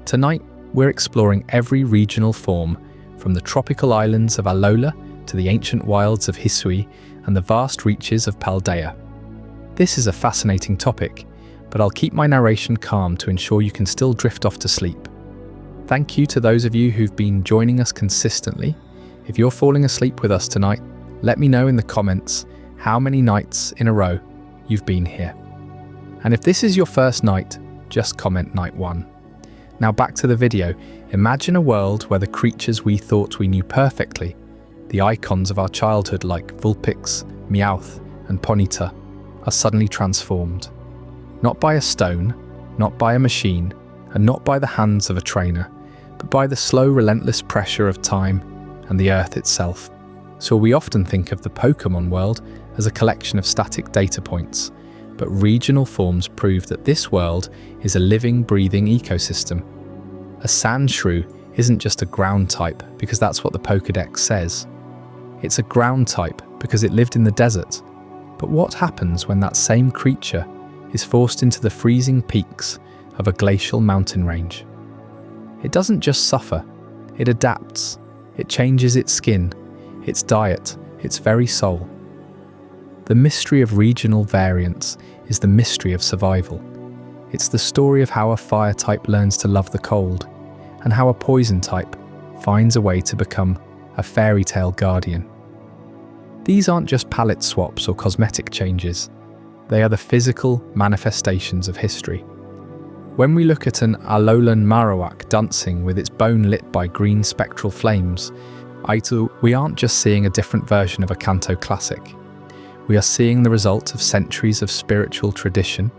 Tonight, we're exploring every regional form, from the tropical islands of Alola to the ancient wilds of Hisui and the vast reaches of Paldean. This is a fascinating topic, but I'll keep my narration calm to ensure you can still drift off to sleep. Thank you to those of you who've been joining us consistently. If you're falling asleep with us tonight, let me know in the comments how many nights in a row you've been here. And if this is your first night, just comment night 1. Now back to the video. Imagine a world where the creatures we thought we knew perfectly, the icons of our childhood like Vulpix, Meowth, and Ponyta, are suddenly transformed. Not by a stone, not by a machine, and not by the hands of a trainer, but by the slow, relentless pressure of time and the earth itself. So we often think of the Pokémon world as a collection of static data points, but regional forms prove that this world is a living, breathing ecosystem. A Sandshrew isn't just a ground type because that's what the Pokédex says. It's a ground type because it lived in the desert. But what happens when that same creature is forced into the freezing peaks of a glacial mountain range? It doesn't just suffer, it adapts. It changes its skin, its diet, its very soul. The mystery of regional variance is the mystery of survival. It's the story of how a fire type learns to love the cold, and how a poison type finds a way to become a fairy tale guardian. These aren't just palette swaps or cosmetic changes. They are the physical manifestations of history. When we look at an Alolan Marowak dancing with its bone lit by green spectral flames, we aren't just seeing a different version of a Kanto classic. We are seeing the result of centuries of spiritual tradition,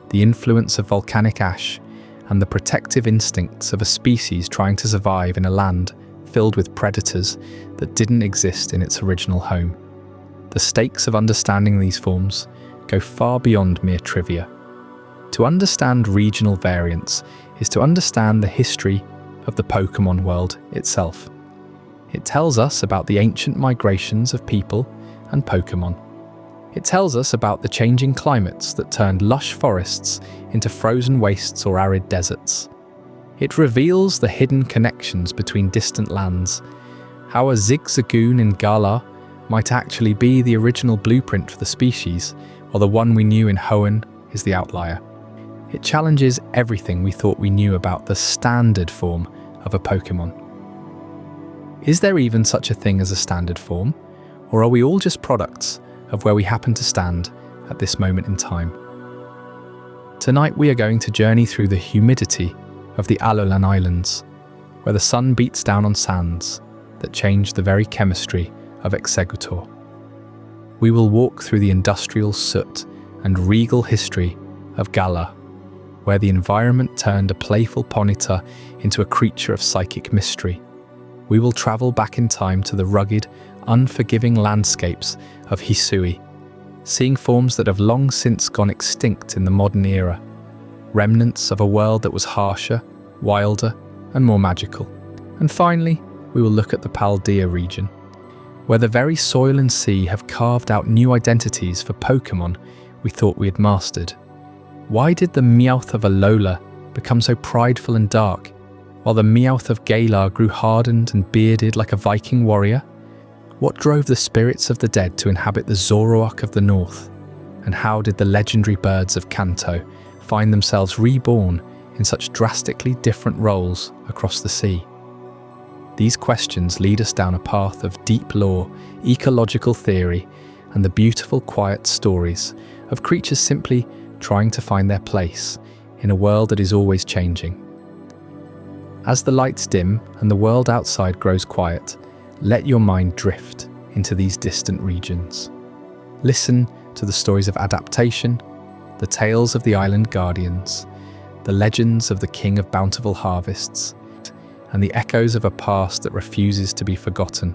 the influence of volcanic ash, and the protective instincts of a species trying to survive in a land filled with predators that didn't exist in its original home. The stakes of understanding these forms go far beyond mere trivia. To understand regional variance is to understand the history of the Pokémon world itself. It tells us about the ancient migrations of people and Pokémon. It tells us about the changing climates that turned lush forests into frozen wastes or arid deserts. It reveals the hidden connections between distant lands, how a Zigzagoon in Galar might actually be the original blueprint for the species, while the one we knew in Hoenn is the outlier. It challenges everything we thought we knew about the standard form of a Pokémon. Is there even such a thing as a standard form, or are we all just products of where we happen to stand at this moment in time? Tonight we are going to journey through the humidity of the Alolan Islands, where the sun beats down on sands that change the very chemistry of Exeggutor. We will walk through the industrial soot and regal history of Galar, where the environment turned a playful Ponyta into a creature of psychic mystery. We will travel back in time to the rugged, unforgiving landscapes of Hisui, seeing forms that have long since gone extinct in the modern era, remnants of a world that was harsher, wilder, and more magical. And finally, we will look at the Paldean region, where the very soil and sea have carved out new identities for Pokémon we thought we had mastered. Why did the Meowth of Alola become so prideful and dark, while the Meowth of Galar grew hardened and bearded like a Viking warrior? What drove the spirits of the dead to inhabit the Zoroark of the north? And how did the legendary birds of Kanto find themselves reborn in such drastically different roles across the sea? These questions lead us down a path of deep lore, ecological theory, and the beautiful, quiet stories of creatures simply trying to find their place in a world that is always changing. As the lights dim and the world outside grows quiet, let your mind drift into these distant regions. Listen to the stories of adaptation, the tales of the island guardians, the legends of the king of bountiful harvests, and the echoes of a past that refuses to be forgotten.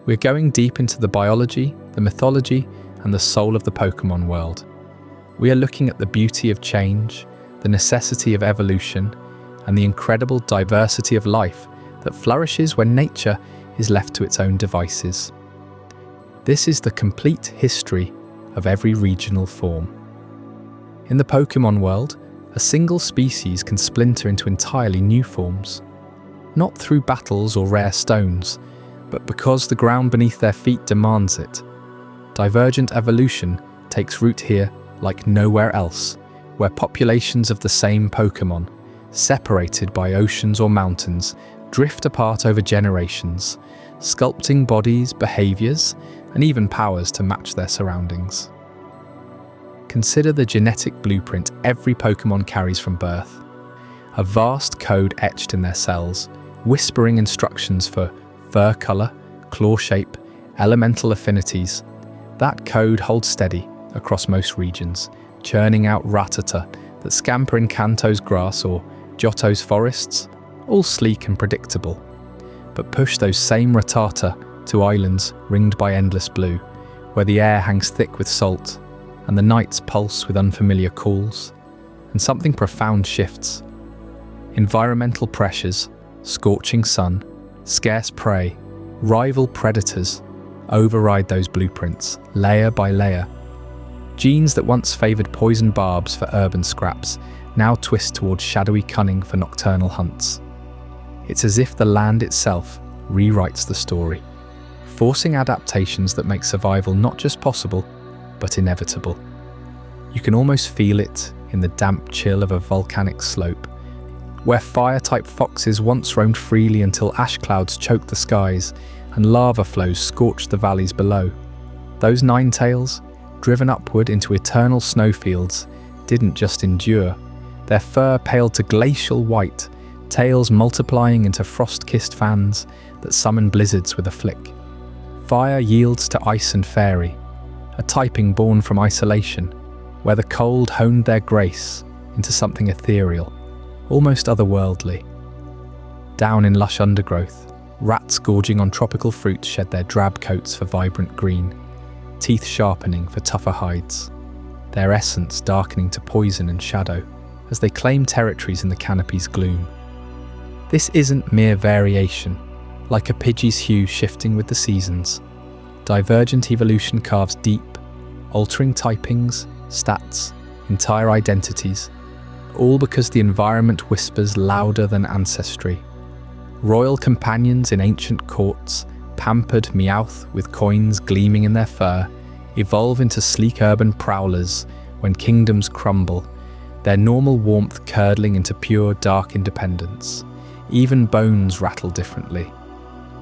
We're going deep into the biology, the mythology, and the soul of the Pokémon world. We are looking at the beauty of change, the necessity of evolution, and the incredible diversity of life that flourishes when nature is left to its own devices. This is the complete history of every regional form. In the Pokémon world, A single species can splinter into entirely new forms, not through battles or rare stones, but because the ground beneath their feet demands it. Divergent evolution takes root here like nowhere else, where populations of the same Pokémon, separated by oceans or mountains, drift apart over generations, sculpting bodies, behaviours, and even powers to match their surroundings. Consider the genetic blueprint every Pokémon carries from birth. A vast code etched in their cells, whispering instructions for fur colour, claw shape, elemental affinities. That code holds steady across most regions, churning out Rattata that scamper in Kanto's grass or Johto's forests, all sleek and predictable. But push those same Rattata to islands ringed by endless blue, where the air hangs thick with salt, and the nights pulse with unfamiliar calls, and something profound shifts. Environmental pressures, scorching sun, scarce prey, rival predators override those blueprints, layer by layer. Genes that once favoured poison barbs for urban scraps now twist towards shadowy cunning for nocturnal hunts. It's as if the land itself rewrites the story, forcing adaptations that make survival not just possible, but inevitable. You can almost feel it in the damp chill of a volcanic slope, where fire-type foxes once roamed freely until ash clouds choked the skies and lava flows scorched the valleys below. Those ninetails, driven upward into eternal snowfields, didn't just endure. Their fur paled to glacial white, tails multiplying into frost-kissed fans that summon blizzards with a flick. Fire yields to ice and fairy, a typing born from isolation, where the cold honed their grace into something ethereal, almost otherworldly. Down in lush undergrowth, rats gorging on tropical fruits shed their drab coats for vibrant green, teeth sharpening for tougher hides, their essence darkening to poison and shadow as they claim territories in the canopy's gloom. This isn't mere variation, like a Pidgey's hue shifting with the seasons. Divergent evolution carves deep, altering typings, stats, entire identities, all because the environment whispers louder than ancestry. Royal companions in ancient courts, pampered Meowth with coins gleaming in their fur, evolve into sleek urban prowlers when kingdoms crumble, their normal warmth curdling into pure dark independence. Even bones rattle differently.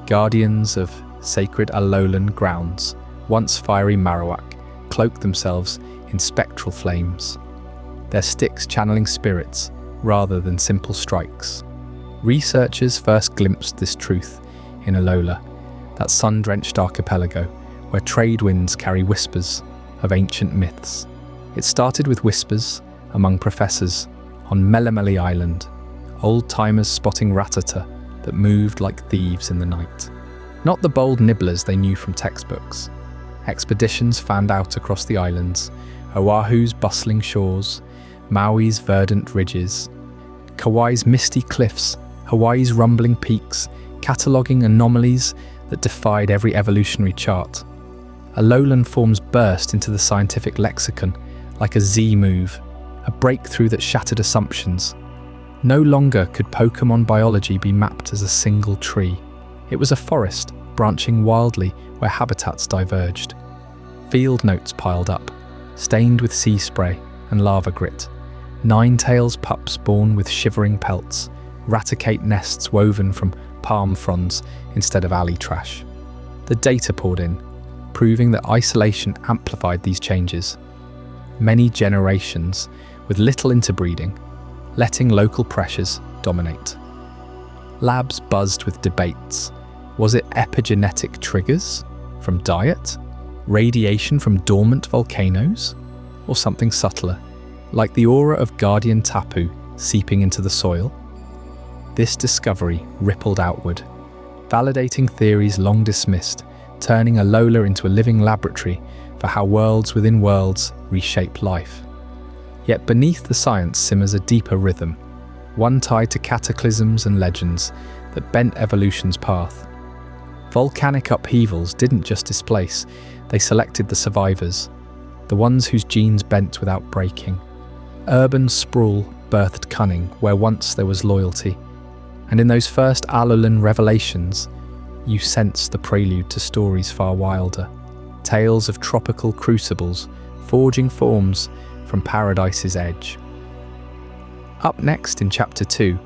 Guardians of sacred Alolan grounds, once fiery Marowak, cloak themselves in spectral flames, their sticks channeling spirits rather than simple strikes. Researchers first glimpsed this truth in Alola, that sun-drenched archipelago where trade winds carry whispers of ancient myths. It started with whispers among professors on Melameli Island, old-timers spotting Rattata that moved like thieves in the night. Not the bold nibblers they knew from textbooks. Expeditions fanned out across the islands, Oahu's bustling shores, Maui's verdant ridges, Kauai's misty cliffs, Hawaii's rumbling peaks, cataloguing anomalies that defied every evolutionary chart. Alolan forms burst into the scientific lexicon like a Z move, a breakthrough that shattered assumptions. No longer could Pokémon biology be mapped as a single tree. It was a forest, branching wildly where habitats diverged. Field notes piled up, stained with sea spray and lava grit. Ninetails pups born with shivering pelts, Raticate nests woven from palm fronds instead of alley trash. The data poured in, proving that isolation amplified these changes. Many generations with little interbreeding, letting local pressures dominate. Labs buzzed with debates. Was it epigenetic triggers from diet, radiation from dormant volcanoes, or something subtler, like the aura of guardian Tapu seeping into the soil? This discovery rippled outward, validating theories long dismissed, turning Alola into a living laboratory for how worlds within worlds reshape life. Yet beneath the science simmers a deeper rhythm, one tied to cataclysms and legends that bent evolution's path. Volcanic upheavals didn't just displace, they selected the survivors, the ones whose genes bent without breaking. Urban sprawl, birthed cunning where once there was loyalty. And in those first Alolan revelations, you sense the prelude to stories far wilder. Tales of tropical crucibles, forging forms from paradise's edge. Up next in Chapter 2,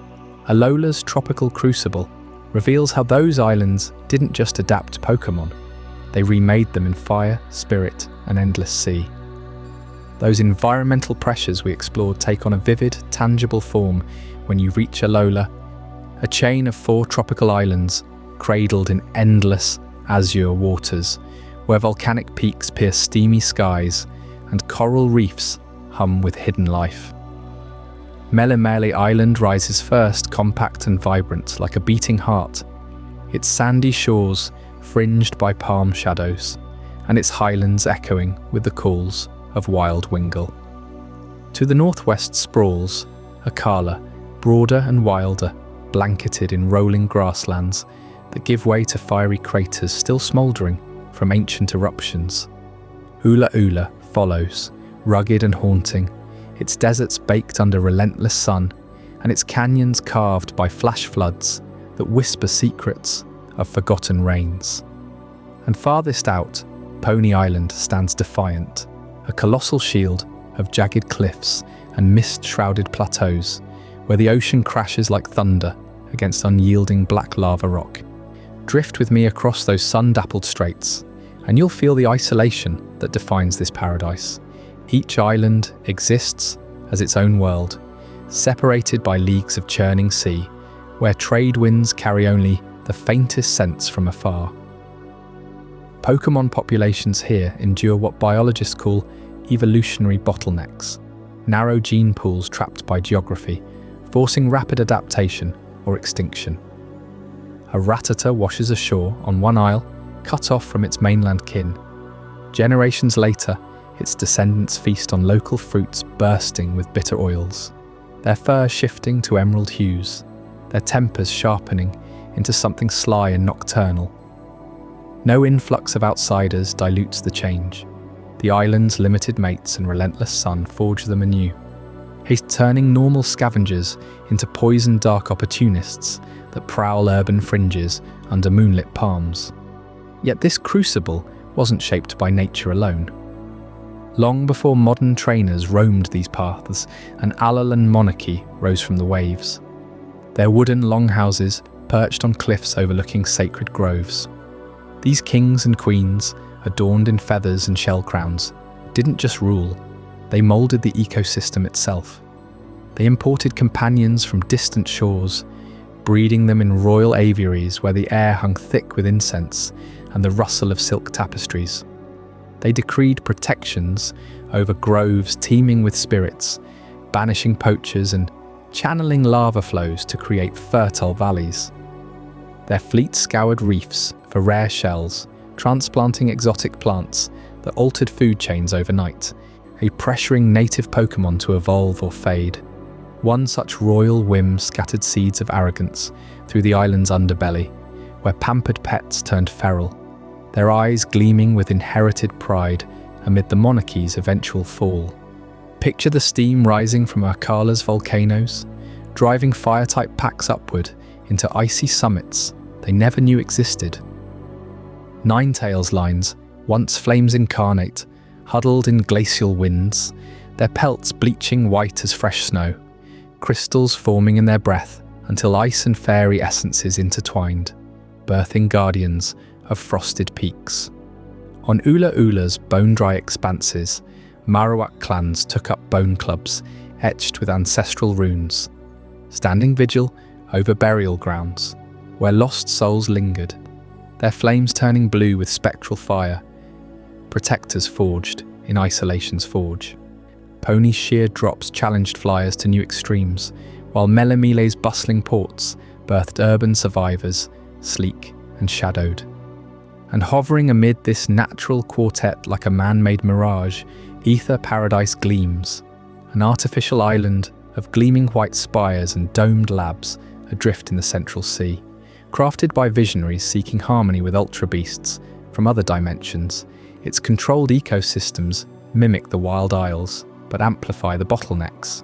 Alola's tropical crucible reveals how those islands didn't just adapt Pokémon, they remade them in fire, spirit, and endless sea. Those environmental pressures we explored take on a vivid, tangible form when you reach Alola, a chain of 4 tropical islands cradled in endless azure waters, where volcanic peaks pierce steamy skies and coral reefs hum with hidden life. Melemele Island rises first, compact and vibrant, like a beating heart, its sandy shores fringed by palm shadows, and its highlands echoing with the calls of wild wingle. To the northwest sprawls Akala, broader and wilder, blanketed in rolling grasslands that give way to fiery craters still smouldering from ancient eruptions. Ula Ula follows, rugged and haunting, its deserts baked under relentless sun, and its canyons carved by flash floods that whisper secrets of forgotten rains. And farthest out, Pony Island stands defiant, a colossal shield of jagged cliffs and mist-shrouded plateaus, where the ocean crashes like thunder against unyielding black lava rock. Drift with me across those sun-dappled straits, and you'll feel the isolation that defines this paradise. Each island exists as its own world, separated by leagues of churning sea, where trade winds carry only the faintest sense from afar. Pokémon populations here endure what biologists call evolutionary bottlenecks, narrow gene pools trapped by geography, forcing rapid adaptation or extinction. A Rattata washes ashore on one isle, cut off from its mainland kin. Generations later, its descendants feast on local fruits bursting with bitter oils, their fur shifting to emerald hues, their tempers sharpening into something sly and nocturnal. No influx of outsiders dilutes the change. The island's limited mates and relentless sun forge them anew, turning normal scavengers into poisoned dark opportunists that prowl urban fringes under moonlit palms. Yet this crucible wasn't shaped by nature alone. Long before modern trainers roamed these paths, an Alolan monarchy rose from the waves. Their wooden longhouses perched on cliffs overlooking sacred groves. These kings and queens, adorned in feathers and shell crowns, didn't just rule, they moulded the ecosystem itself. They imported companions from distant shores, breeding them in royal aviaries where the air hung thick with incense and the rustle of silk tapestries. They decreed protections over groves teeming with spirits, banishing poachers and channeling lava flows to create fertile valleys. Their fleet scoured reefs for rare shells, transplanting exotic plants that altered food chains overnight, pressuring native Pokémon to evolve or fade. One such royal whim scattered seeds of arrogance through the island's underbelly, where pampered pets turned feral, their eyes gleaming with inherited pride amid the monarchy's eventual fall. Picture the steam rising from Akala's volcanoes, driving fire-type packs upward into icy summits they never knew existed. Ninetales lines, once flames incarnate, huddled in glacial winds, their pelts bleaching white as fresh snow, crystals forming in their breath until ice and fairy essences intertwined, birthing guardians of frosted peaks. On Ula Ula's bone-dry expanses, Marowak clans took up bone clubs etched with ancestral runes, standing vigil over burial grounds where lost souls lingered, their flames turning blue with spectral fire, protectors forged in isolation's forge. Pony's sheer drops challenged flyers to new extremes, while Melemele's bustling ports birthed urban survivors, sleek and shadowed. And hovering amid this natural quartet like a man-made mirage, Ether Paradise gleams, an artificial island of gleaming white spires and domed labs adrift in the central sea. Crafted by visionaries seeking harmony with ultra beasts from other dimensions, its controlled ecosystems mimic the wild isles, but amplify the bottlenecks.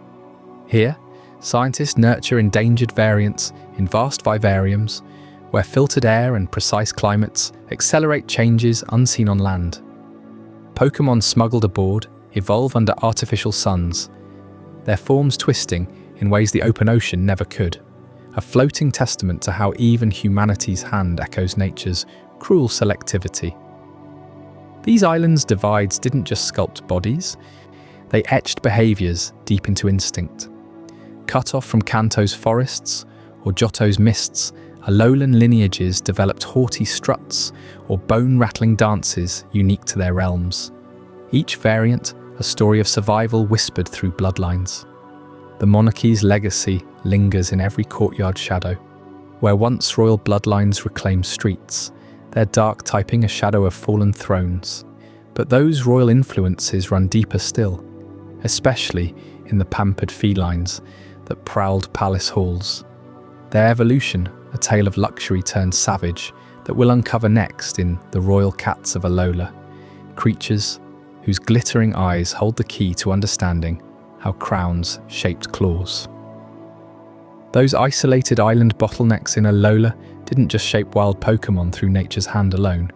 Here, scientists nurture endangered variants in vast vivariums, where filtered air and precise climates accelerate changes unseen on land. Pokémon smuggled aboard evolve under artificial suns, their forms twisting in ways the open ocean never could, a floating testament to how even humanity's hand echoes nature's cruel selectivity. These islands' divides didn't just sculpt bodies, they etched behaviours deep into instinct. Cut off from Kanto's forests or Johto's mists, Alolan lineages developed haughty struts or bone-rattling dances unique to their realms. Each variant, a story of survival whispered through bloodlines. The monarchy's legacy lingers in every courtyard shadow, where once royal bloodlines reclaim streets, their dark typing a shadow of fallen thrones. But those royal influences run deeper still, especially in the pampered felines that prowled palace halls. Their evolution, a tale of luxury turned savage, that we'll uncover next in The Royal Cats of Alola, creatures whose glittering eyes hold the key to understanding how crowns shaped claws. Those isolated island bottlenecks in Alola didn't just shape wild Pokémon through nature's hand alone,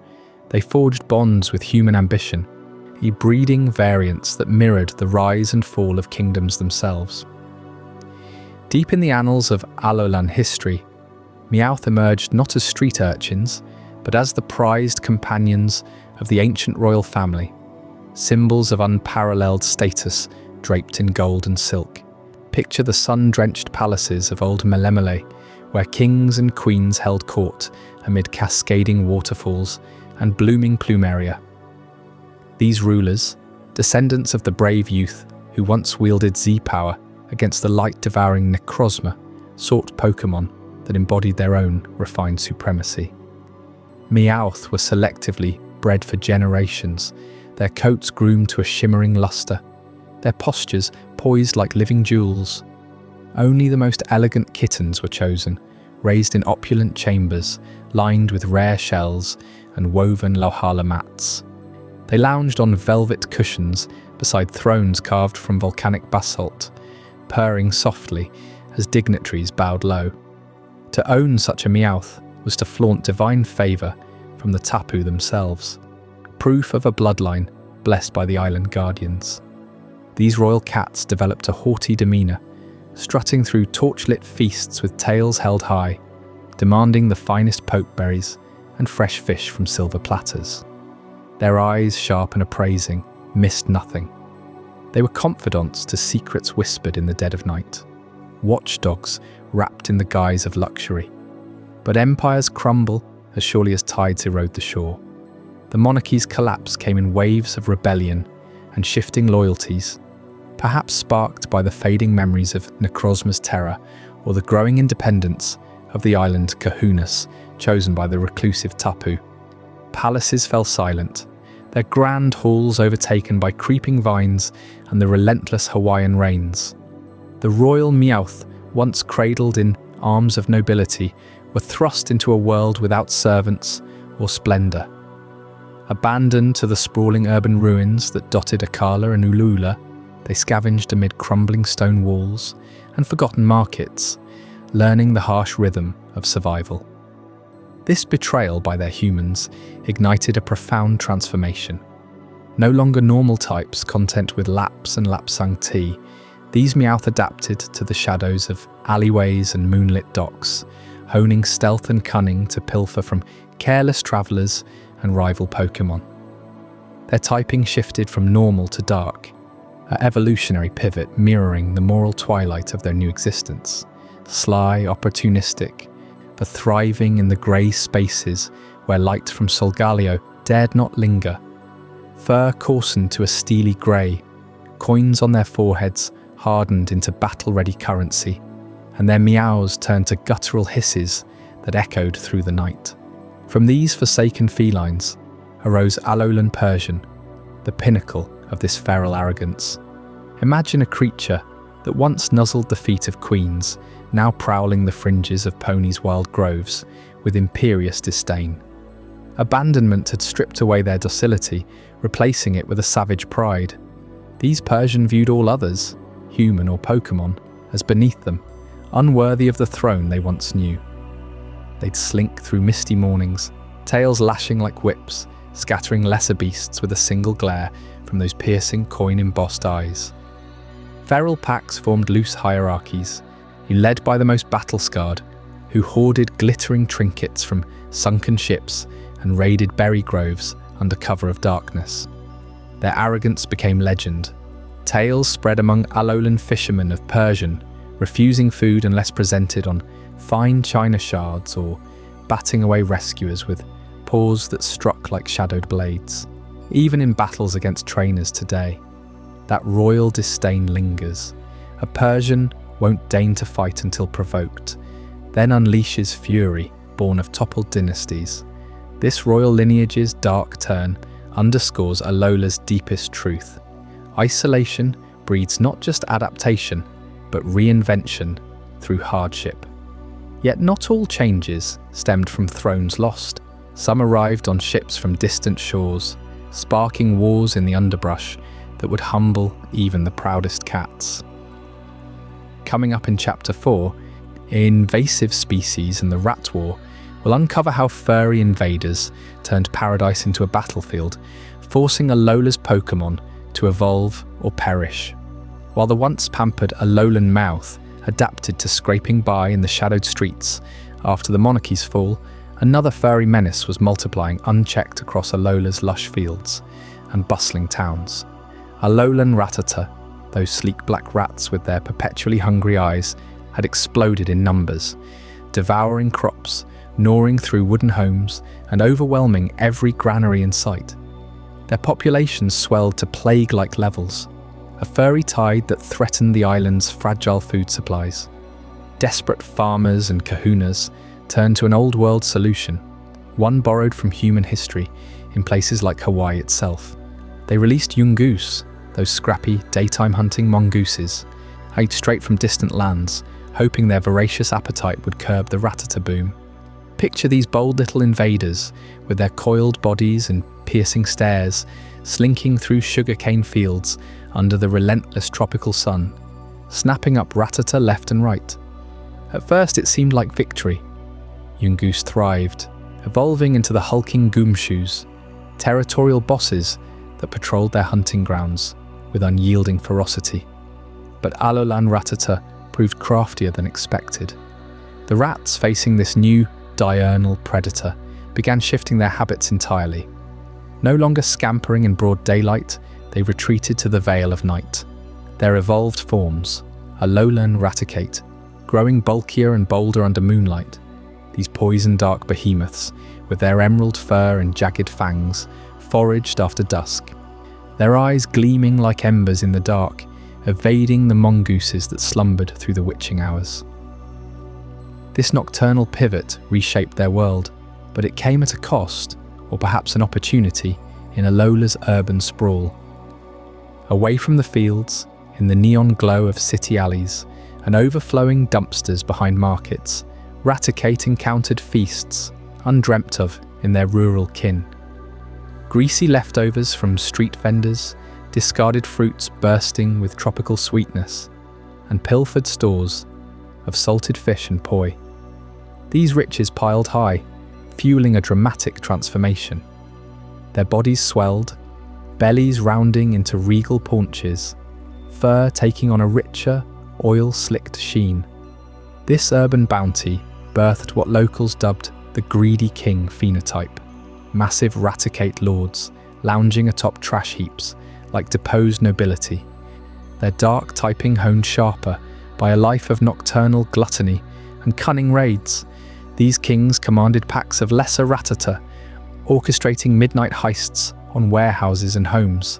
they forged bonds with human ambition, breeding variants that mirrored the rise and fall of kingdoms themselves. Deep in the annals of Alolan history, Meowth emerged not as street urchins, but as the prized companions of the ancient royal family, symbols of unparalleled status draped in gold and silk. Picture the sun-drenched palaces of old Melemele, where kings and queens held court amid cascading waterfalls and blooming plumeria. These rulers, descendants of the brave youth who once wielded Z-power against the light-devouring Necrozma, sought Pokémon that embodied their own refined supremacy. Meowth were selectively bred for generations, their coats groomed to a shimmering luster, their postures poised like living jewels. Only the most elegant kittens were chosen, raised in opulent chambers, lined with rare shells and woven Lohala mats. They lounged on velvet cushions beside thrones carved from volcanic basalt, purring softly as dignitaries bowed low. To own such a Meowth was to flaunt divine favour from the Tapu themselves, proof of a bloodline blessed by the island guardians. These royal cats developed a haughty demeanour, strutting through torchlit feasts with tails held high, demanding the finest pokeberries and fresh fish from silver platters. Their eyes, sharp and appraising, missed nothing. They were confidants to secrets whispered in the dead of night, watchdogs wrapped in the guise of luxury. But empires crumble as surely as tides erode the shore. The monarchy's collapse came in waves of rebellion and shifting loyalties, perhaps sparked by the fading memories of Necrozma's terror or the growing independence of the island Kahunas, chosen by the reclusive Tapu. Palaces fell silent, their grand halls overtaken by creeping vines and the relentless Hawaiian rains. The royal Meowth, once cradled in arms of nobility, were thrust into a world without servants or splendour. Abandoned to the sprawling urban ruins that dotted Akala and Ulula, they scavenged amid crumbling stone walls and forgotten markets, learning the harsh rhythm of survival. This betrayal by their humans ignited a profound transformation. No longer normal types content with laps and lapsang tea, these Meowth adapted to the shadows of alleyways and moonlit docks, honing stealth and cunning to pilfer from careless travellers and rival Pokémon. Their typing shifted from normal to dark, an evolutionary pivot mirroring the moral twilight of their new existence. Sly, opportunistic, but thriving in the grey spaces where light from Solgaleo dared not linger. Fur coarsened to a steely grey, coins on their foreheads hardened into battle-ready currency, and their meows turned to guttural hisses that echoed through the night. From these forsaken felines arose Alolan Persian, the pinnacle of this feral arrogance. Imagine a creature that once nuzzled the feet of queens, now prowling the fringes of Pony's wild groves with imperious disdain. Abandonment had stripped away their docility, replacing it with a savage pride. These Persian viewed all others, human or Pokémon, as beneath them, unworthy of the throne they once knew. They'd slink through misty mornings, tails lashing like whips, scattering lesser beasts with a single glare from those piercing coin-embossed eyes. Feral packs formed loose hierarchies, led by the most battle-scarred, who hoarded glittering trinkets from sunken ships and raided berry groves under cover of darkness. Their arrogance became legend. Tales spread among Alolan fishermen of Persian, refusing food unless presented on fine china shards or batting away rescuers with paws that struck like shadowed blades. Even in battles against trainers today, that royal disdain lingers. A Persian won't deign to fight until provoked, then unleashes fury born of toppled dynasties. This royal lineage's dark turn underscores Alola's deepest truth. Isolation breeds not just adaptation, but reinvention through hardship. Yet not all changes stemmed from thrones lost. Some arrived on ships from distant shores, sparking wars in the underbrush that would humble even the proudest cats. Coming up in Chapter 4, Invasive Species and the Rat War will uncover how furry invaders turned paradise into a battlefield, forcing Alola's Pokémon to evolve or perish. While the once pampered Alolan mouth adapted to scraping by in the shadowed streets after the monarchy's fall, another furry menace was multiplying unchecked across Alola's lush fields and bustling towns. Alolan Rattata, those sleek black rats with their perpetually hungry eyes, had exploded in numbers, devouring crops, gnawing through wooden homes, and overwhelming every granary in sight. Their populations swelled to plague-like levels, a furry tide that threatened the island's fragile food supplies. Desperate farmers and kahunas turned to an old-world solution, one borrowed from human history in places like Hawaii itself. They released yungoos, those scrappy, daytime-hunting mongooses, hired straight from distant lands, hoping their voracious appetite would curb the Rattata boom. Picture these bold little invaders, with their coiled bodies and piercing stares, slinking through sugarcane fields under the relentless tropical sun, snapping up Rattata left and right. At first it seemed like victory. Yungoos thrived, evolving into the hulking Goomshoos, territorial bosses that patrolled their hunting grounds with unyielding ferocity. But Alolan Rattata proved craftier than expected. The rats, facing this new, diurnal predator, began shifting their habits entirely. No longer scampering in broad daylight, they retreated to the veil of night. Their evolved forms, Alolan Raticate, growing bulkier and bolder under moonlight. These poison-dark behemoths, with their emerald fur and jagged fangs, foraged after dusk, their eyes gleaming like embers in the dark, evading the mongooses that slumbered through the witching hours. This nocturnal pivot reshaped their world, but it came at a cost, or perhaps an opportunity, in Alola's urban sprawl. Away from the fields, in the neon glow of city alleys and overflowing dumpsters behind markets, Raticate encountered feasts undreamt of in their rural kin. Greasy leftovers from street vendors, discarded fruits bursting with tropical sweetness, and pilfered stores of salted fish and poi. These riches piled high, fueling a dramatic transformation. Their bodies swelled, bellies rounding into regal paunches, fur taking on a richer, oil-slicked sheen. This urban bounty birthed what locals dubbed the greedy king phenotype, massive Raticate lords lounging atop trash heaps like deposed nobility, their dark typing honed sharper by a life of nocturnal gluttony and cunning raids. These kings commanded packs of lesser Rattata, orchestrating midnight heists on warehouses and homes.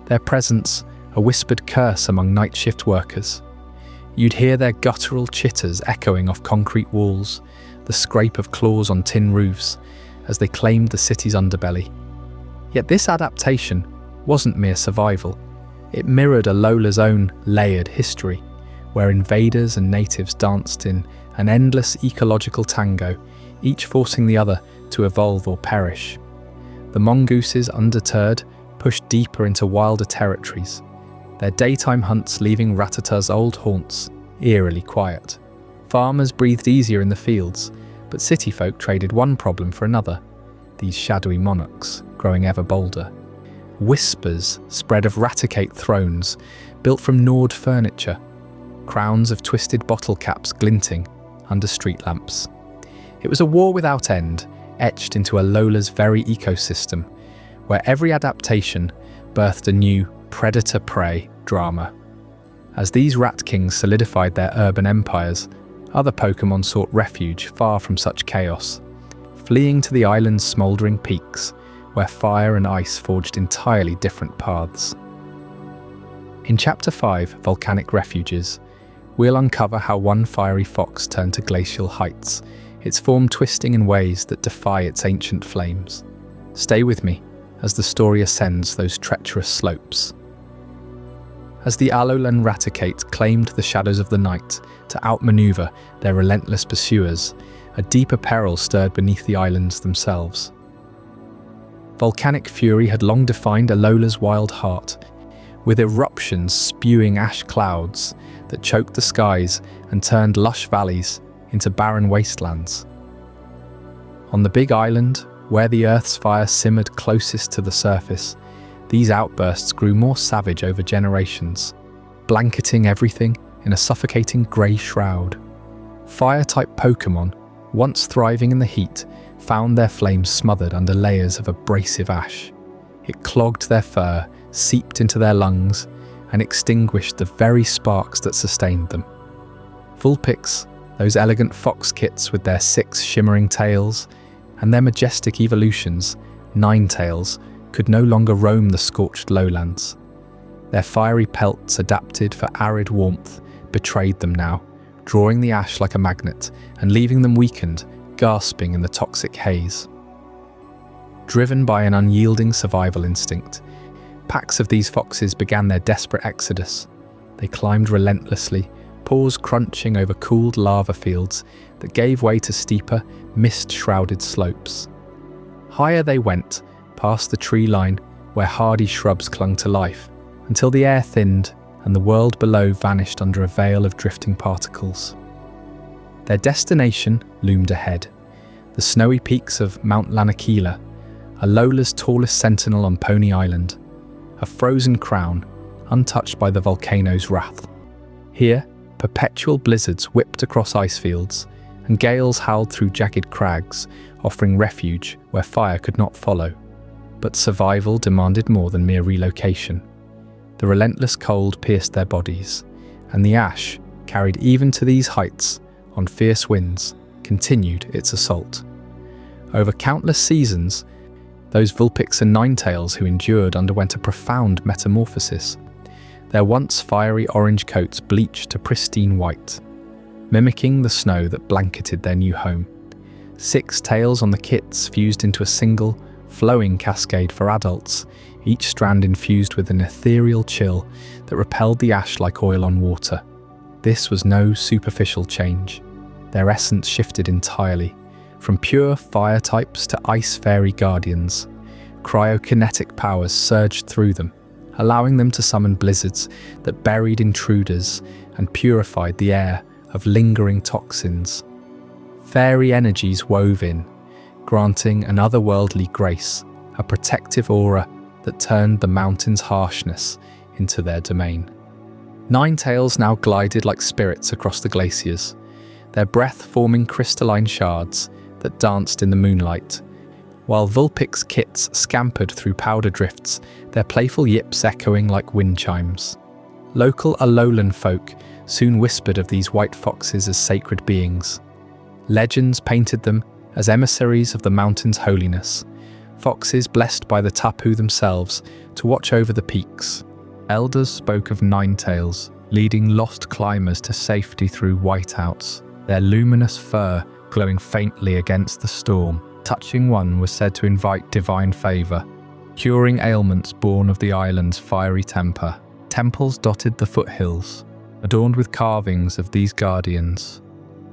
Their presence, a whispered curse among night shift workers. You'd hear their guttural chitters echoing off concrete walls, the scrape of claws on tin roofs, as they claimed the city's underbelly. Yet this adaptation wasn't mere survival. It mirrored Alola's own layered history, where invaders and natives danced in an endless ecological tango, each forcing the other to evolve or perish. The mongooses, undeterred, pushed deeper into wilder territories, their daytime hunts leaving Rattata's old haunts eerily quiet. Farmers breathed easier in the fields, but city folk traded one problem for another, these shadowy monarchs growing ever bolder. Whispers spread of raticate thrones, built from gnawed furniture, crowns of twisted bottle caps glinting under street lamps. It was a war without end, etched into Alola's very ecosystem, where every adaptation birthed a new predator-prey drama. As these rat kings solidified their urban empires, other Pokémon sought refuge far from such chaos, fleeing to the island's smouldering peaks, where fire and ice forged entirely different paths. In Chapter 5, Volcanic Refuges, we'll uncover how one fiery fox turned to glacial heights, its form twisting in ways that defy its ancient flames. Stay with me as the story ascends those treacherous slopes. As the Alolan raticate claimed the shadows of the night to outmaneuver their relentless pursuers, a deeper peril stirred beneath the islands themselves. Volcanic fury had long defined Alola's wild heart, with eruptions spewing ash clouds that choked the skies and turned lush valleys into barren wastelands. On the big island, where the Earth's fire simmered closest to the surface, these outbursts grew more savage over generations, blanketing everything in a suffocating grey shroud. Fire-type Pokémon, once thriving in the heat, found their flames smothered under layers of abrasive ash. It clogged their fur, seeped into their lungs, and extinguished the very sparks that sustained them. Vulpix, those elegant fox kits with their 6 shimmering tails, and their majestic evolutions, Ninetales, could no longer roam the scorched lowlands. Their fiery pelts, adapted for arid warmth, betrayed them now, drawing the ash like a magnet and leaving them weakened, gasping in the toxic haze. Driven by an unyielding survival instinct, packs of these foxes began their desperate exodus. They climbed relentlessly, paws crunching over cooled lava fields that gave way to steeper, mist-shrouded slopes. Higher they went, past the tree line where hardy shrubs clung to life, until the air thinned and the world below vanished under a veil of drifting particles. Their destination loomed ahead, the snowy peaks of Mount Lanakila, Alola's tallest sentinel on Pony Island, a frozen crown untouched by the volcano's wrath. Here, perpetual blizzards whipped across ice fields, and gales howled through jagged crags, offering refuge where fire could not follow. But survival demanded more than mere relocation. The relentless cold pierced their bodies, and the ash, carried even to these heights on fierce winds, continued its assault. Over countless seasons, those Vulpix and Ninetales who endured underwent a profound metamorphosis. Their once fiery orange coats bleached to pristine white, mimicking the snow that blanketed their new home. 6 tails on the kits fused into a single, flowing cascade for adults, each strand infused with an ethereal chill that repelled the ash like oil on water. This was no superficial change. Their essence shifted entirely, from pure fire types to ice fairy guardians. Cryokinetic powers surged through them, allowing them to summon blizzards that buried intruders and purified the air of lingering toxins. Fairy energies wove in, granting an otherworldly grace, a protective aura that turned the mountain's harshness into their domain. Ninetales now glided like spirits across the glaciers, their breath forming crystalline shards that danced in the moonlight, while Vulpix kits scampered through powder drifts, their playful yips echoing like wind chimes. Local Alolan folk soon whispered of these white foxes as sacred beings. Legends painted them as emissaries of the mountain's holiness, foxes blessed by the Tapu themselves to watch over the peaks. Elders spoke of Ninetales, leading lost climbers to safety through whiteouts, their luminous fur glowing faintly against the storm. Touching one was said to invite divine favour, curing ailments born of the island's fiery temper. Temples dotted the foothills, adorned with carvings of these guardians,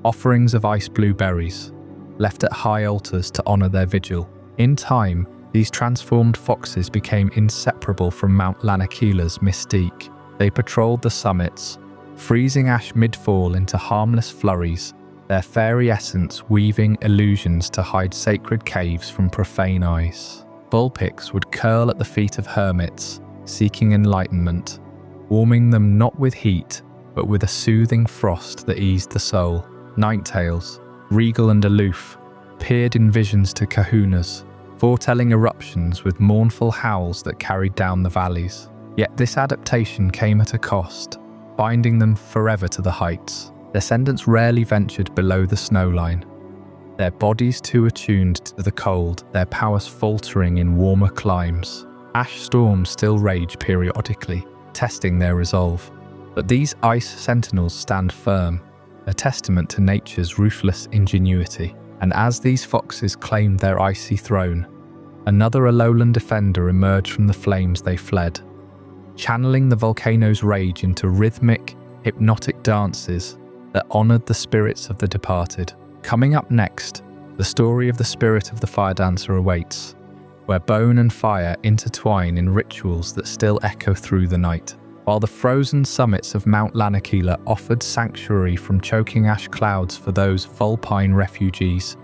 offerings of ice blue berries, left at high altars to honour their vigil. In time, these transformed foxes became inseparable from Mount Lanakila's mystique. They patrolled the summits, freezing ash mid-fall into harmless flurries, their fairy essence weaving illusions to hide sacred caves from profane eyes. Vulpix would curl at the feet of hermits, seeking enlightenment, warming them not with heat, but with a soothing frost that eased the soul. Ninetales, regal and aloof, peered in visions to kahunas, foretelling eruptions with mournful howls that carried down the valleys. Yet this adaptation came at a cost, binding them forever to the heights. Descendants rarely ventured below the snowline, their bodies too attuned to the cold, their powers faltering in warmer climes. Ash storms still rage periodically, testing their resolve. But these ice sentinels stand firm, a testament to nature's ruthless ingenuity. And as these foxes claimed their icy throne, another Alolan defender emerged from the flames they fled, channeling the volcano's rage into rhythmic, hypnotic dances that honored the spirits of the departed. Coming up next, the story of the spirit of the fire dancer awaits, where bone and fire intertwine in rituals that still echo through the night. While the frozen summits of Mount Lanakila offered sanctuary from choking ash clouds for those vulpine refugees,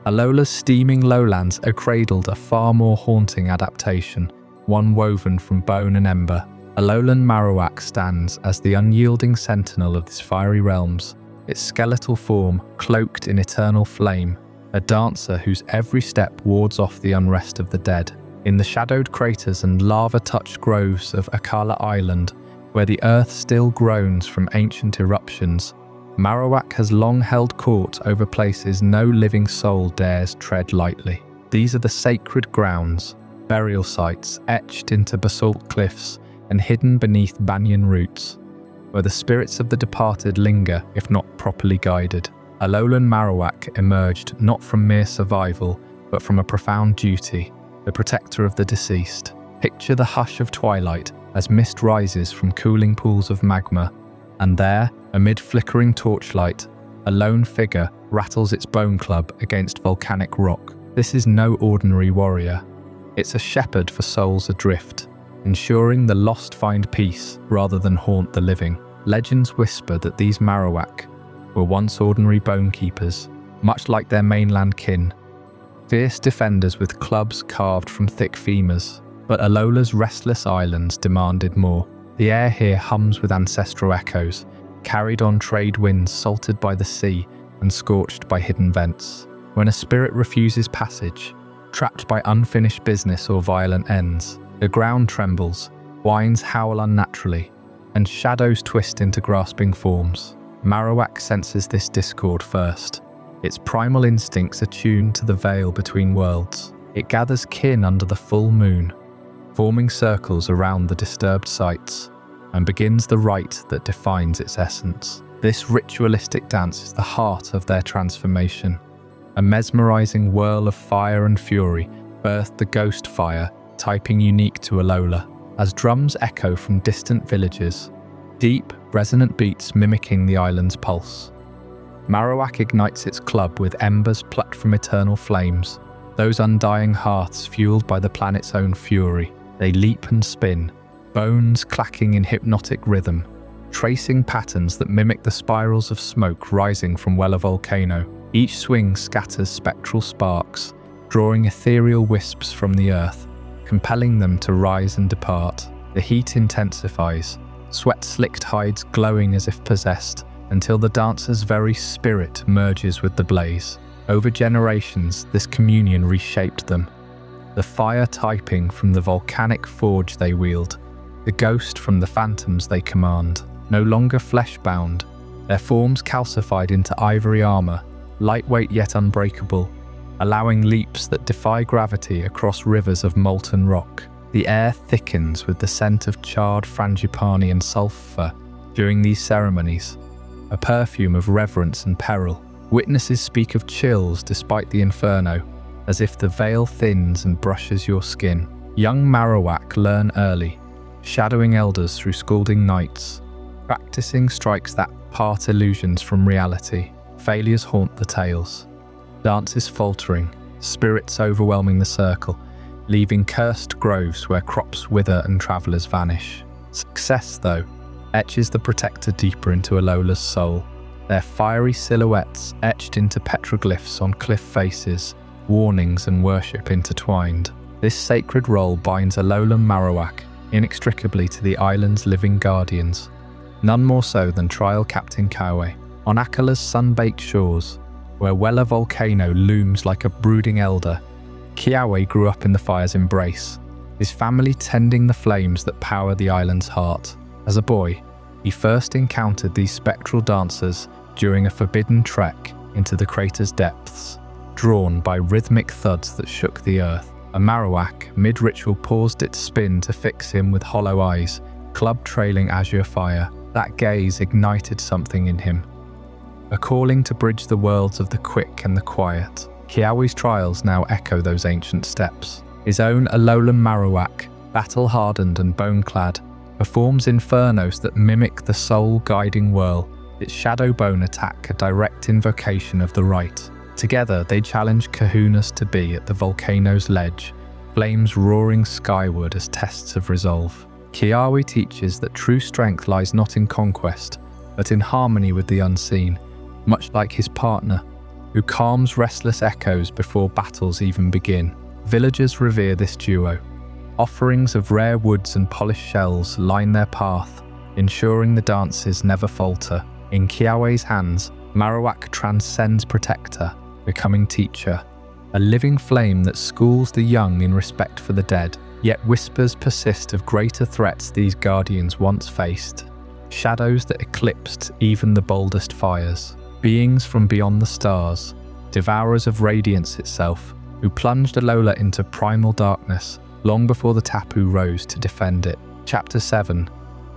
Alola's steaming lowlands cradled a far more haunting adaptation, one woven from bone and ember. Alolan Marowak stands as the unyielding sentinel of these fiery realms, its skeletal form cloaked in eternal flame, a dancer whose every step wards off the unrest of the dead. In the shadowed craters and lava-touched groves of Akala Island, where the earth still groans from ancient eruptions, Marowak has long held court over places no living soul dares tread lightly. These are the sacred grounds, burial sites etched into basalt cliffs and hidden beneath banyan roots, where the spirits of the departed linger if not properly guided. Alolan Marowak emerged not from mere survival, but from a profound duty, the protector of the deceased. Picture the hush of twilight as mist rises from cooling pools of magma, and there, amid flickering torchlight, a lone figure rattles its bone club against volcanic rock. This is no ordinary warrior. It's a shepherd for souls adrift, ensuring the lost find peace rather than haunt the living. Legends whisper that these Marowak were once ordinary bone keepers, much like their mainland kin, fierce defenders with clubs carved from thick femurs. But Alola's restless islands demanded more. The air here hums with ancestral echoes, carried on trade winds salted by the sea and scorched by hidden vents. When a spirit refuses passage, trapped by unfinished business or violent ends, the ground trembles, winds howl unnaturally, and shadows twist into grasping forms. Marowak senses this discord first, its primal instincts attuned to the veil between worlds. It gathers kin under the full moon, forming circles around the disturbed sites, and begins the rite that defines its essence. This ritualistic dance is the heart of their transformation. A mesmerizing whirl of fire and fury birthed the ghost fire, typing unique to Alola, as drums echo from distant villages, deep, resonant beats mimicking the island's pulse. Marowak ignites its club with embers plucked from eternal flames, those undying hearths fueled by the planet's own fury. They leap and spin, bones clacking in hypnotic rhythm, tracing patterns that mimic the spirals of smoke rising from Wella Volcano. Each swing scatters spectral sparks, drawing ethereal wisps from the earth, compelling them to rise and depart. The heat intensifies, sweat-slicked hides glowing as if possessed, until the dancer's very spirit merges with the blaze. Over generations, this communion reshaped them. The fire typing from the volcanic forge they wield, the ghost from the phantoms they command. No longer flesh-bound, their forms calcified into ivory armor, lightweight yet unbreakable, allowing leaps that defy gravity across rivers of molten rock. The air thickens with the scent of charred frangipani and sulfur during these ceremonies, a perfume of reverence and peril. Witnesses speak of chills despite the inferno, as if the veil thins and brushes your skin. Young Marowak learn early, shadowing elders through scalding nights. Practicing strikes that part illusions from reality. Failures haunt the tales. Dances faltering, spirits overwhelming the circle, leaving cursed groves where crops wither and travellers vanish. Success, though, etches the protector deeper into Alola's soul. Their fiery silhouettes etched into petroglyphs on cliff faces, warnings and worship intertwined. This sacred role binds Alolan Marowak inextricably to the island's living guardians, none more so than Trial Captain Kawe. On Akala's sun-baked shores, where Wella Volcano looms like a brooding elder, Kiawe grew up in the fire's embrace, his family tending the flames that power the island's heart. As a boy, he first encountered these spectral dancers during a forbidden trek into the crater's depths, drawn by rhythmic thuds that shook the earth. A Marowak, mid-ritual, paused its spin to fix him with hollow eyes, club trailing azure fire. That gaze ignited something in him, a calling to bridge the worlds of the quick and the quiet. Kiawe's trials now echo those ancient steps. His own Alolan Marowak, battle-hardened and bone-clad, performs infernos that mimic the soul-guiding whirl, its shadow bone attack a direct invocation of the right. Together they challenge kahunas to be at the volcano's ledge, flames roaring skyward as tests of resolve. Kiawe teaches that true strength lies not in conquest, but in harmony with the unseen, much like his partner, who calms restless echoes before battles even begin. Villagers revere this duo. Offerings of rare woods and polished shells line their path, ensuring the dances never falter. In Kiawe's hands, Marowak transcends protector, becoming teacher, a living flame that schools the young in respect for the dead. Yet whispers persist of greater threats these guardians once faced, shadows that eclipsed even the boldest fires. Beings from beyond the stars, devourers of radiance itself, who plunged Alola into primal darkness long before the Tapu rose to defend it. Chapter 7,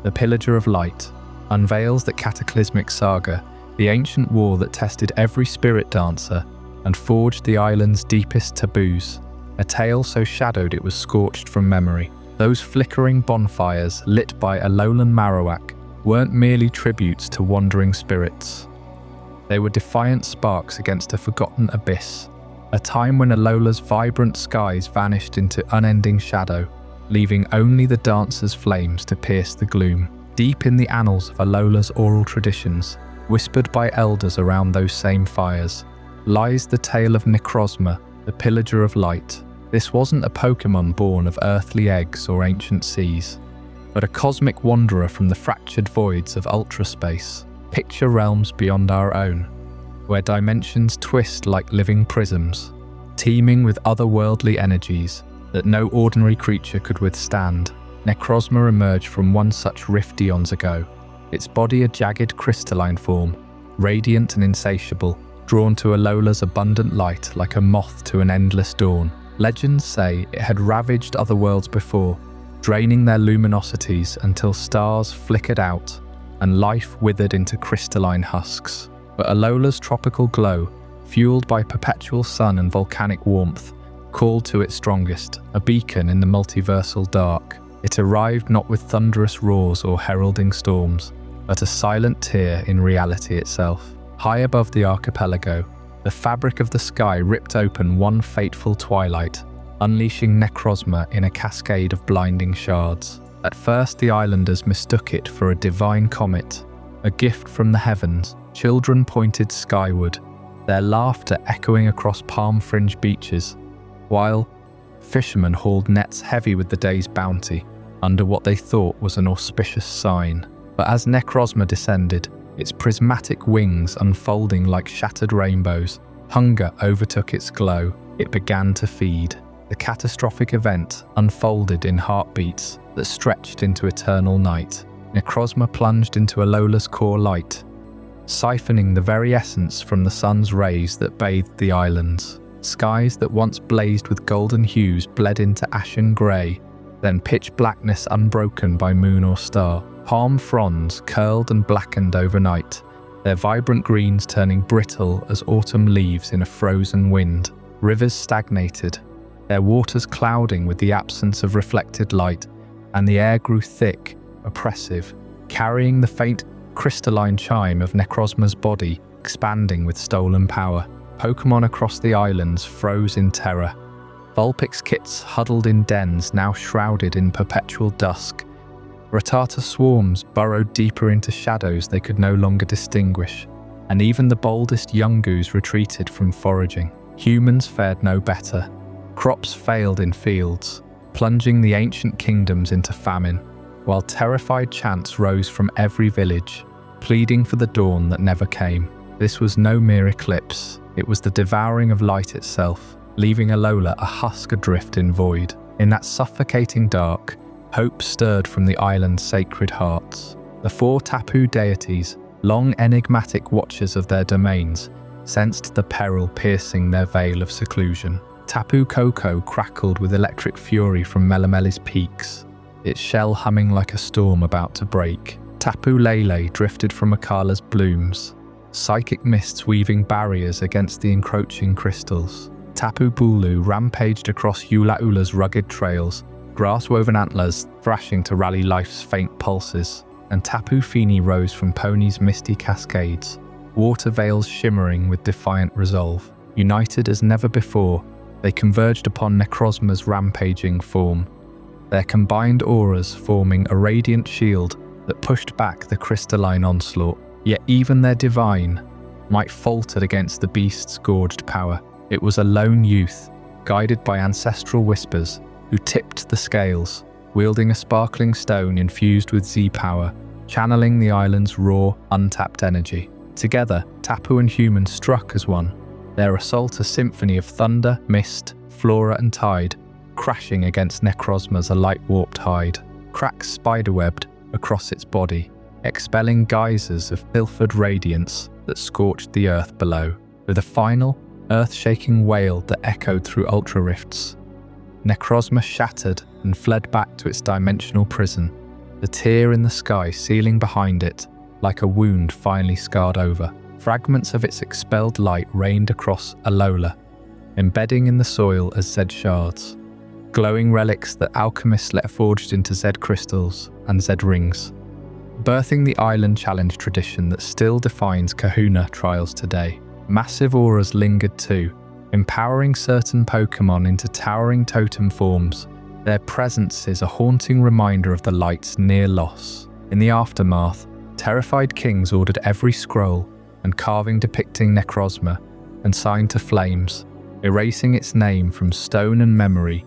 The Pillager of Light, unveils the cataclysmic saga, the ancient war that tested every spirit dancer and forged the island's deepest taboos, a tale so shadowed it was scorched from memory. Those flickering bonfires lit by Alolan Marowak weren't merely tributes to wandering spirits. They were defiant sparks against a forgotten abyss, a time when Alola's vibrant skies vanished into unending shadow, leaving only the dancers' flames to pierce the gloom. Deep in the annals of Alola's oral traditions, whispered by elders around those same fires, lies the tale of Necrozma, the Pillager of Light. This wasn't a Pokémon born of earthly eggs or ancient seas, but a cosmic wanderer from the fractured voids of ultraspace. Picture realms beyond our own, where dimensions twist like living prisms, teeming with otherworldly energies that no ordinary creature could withstand. Necrozma emerged from one rift rift eons ago, its body a jagged crystalline form, radiant and insatiable, drawn to Alola's abundant light like a moth to an endless dawn. Legends say it had ravaged other worlds before, draining their luminosities until stars flickered out and life withered into crystalline husks. But Alola's tropical glow, fueled by perpetual sun and volcanic warmth, called to its strongest, a beacon in the multiversal dark. It arrived not with thunderous roars or heralding storms, but a silent tear in reality itself. High above the archipelago, the fabric of the sky ripped open one fateful twilight, unleashing Necrozma in a cascade of blinding shards. At first the islanders mistook it for a divine comet, a gift from the heavens. Children pointed skyward, their laughter echoing across palm-fringed beaches, while fishermen hauled nets heavy with the day's bounty under what they thought was an auspicious sign. But as Necrozma descended, its prismatic wings unfolding like shattered rainbows, hunger overtook its glow. It began to feed. The catastrophic event unfolded in heartbeats that stretched into eternal night. Necrozma plunged into Alola's core light, siphoning the very essence from the sun's rays that bathed the islands. Skies that once blazed with golden hues bled into ashen grey, then pitch blackness unbroken by moon or star. Palm fronds curled and blackened overnight, their vibrant greens turning brittle as autumn leaves in a frozen wind. Rivers stagnated, their waters clouding with the absence of reflected light, and the air grew thick, oppressive, carrying the faint crystalline chime of Necrozma's body expanding with stolen power. Pokémon across the islands froze in terror. Vulpix kits huddled in dens now shrouded in perpetual dusk, Rattata swarms burrowed deeper into shadows they could no longer distinguish, and even the boldest Yungoos retreated from foraging. Humans fared no better. Crops failed in fields, plunging the ancient kingdoms into famine, while terrified chants rose from every village, pleading for the dawn that never came. This was no mere eclipse, it was the devouring of light itself, leaving Alola a husk adrift in void. In that suffocating dark, hope stirred from the island's sacred hearts. The 4 Tapu deities, long enigmatic watchers of their domains, sensed the peril piercing their veil of seclusion. Tapu Koko crackled with electric fury from Melameli's peaks, its shell humming like a storm about to break. Tapu Lele drifted from Akala's blooms, psychic mists weaving barriers against the encroaching crystals. Tapu Bulu rampaged across Ulaula's rugged trails, grass-woven antlers thrashing to rally life's faint pulses. And Tapu Fini rose from Pony's misty cascades, water veils shimmering with defiant resolve. United as never before, they converged upon Necrozma's rampaging form, their combined auras forming a radiant shield that pushed back the crystalline onslaught. Yet even their divine might faltered against the beast's gorged power. It was a lone youth, guided by ancestral whispers, who tipped the scales, wielding a sparkling stone infused with Z-power, channeling the island's raw, untapped energy. Together, Tapu and human struck as one, their assault a symphony of thunder, mist, flora and tide, crashing against Necrozma's light-warped hide. Cracks spiderwebbed across its body, expelling geysers of pilfered radiance that scorched the earth below. With a final, earth-shaking wail that echoed through ultra-rifts, Necrozma shattered and fled back to its dimensional prison, the tear in the sky sealing behind it like a wound finally scarred over. Fragments of its expelled light rained across Alola, embedding in the soil as Zed shards, glowing relics that alchemists let forged into Zed crystals and Zed rings, birthing the island challenge tradition that still defines Kahuna trials today. Massive auras lingered too, empowering certain Pokémon into towering totem forms. Their presence is a haunting reminder of the light's near loss. In the aftermath, terrified kings ordered every scroll and carving depicting Necrozma and signed to flames, erasing its name from stone and memory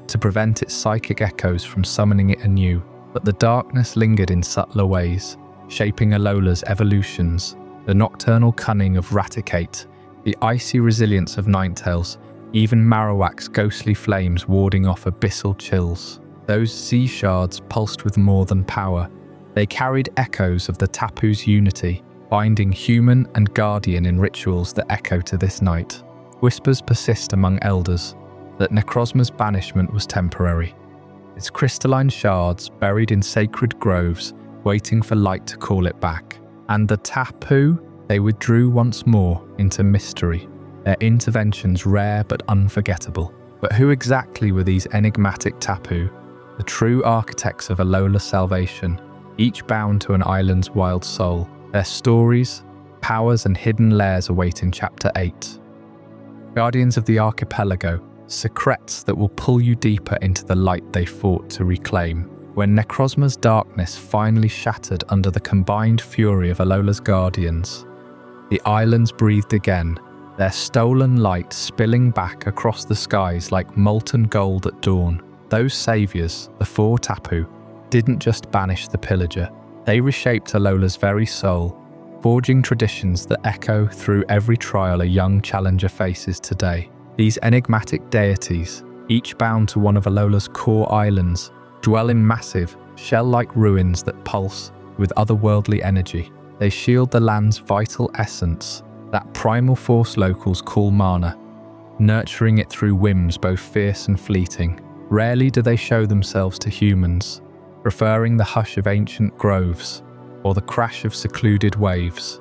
to prevent its psychic echoes from summoning it anew. But the darkness lingered in subtler ways, shaping Alola's evolutions, the nocturnal cunning of Raticate, the icy resilience of Ninetales, even Marowak's ghostly flames warding off abyssal chills. Those Z shards pulsed with more than power. They carried echoes of the Tapu's unity, binding human and guardian in rituals that echo to this night. Whispers persist among elders that Necrozma's banishment was temporary, its crystalline shards buried in sacred groves, waiting for light to call it back. And the Tapu, they withdrew once more into mystery, their interventions rare but unforgettable. But who exactly were these enigmatic Tapu, the true architects of Alola's salvation, each bound to an island's wild soul? Their stories, powers and hidden lairs await in Chapter 8. Guardians of the archipelago, secrets that will pull you deeper into the light they fought to reclaim. When Necrozma's darkness finally shattered under the combined fury of Alola's guardians, the islands breathed again, their stolen light spilling back across the skies like molten gold at dawn. Those saviors, the 4 Tapu, didn't just banish the pillager, they reshaped Alola's very soul, forging traditions that echo through every trial a young challenger faces today. These enigmatic deities, each bound to one of Alola's core islands, dwell in massive, shell-like ruins that pulse with otherworldly energy. They shield the land's vital essence, that primal force locals call mana, nurturing it through whims both fierce and fleeting. Rarely do they show themselves to humans, preferring the hush of ancient groves or the crash of secluded waves.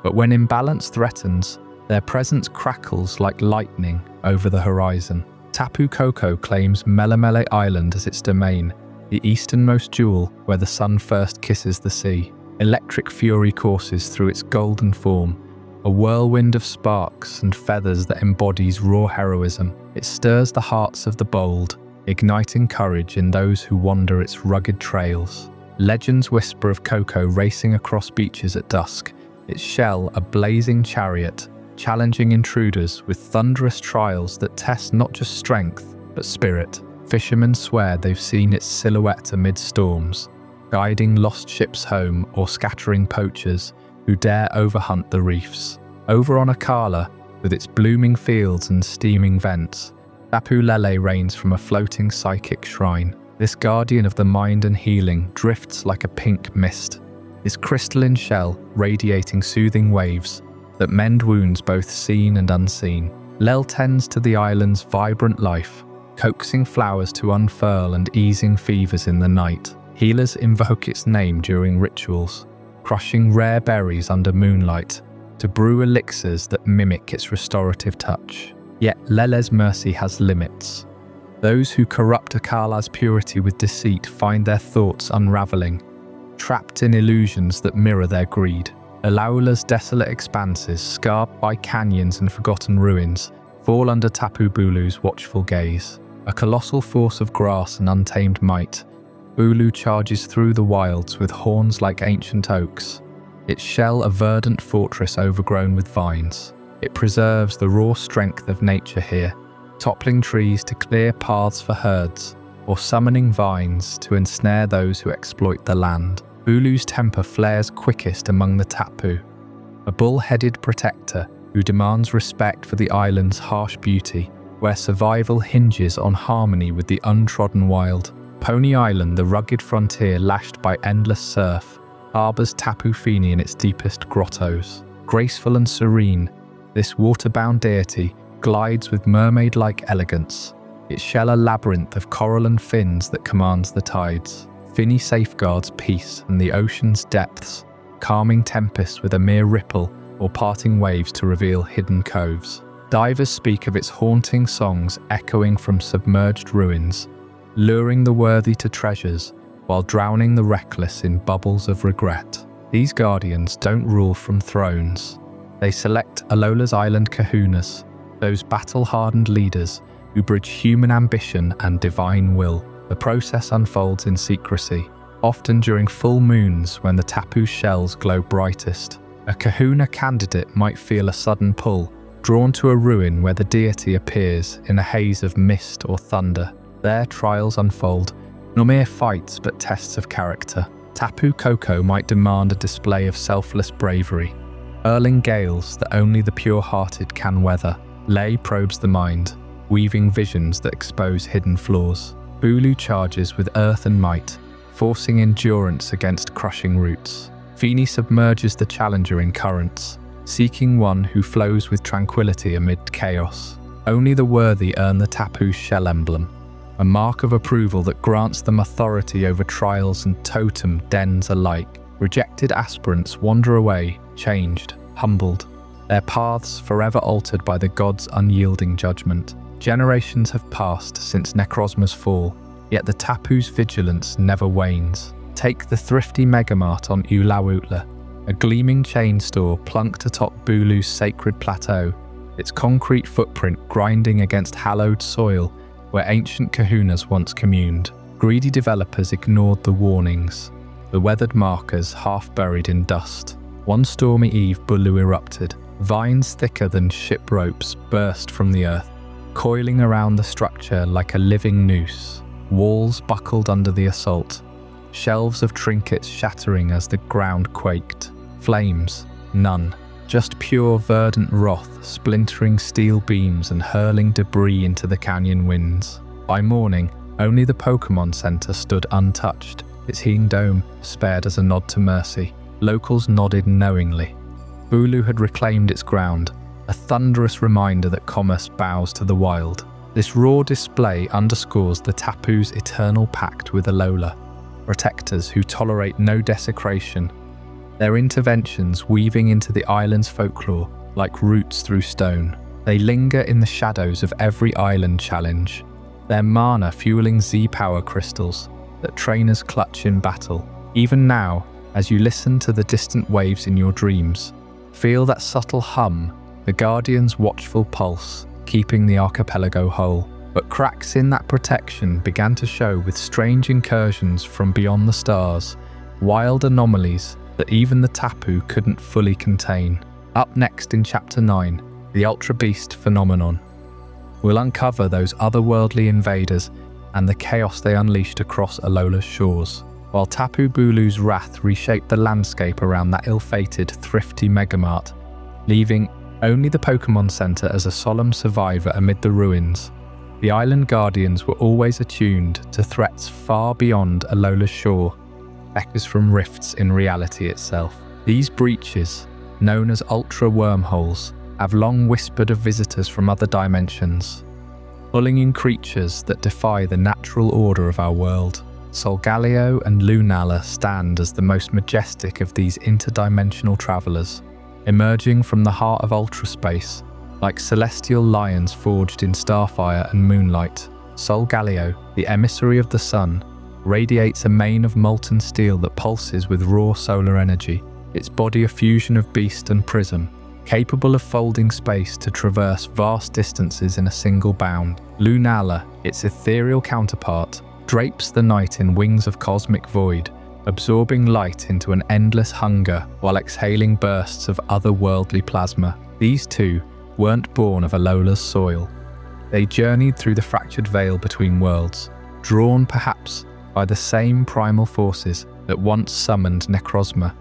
But when imbalance threatens, their presence crackles like lightning over the horizon. Tapu Koko claims Melamele Island as its domain, the easternmost jewel where the sun first kisses the sea. Electric fury courses through its golden form, a whirlwind of sparks and feathers that embodies raw heroism. It stirs the hearts of the bold, igniting courage in those who wander its rugged trails. Legends whisper of Coco racing across beaches at dusk, its shell a blazing chariot, challenging intruders with thunderous trials that test not just strength, but spirit. Fishermen swear they've seen its silhouette amid storms, guiding lost ships home or scattering poachers who dare overhunt the reefs. Over on Akala, with its blooming fields and steaming vents, Tapu Lele reigns from a floating psychic shrine. This guardian of the mind and healing drifts like a pink mist, its crystalline shell radiating soothing waves that mend wounds both seen and unseen. Lel tends to the island's vibrant life, coaxing flowers to unfurl and easing fevers in the night. Healers invoke its name during rituals, crushing rare berries under moonlight to brew elixirs that mimic its restorative touch. Yet Lele's mercy has limits. Those who corrupt Akala's purity with deceit find their thoughts unraveling, trapped in illusions that mirror their greed. Alaula's desolate expanses, scarred by canyons and forgotten ruins, fall under Tapu Bulu's watchful gaze. A colossal force of grass and untamed might, Bulu charges through the wilds with horns like ancient oaks, its shell a verdant fortress overgrown with vines. It preserves the raw strength of nature here, toppling trees to clear paths for herds, or summoning vines to ensnare those who exploit the land. Bulu's temper flares quickest among the Tapu, a bull-headed protector who demands respect for the island's harsh beauty, where survival hinges on harmony with the untrodden wild. Pony Island, the rugged frontier lashed by endless surf, harbours Tapu Fini in its deepest grottos. Graceful and serene, this water-bound deity glides with mermaid-like elegance, its shell a labyrinth of coral and fins that commands the tides. Fini safeguards peace and the ocean's depths, calming tempests with a mere ripple or parting waves to reveal hidden coves. Divers speak of its haunting songs echoing from submerged ruins, luring the worthy to treasures while drowning the reckless in bubbles of regret. These guardians don't rule from thrones. They select Alola's island kahunas, those battle-hardened leaders who bridge human ambition and divine will. The process unfolds in secrecy, often during full moons when the Tapu's shells glow brightest. A kahuna candidate might feel a sudden pull, drawn to a ruin where the deity appears in a haze of mist or thunder. There trials unfold, no mere fights but tests of character. Tapu Koko might demand a display of selfless bravery, hurling gales that only the pure-hearted can weather. Lei probes the mind, weaving visions that expose hidden flaws. Bulu charges with earth and might, forcing endurance against crushing roots. Fini submerges the challenger in currents, seeking one who flows with tranquility amid chaos. Only the worthy earn the Tapu's shell emblem, a mark of approval that grants them authority over trials and totem dens alike. Rejected aspirants wander away, changed, humbled, their paths forever altered by the gods' unyielding judgment. Generations have passed since Necrozma's fall, yet the Tapu's vigilance never wanes. Take the thrifty megamart on Ulawutla, a gleaming chain store plunked atop Bulu's sacred plateau, its concrete footprint grinding against hallowed soil where ancient kahunas once communed. Greedy developers ignored the warnings, the weathered markers half buried in dust. One stormy eve Bulu erupted. Vines thicker than ship ropes burst from the earth, coiling around the structure like a living noose. Walls buckled under the assault, shelves of trinkets shattering as the ground quaked. Flames, none, just pure verdant wrath splintering steel beams and hurling debris into the canyon winds. By morning, only the Pokémon Center stood untouched, its healing dome spared as a nod to mercy. Locals nodded knowingly. Bulu had reclaimed its ground, a thunderous reminder that commerce bows to the wild. This raw display underscores the Tapu's eternal pact with Alola, protectors who tolerate no desecration, their interventions weaving into the island's folklore like roots through stone. They linger in the shadows of every island challenge, their mana fueling Z-power crystals that trainers clutch in battle. Even now, as you listen to the distant waves in your dreams, feel that subtle hum, the Guardian's watchful pulse, keeping the archipelago whole. But cracks in that protection began to show with strange incursions from beyond the stars, wild anomalies that even the Tapu couldn't fully contain. Up next in Chapter 9, the Ultra Beast phenomenon. We'll uncover those otherworldly invaders and the chaos they unleashed across Alola's shores. While Tapu Bulu's wrath reshaped the landscape around that ill-fated, thrifty megamart, leaving only the Pokémon Center as a solemn survivor amid the ruins. The Island Guardians were always attuned to threats far beyond Alola's shore, echoes from rifts in reality itself. These breaches, known as Ultra Wormholes, have long whispered of visitors from other dimensions, pulling in creatures that defy the natural order of our world. Solgaleo and Lunala stand as the most majestic of these interdimensional travelers, emerging from the heart of ultra space, like celestial lions forged in starfire and moonlight. Solgaleo, the emissary of the sun, radiates a mane of molten steel that pulses with raw solar energy, its body a fusion of beast and prism, capable of folding space to traverse vast distances in a single bound. Lunala, its ethereal counterpart, drapes the night in wings of cosmic void, absorbing light into an endless hunger while exhaling bursts of otherworldly plasma. These two weren't born of Alola's soil. They journeyed through the fractured veil between worlds, drawn perhaps by the same primal forces that once summoned Necrozma,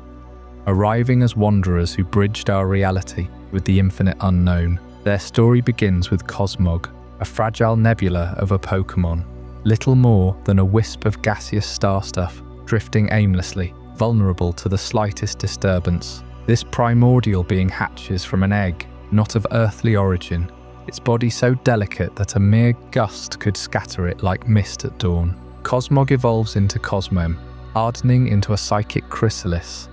arriving as wanderers who bridged our reality with the infinite unknown. Their story begins with Cosmog, a fragile nebula of a Pokémon, little more than a wisp of gaseous star stuff, drifting aimlessly, vulnerable to the slightest disturbance. This primordial being hatches from an egg, not of earthly origin, its body so delicate that a mere gust could scatter it like mist at dawn. Cosmog evolves into Cosmem, hardening into a psychic chrysalis,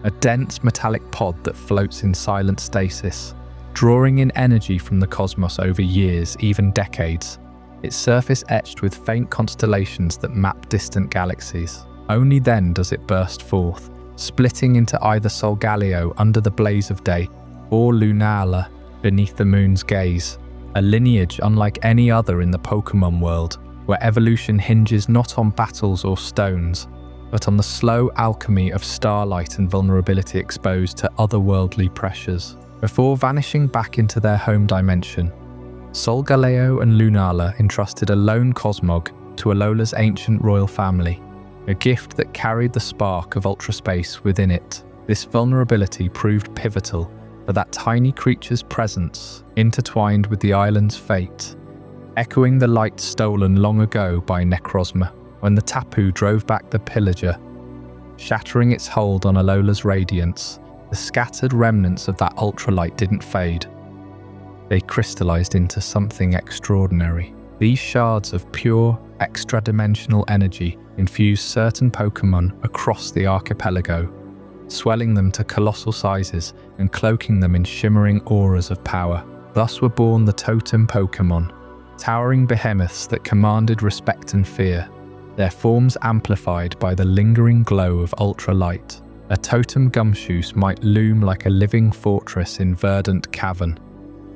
a dense metallic pod that floats in silent stasis, drawing in energy from the cosmos over years, even decades, its surface etched with faint constellations that map distant galaxies. Only then does it burst forth, splitting into either Solgaleo under the blaze of day, or Lunala beneath the moon's gaze, a lineage unlike any other in the Pokémon world, where evolution hinges not on battles or stones, but on the slow alchemy of starlight and vulnerability exposed to otherworldly pressures. Before vanishing back into their home dimension, Solgaleo and Lunala entrusted a lone Cosmog to Alola's ancient royal family, a gift that carried the spark of ultra space within it. This vulnerability proved pivotal for that tiny creature's presence, intertwined with the island's fate, echoing the light stolen long ago by Necrozma, when the Tapu drove back the pillager, shattering its hold on Alola's radiance. The scattered remnants of that ultralight didn't fade. They crystallized into something extraordinary. These shards of pure, extra-dimensional energy infused certain Pokémon across the archipelago, swelling them to colossal sizes and cloaking them in shimmering auras of power. Thus were born the totem Pokémon, towering behemoths that commanded respect and fear, their forms amplified by the lingering glow of ultralight. A totem Gumshoos might loom like a living fortress in verdant cavern,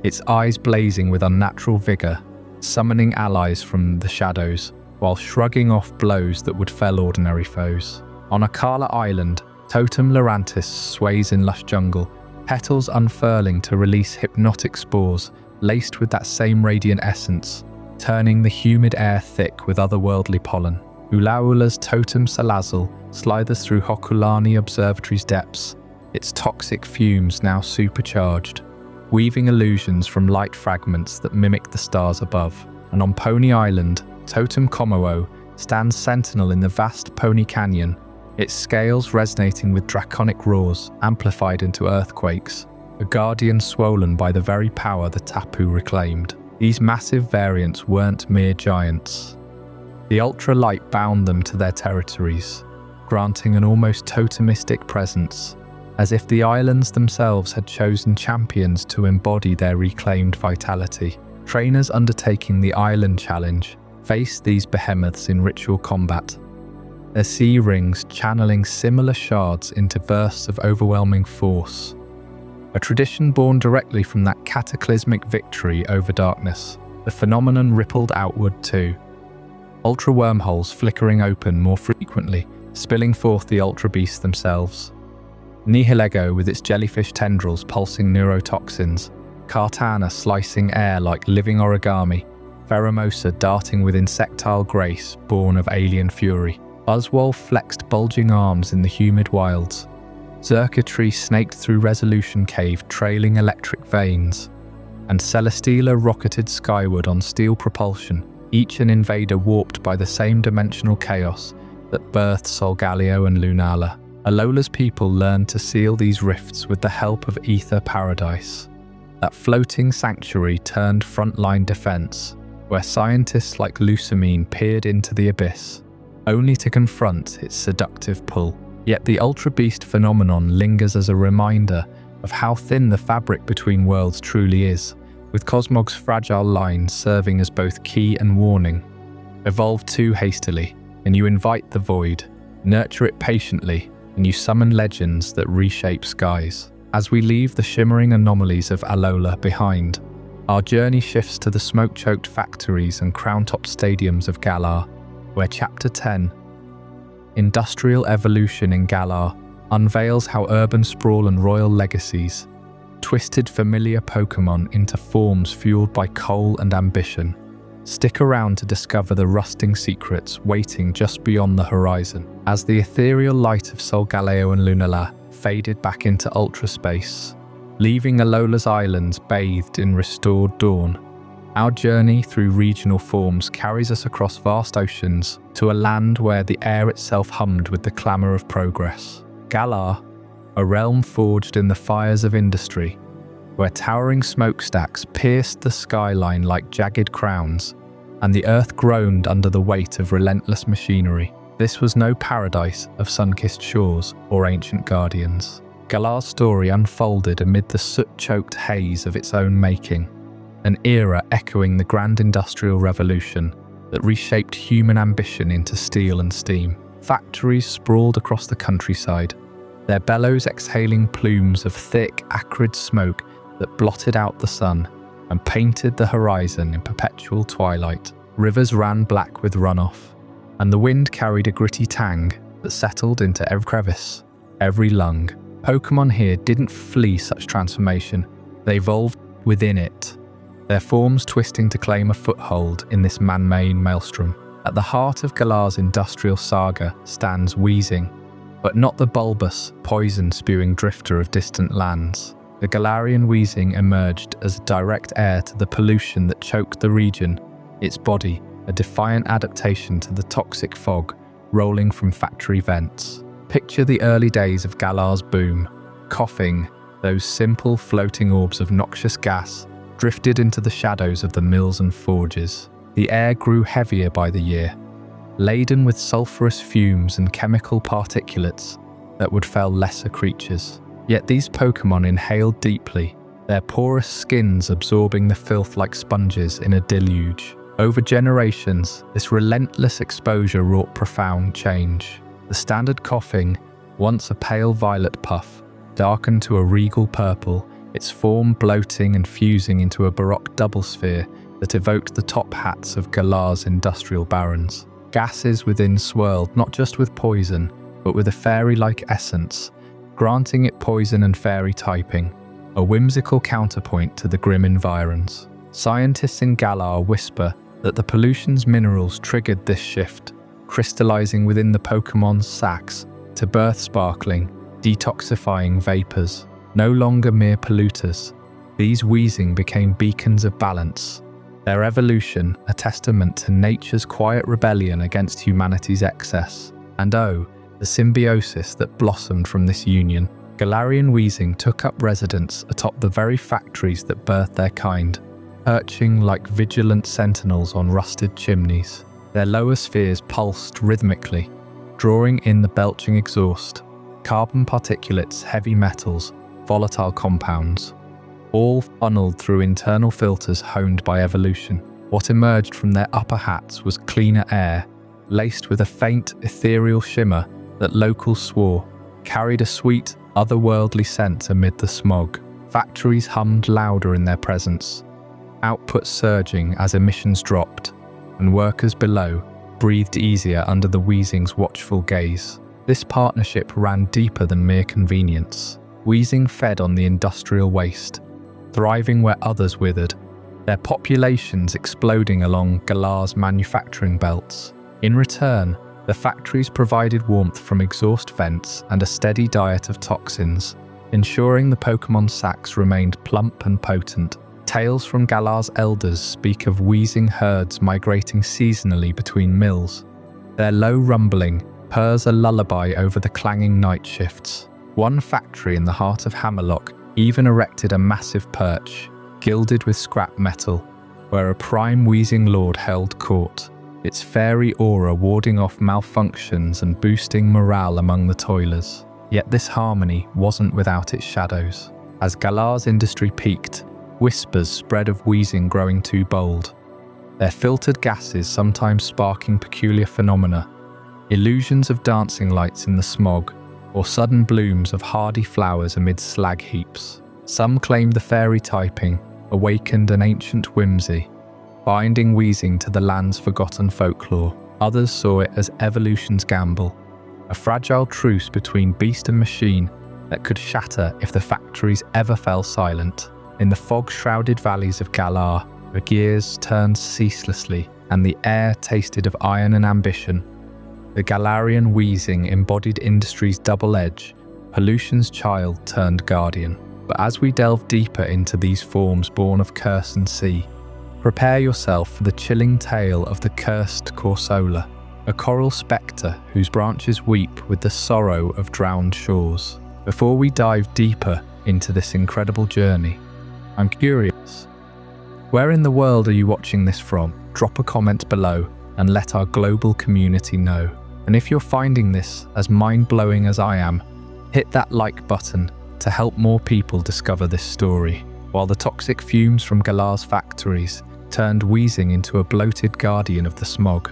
its eyes blazing with unnatural vigor, summoning allies from the shadows, while shrugging off blows that would fell ordinary foes. On Akala Island, Totem Lurantis sways in lush jungle, petals unfurling to release hypnotic spores laced with that same radiant essence, turning the humid air thick with otherworldly pollen. Ulaula's Totem Salazzle slithers through Hokulani Observatory's depths, its toxic fumes now supercharged, weaving illusions from light fragments that mimic the stars above. And on Pony Island, Totem Kommo-o stands sentinel in the vast Pony Canyon, its scales resonating with draconic roars amplified into earthquakes, a guardian swollen by the very power the Tapu reclaimed. These massive variants weren't mere giants. The ultralight bound them to their territories, granting an almost totemistic presence, as if the islands themselves had chosen champions to embody their reclaimed vitality. Trainers undertaking the Island Challenge faced these behemoths in ritual combat, their sea rings channeling similar shards into bursts of overwhelming force, a tradition born directly from that cataclysmic victory over darkness. The phenomenon rippled outward too, ultra wormholes flickering open more frequently spilling forth the ultra beasts themselves. Nihilego with its jellyfish tendrils pulsing neurotoxins, Kartana slicing air like living origami, Pheromosa darting with insectile grace born of alien fury. Buzzwole flexed bulging arms in the humid wilds. Xurkitree snaked through Resolution Cave trailing electric veins. And Celesteela rocketed skyward on steel propulsion, each an invader warped by the same dimensional chaos that birthed Solgaleo and Lunala. Alola's people learned to seal these rifts with the help of Ether Paradise, that floating sanctuary turned frontline defense, where scientists like Lusamine peered into the abyss, only to confront its seductive pull. Yet the Ultra Beast phenomenon lingers as a reminder of how thin the fabric between worlds truly is, with Cosmog's fragile lines serving as both key and warning. Evolve too hastily, and you invite the void. Nurture it patiently, and you summon legends that reshape skies. As we leave the shimmering anomalies of Alola behind, our journey shifts to the smoke-choked factories and crown-top stadiums of Galar, where Chapter 10, Industrial Evolution in Galar, unveils how urban sprawl and royal legacies twisted familiar Pokémon into forms fueled by coal and ambition. Stick around to discover the rusting secrets waiting just beyond the horizon. As the ethereal light of Solgaleo and Lunala faded back into ultra-space, leaving Alola's islands bathed in restored dawn, our journey through regional forms carries us across vast oceans to a land where the air itself hummed with the clamour of progress. Galar, a realm forged in the fires of industry, where towering smokestacks pierced the skyline like jagged crowns, and the earth groaned under the weight of relentless machinery. This was no paradise of sun-kissed shores or ancient guardians. Galar's story unfolded amid the soot-choked haze of its own making, an era echoing the grand industrial revolution that reshaped human ambition into steel and steam. Factories sprawled across the countryside, their bellows exhaling plumes of thick, acrid smoke that blotted out the sun and painted the horizon in perpetual twilight. Rivers ran black with runoff, and the wind carried a gritty tang that settled into every crevice, every lung. Pokémon here didn't flee such transformation, they evolved within it, their forms twisting to claim a foothold in this man-made maelstrom. At the heart of Galar's industrial saga stands Weezing, but not the bulbous, poison-spewing drifter of distant lands. The Galarian Weezing emerged as a direct heir to the pollution that choked the region, its body a defiant adaptation to the toxic fog rolling from factory vents. Picture the early days of Galar's boom, coughing, those simple floating orbs of noxious gas drifted into the shadows of the mills and forges. The air grew heavier by the year, laden with sulphurous fumes and chemical particulates that would fell lesser creatures. Yet these Pokémon inhaled deeply, their porous skins absorbing the filth like sponges in a deluge. Over generations, this relentless exposure wrought profound change. The standard coughing, once a pale violet puff, darkened to a regal purple, its form bloating and fusing into a baroque double sphere that evoked the top hats of Galar's industrial barons. Gases within swirled not just with poison, but with a fairy-like essence, granting it poison and fairy typing, a whimsical counterpoint to the grim environs. Scientists in Galar whisper that the pollution's minerals triggered this shift, crystallizing within the Pokémon's sacs to birth sparkling, detoxifying vapors. No longer mere polluters, these Weezing became beacons of balance, their evolution a testament to nature's quiet rebellion against humanity's excess. And oh, the symbiosis that blossomed from this union. Galarian Weezing took up residence atop the very factories that birthed their kind, perching like vigilant sentinels on rusted chimneys. Their lower spheres pulsed rhythmically, drawing in the belching exhaust, carbon particulates, heavy metals, volatile compounds, all funneled through internal filters honed by evolution. What emerged from their upper hats was cleaner air, laced with a faint, ethereal shimmer that locals swore carried a sweet, otherworldly scent amid the smog. Factories hummed louder in their presence, output surging as emissions dropped, and workers below breathed easier under the Weezing's watchful gaze. This partnership ran deeper than mere convenience. Weezing fed on the industrial waste, thriving where others withered, their populations exploding along Galar's manufacturing belts. In return, the factories provided warmth from exhaust vents and a steady diet of toxins, ensuring the Pokémon sacks remained plump and potent. Tales from Galar's elders speak of Weezing herds migrating seasonally between mills. Their low rumbling purrs a lullaby over the clanging night shifts. One factory in the heart of Hammerlock even erected a massive perch, gilded with scrap metal, where a prime Weezing lord held court, its fairy aura warding off malfunctions and boosting morale among the toilers. Yet this harmony wasn't without its shadows. As Galar's industry peaked, whispers spread of Weezing growing too bold, their filtered gases sometimes sparking peculiar phenomena, illusions of dancing lights in the smog, or sudden blooms of hardy flowers amid slag heaps. Some claimed the fairy typing awakened an ancient whimsy, binding Weezing to the land's forgotten folklore. Others saw it as evolution's gamble, a fragile truce between beast and machine that could shatter if the factories ever fell silent. In the fog-shrouded valleys of Galar, the gears turned ceaselessly and the air tasted of iron and ambition. The Galarian Weezing embodied industry's double edge, pollution's child turned guardian. But as we delve deeper into these forms born of curse and sea, prepare yourself for the chilling tale of the cursed Corsola, a coral spectre whose branches weep with the sorrow of drowned shores. Before we dive deeper into this incredible journey, I'm curious, where in the world are you watching this from? Drop a comment below and let our global community know. And if you're finding this as mind-blowing as I am, hit that like button to help more people discover this story. While the toxic fumes from Galar's factories turned Weezing into a bloated guardian of the smog,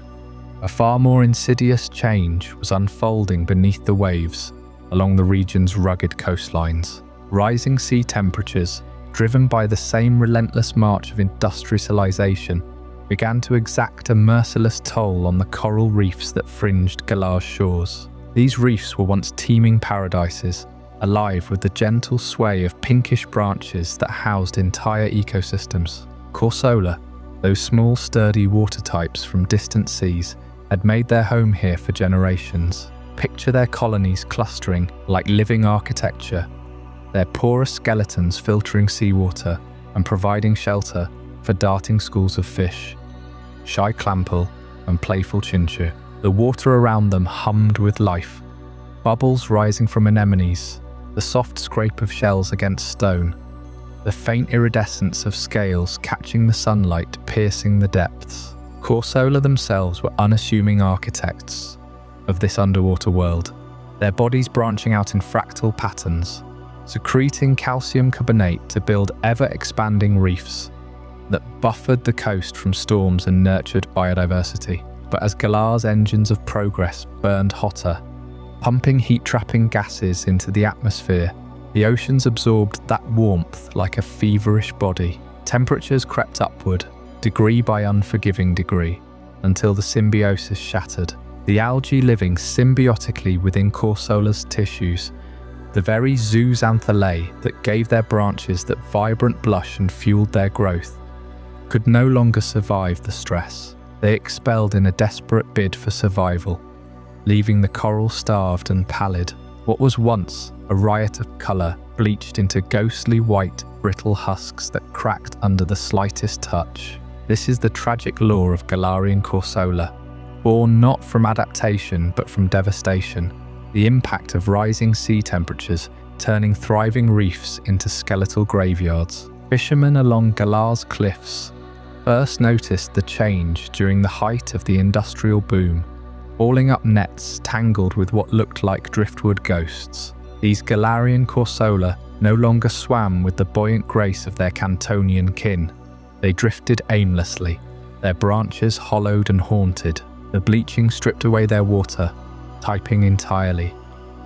a far more insidious change was unfolding beneath the waves along the region's rugged coastlines. Rising sea temperatures, driven by the same relentless march of industrialization, began to exact a merciless toll on the coral reefs that fringed Galar's shores. These reefs were once teeming paradises, alive with the gentle sway of pinkish branches that housed entire ecosystems. Corsola, those small sturdy water types from distant seas, had made their home here for generations. Picture their colonies clustering like living architecture, their porous skeletons filtering seawater and providing shelter for darting schools of fish, shy clample and playful chinchu. The water around them hummed with life, bubbles rising from anemones, the soft scrape of shells against stone, the faint iridescence of scales catching the sunlight piercing the depths. Corsola themselves were unassuming architects of this underwater world, their bodies branching out in fractal patterns, secreting calcium carbonate to build ever-expanding reefs that buffered the coast from storms and nurtured biodiversity. But as Galar's engines of progress burned hotter, pumping heat-trapping gases into the atmosphere, the oceans absorbed that warmth like a feverish body. Temperatures crept upward, degree by unforgiving degree, until the symbiosis shattered. The algae living symbiotically within Corsola's tissues, the very zooxanthellae that gave their branches that vibrant blush and fueled their growth, could no longer survive the stress. They expelled in a desperate bid for survival, leaving the coral starved and pallid. What was once a riot of colour bleached into ghostly white, brittle husks that cracked under the slightest touch. This is the tragic lore of Galarian Corsola, born not from adaptation but from devastation, the impact of rising sea temperatures turning thriving reefs into skeletal graveyards. Fishermen along Galar's cliffs first noticed the change during the height of the industrial boom, hauling up nets tangled with what looked like driftwood ghosts. These Galarian Corsola no longer swam with the buoyant grace of their Cantonian kin. They drifted aimlessly, their branches hollowed and haunted. The bleaching stripped away their water, typing entirely,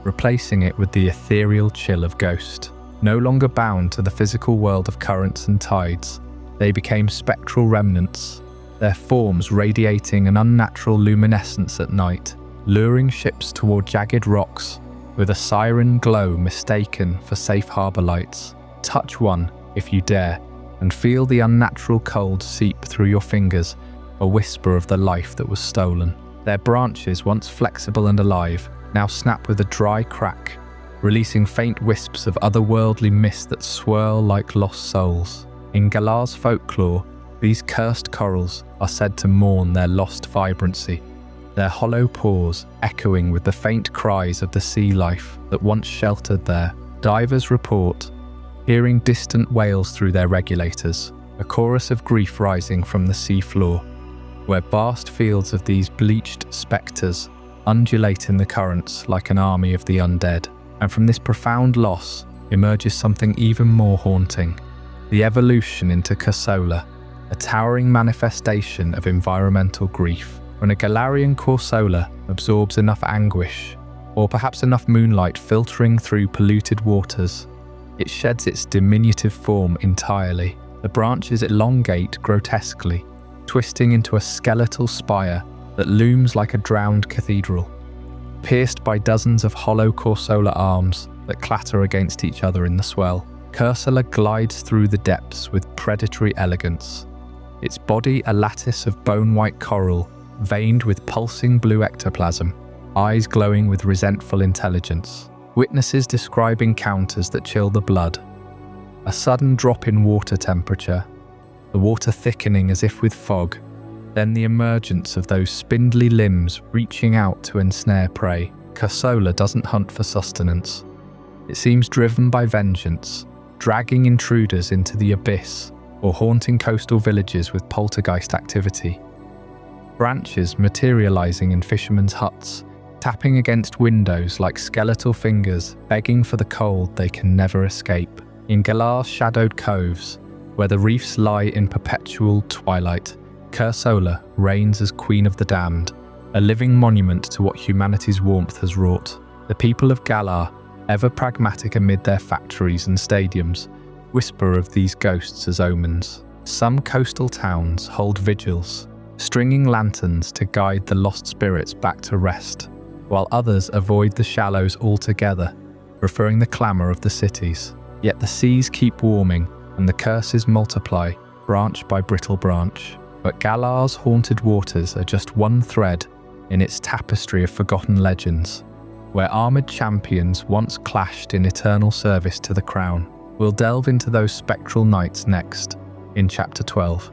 replacing it with the ethereal chill of ghost. No longer bound to the physical world of currents and tides, they became spectral remnants, their forms radiating an unnatural luminescence at night. luring ships toward jagged rocks, with a siren glow mistaken for safe harbour lights. Touch one, if you dare, and feel the unnatural cold seep through your fingers, a whisper of the life that was stolen. Their branches, once flexible and alive, now snap with a dry crack, releasing faint wisps of otherworldly mist that swirl like lost souls. In Galar's folklore, these cursed corals are said to mourn their lost vibrancy, their hollow pores echoing with the faint cries of the sea life that once sheltered there. Divers report hearing distant wails through their regulators, a chorus of grief rising from the sea floor, where vast fields of these bleached spectres undulate in the currents like an army of the undead. And from this profound loss emerges something even more haunting, the evolution into Corsola, a towering manifestation of environmental grief. When a Galarian Corsola absorbs enough anguish, or perhaps enough moonlight filtering through polluted waters, it sheds its diminutive form entirely. The branches elongate grotesquely, twisting into a skeletal spire that looms like a drowned cathedral, pierced by dozens of hollow Corsola arms that clatter against each other in the swell. Corsola glides through the depths with predatory elegance, its body a lattice of bone-white coral veined with pulsing blue ectoplasm, eyes glowing with resentful intelligence. Witnesses describe encounters that chill the blood. A sudden drop in water temperature, the water thickening as if with fog, then the emergence of those spindly limbs reaching out to ensnare prey. Corsola doesn't hunt for sustenance. It seems driven by vengeance, dragging intruders into the abyss or haunting coastal villages with poltergeist activity. Branches materializing in fishermen's huts, tapping against windows like skeletal fingers, begging for the cold they can never escape. In Galar's shadowed coves, where the reefs lie in perpetual twilight, Corsola reigns as Queen of the Damned, a living monument to what humanity's warmth has wrought. The people of Galar, ever pragmatic amid their factories and stadiums, whisper of these ghosts as omens. Some coastal towns hold vigils, stringing lanterns to guide the lost spirits back to rest, while others avoid the shallows altogether, preferring the clamour of the cities. Yet the seas keep warming, and the curses multiply, branch by brittle branch. But Galar's haunted waters are just one thread in its tapestry of forgotten legends, where armoured champions once clashed in eternal service to the crown. We'll delve into those spectral nights next, in Chapter 12,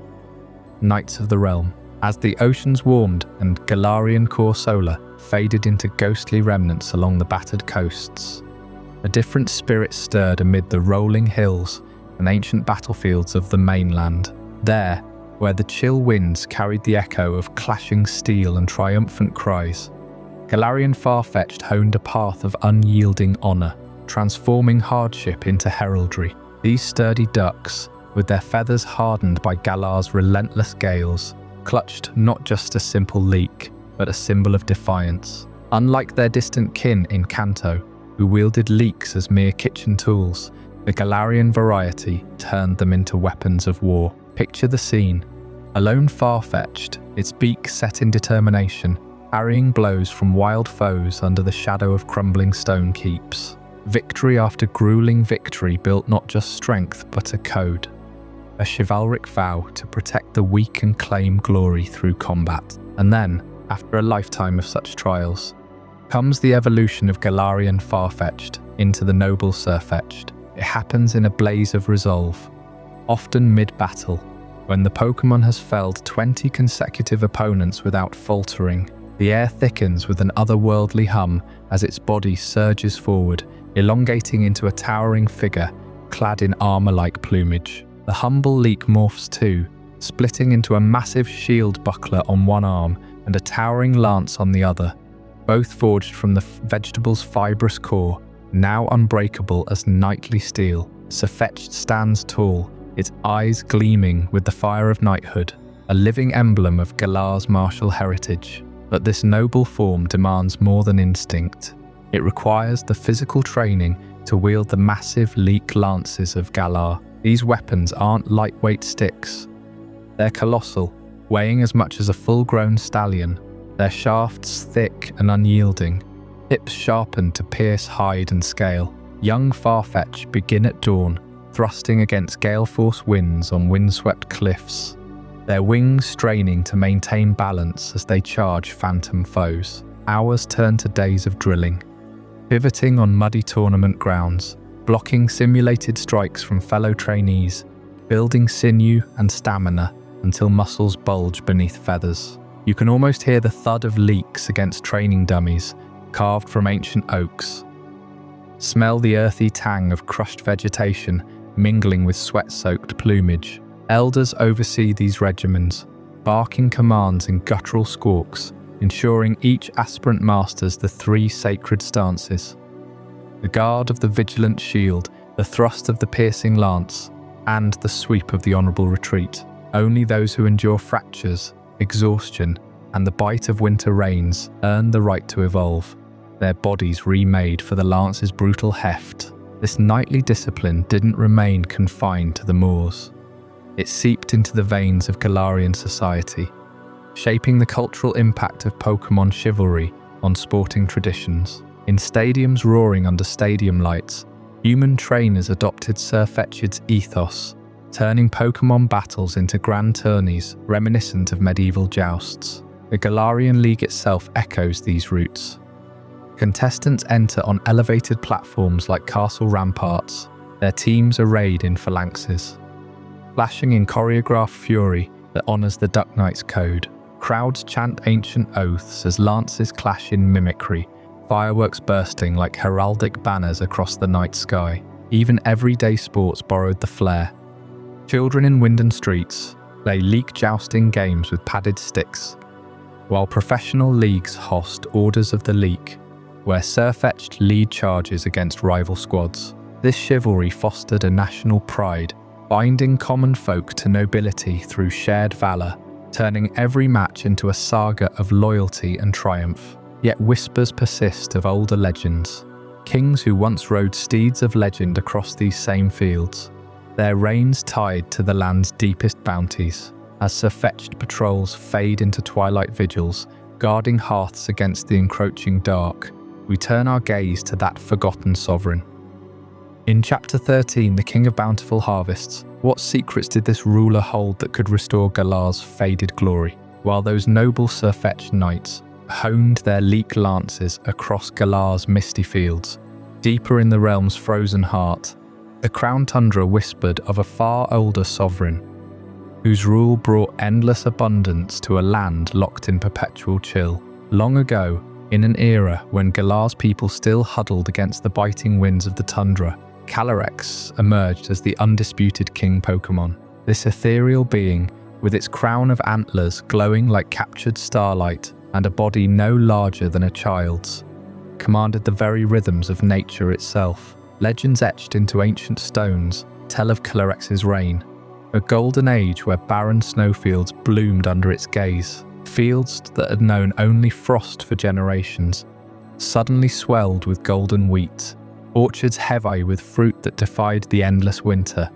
Knights of the Realm. As the oceans warmed and Galarian Corsola faded into ghostly remnants along the battered coasts, a different spirit stirred amid the rolling hills and ancient battlefields of the mainland. There, where the chill winds carried the echo of clashing steel and triumphant cries, Galarian Farfetch'd honed a path of unyielding honour, transforming hardship into heraldry. These sturdy ducks, with their feathers hardened by Galar's relentless gales, clutched not just a simple leek, but a symbol of defiance. Unlike their distant kin in Kanto, who wielded leeks as mere kitchen tools, the Galarian variety turned them into weapons of war. Picture the scene. A lone Farfetch'd, its beak set in determination, parrying blows from wild foes under the shadow of crumbling stone keeps. Victory after grueling victory built not just strength but a code, a chivalric vow to protect the weak and claim glory through combat. And then, after a lifetime of such trials, comes the evolution of Galarian Farfetch'd into the noble Surfetch'd. It happens in a blaze of resolve, often mid-battle, when the Pokémon has felled 20 consecutive opponents without faltering. The air thickens with an otherworldly hum as its body surges forward, elongating into a towering figure clad in armour-like plumage. The humble leek morphs too, splitting into a massive shield buckler on one arm and a towering lance on the other, both forged from the vegetable's fibrous core, now unbreakable as knightly steel. Surfetch'd stands tall, its eyes gleaming with the fire of knighthood, a living emblem of Galar's martial heritage. But this noble form demands more than instinct. It requires the physical training to wield the massive leek lances of Galar. These weapons aren't lightweight sticks. They're colossal, weighing as much as a full-grown stallion, their shafts thick and unyielding, tips sharpened to pierce hide and scale. Young Farfetch begin at dawn, thrusting against gale-force winds on windswept cliffs, their wings straining to maintain balance as they charge phantom foes. Hours turn to days of drilling, pivoting on muddy tournament grounds, blocking simulated strikes from fellow trainees, building sinew and stamina until muscles bulge beneath feathers. You can almost hear the thud of leaks against training dummies carved from ancient oaks. Smell the earthy tang of crushed vegetation mingling with sweat-soaked plumage. Elders oversee these regimens, barking commands in guttural squawks, ensuring each aspirant masters the 3 sacred stances: the guard of the vigilant shield, the thrust of the piercing lance, and the sweep of the honourable retreat. Only those who endure fractures, exhaustion, and the bite of winter rains earn the right to evolve, their bodies remade for the lance's brutal heft. This knightly discipline didn't remain confined to the moors. It seeped into the veins of Galarian society, shaping the cultural impact of Pokémon chivalry on sporting traditions. In stadiums roaring under stadium lights, human trainers adopted Sirfetch'd's ethos, turning Pokémon battles into grand tourneys reminiscent of medieval jousts. The Galarian League itself echoes these roots. Contestants enter on elevated platforms like castle ramparts, their teams arrayed in phalanxes, flashing in choreographed fury that honours the Duck Knight's code. Crowds chant ancient oaths as lances clash in mimicry, fireworks bursting like heraldic banners across the night sky. Even everyday sports borrowed the flair. Children in Wyndon streets play league jousting games with padded sticks, while professional leagues host Orders of the League, where Sirfetch'd lead charges against rival squads. This chivalry fostered a national pride, binding common folk to nobility through shared valour, turning every match into a saga of loyalty and triumph. Yet whispers persist of older legends, kings who once rode steeds of legend across these same fields, their reins tied to the land's deepest bounties. As Sirfetch'd patrols fade into twilight vigils, guarding hearths against the encroaching dark, we turn our gaze to that forgotten sovereign. In Chapter 13, the King of Bountiful Harvests, what secrets did this ruler hold that could restore Galar's faded glory? While those noble Sirfetch'd knights honed their leek lances across Galar's misty fields, deeper in the realm's frozen heart, the Crown Tundra whispered of a far older sovereign, whose rule brought endless abundance to a land locked in perpetual chill. Long ago, in an era when Galar's people still huddled against the biting winds of the tundra, Calyrex emerged as the undisputed king Pokémon. This ethereal being, with its crown of antlers glowing like captured starlight and a body no larger than a child's, commanded the very rhythms of nature itself. Legends etched into ancient stones tell of Calyrex's reign, a golden age where barren snowfields bloomed under its gaze. Fields that had known only frost for generations suddenly swelled with golden wheat, orchards heavy with fruit that defied the endless winter,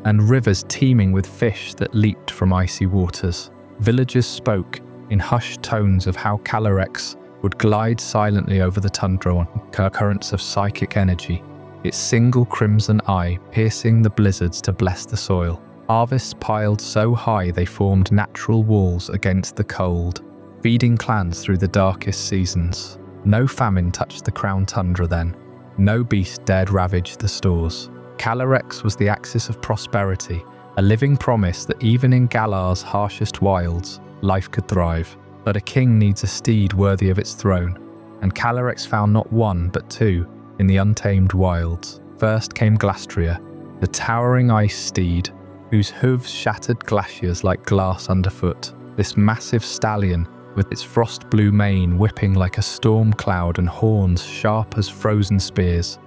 and rivers teeming with fish that leaped from icy waters. Villagers spoke in hushed tones of how Calyrex would glide silently over the tundra on currents of psychic energy, its single crimson eye piercing the blizzards to bless the soil. Harvests piled so high they formed natural walls against the cold, feeding clans through the darkest seasons. No famine touched the Crown Tundra then. No beast dared ravage the stores. Calyrex was the axis of prosperity, a living promise that even in Galar's harshest wilds, life could thrive. But a king needs a steed worthy of its throne, and Calyrex found not one but two in the untamed wilds. First came Glastria, the towering ice steed, whose hooves shattered glaciers like glass underfoot. This massive stallion, with its frost-blue mane whipping like a storm cloud and horns sharp as frozen spears,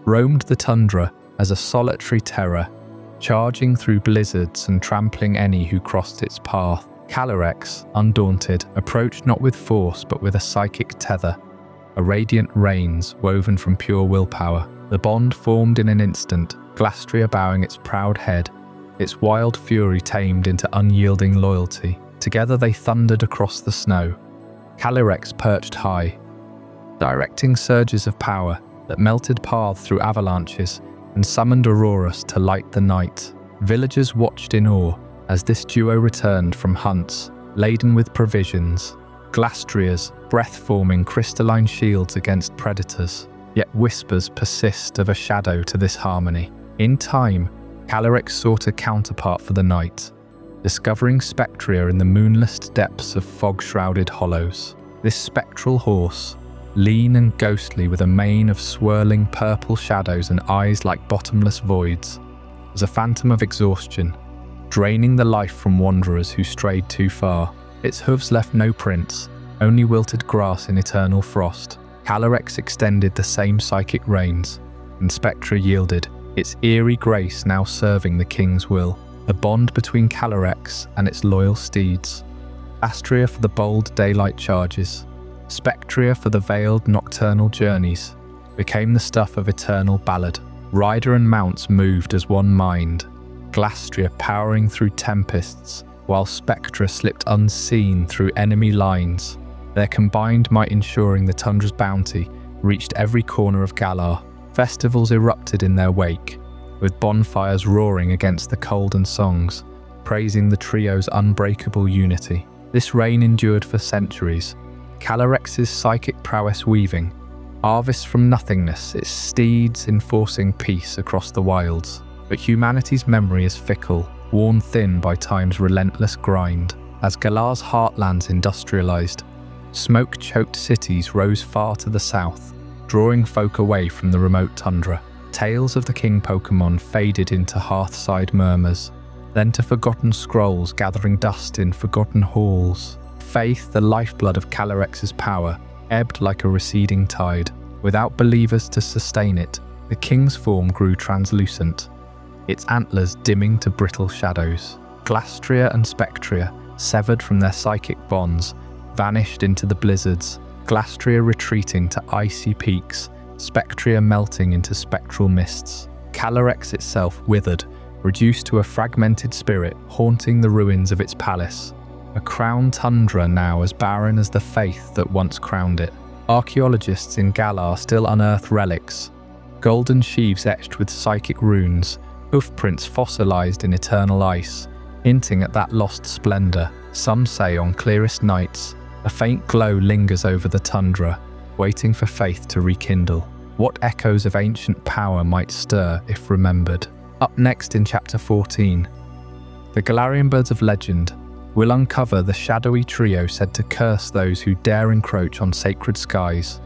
roamed the tundra as a solitary terror, charging through blizzards and trampling any who crossed its path. Calyrex, undaunted, approached not with force but with a psychic tether, a radiant reins woven from pure willpower. The bond formed in an instant, Glastria bowing its proud head, its wild fury tamed into unyielding loyalty. Together they thundered across the snow, Calyrex perched high, directing surges of power that melted paths through avalanches and summoned auroras to light the night. Villagers watched in awe as this duo returned from hunts laden with provisions, Glastria's breath-forming crystalline shields against predators. Yet whispers persist of a shadow to this harmony. In time, Calyrex sought a counterpart for the night, discovering Spectria in the moonless depths of fog-shrouded hollows. This spectral horse, lean and ghostly with a mane of swirling purple shadows and eyes like bottomless voids, was a phantom of exhaustion, draining the life from wanderers who strayed too far. Its hooves left no prints, only wilted grass in eternal frost. Calyrex extended the same psychic reins, and Spectra yielded, its eerie grace now serving the king's will. The bond between Calyrex and its loyal steeds. Astria for the bold daylight charges, Spectria for the veiled nocturnal journeys, became the stuff of eternal ballad. Rider and mounts moved as one mind, Glastria powering through tempests, while Spectra slipped unseen through enemy lines, their combined might ensuring the tundra's bounty reached every corner of Galar. Festivals erupted in their wake, with bonfires roaring against the cold and songs, praising the trio's unbreakable unity. This reign endured for centuries, Calyrex's psychic prowess weaving harvests from nothingness, its steeds enforcing peace across the wilds. But humanity's memory is fickle, worn thin by time's relentless grind. As Galar's heartlands industrialized, smoke-choked cities rose far to the south, drawing folk away from the remote tundra. Tales of the king Pokémon faded into hearthside murmurs, then to forgotten scrolls gathering dust in forgotten halls. Faith, the lifeblood of Calyrex's power, ebbed like a receding tide. Without believers to sustain it, the king's form grew translucent, its antlers dimming to brittle shadows. Glastria and Spectria, severed from their psychic bonds, vanished into the blizzards, Glastria retreating to icy peaks, Spectria melting into spectral mists. Calyrex itself withered, reduced to a fragmented spirit haunting the ruins of its palace, a crowned tundra now as barren as the faith that once crowned it. Archaeologists in Galar still unearth relics, golden sheaves etched with psychic runes, hoofprints fossilized in eternal ice, hinting at that lost splendor. Some say on clearest nights, a faint glow lingers over the tundra, waiting for faith to rekindle. What echoes of ancient power might stir if remembered? Up next in Chapter 14, the Galarian birds of legend will uncover the shadowy trio said to curse those who dare encroach on sacred skies,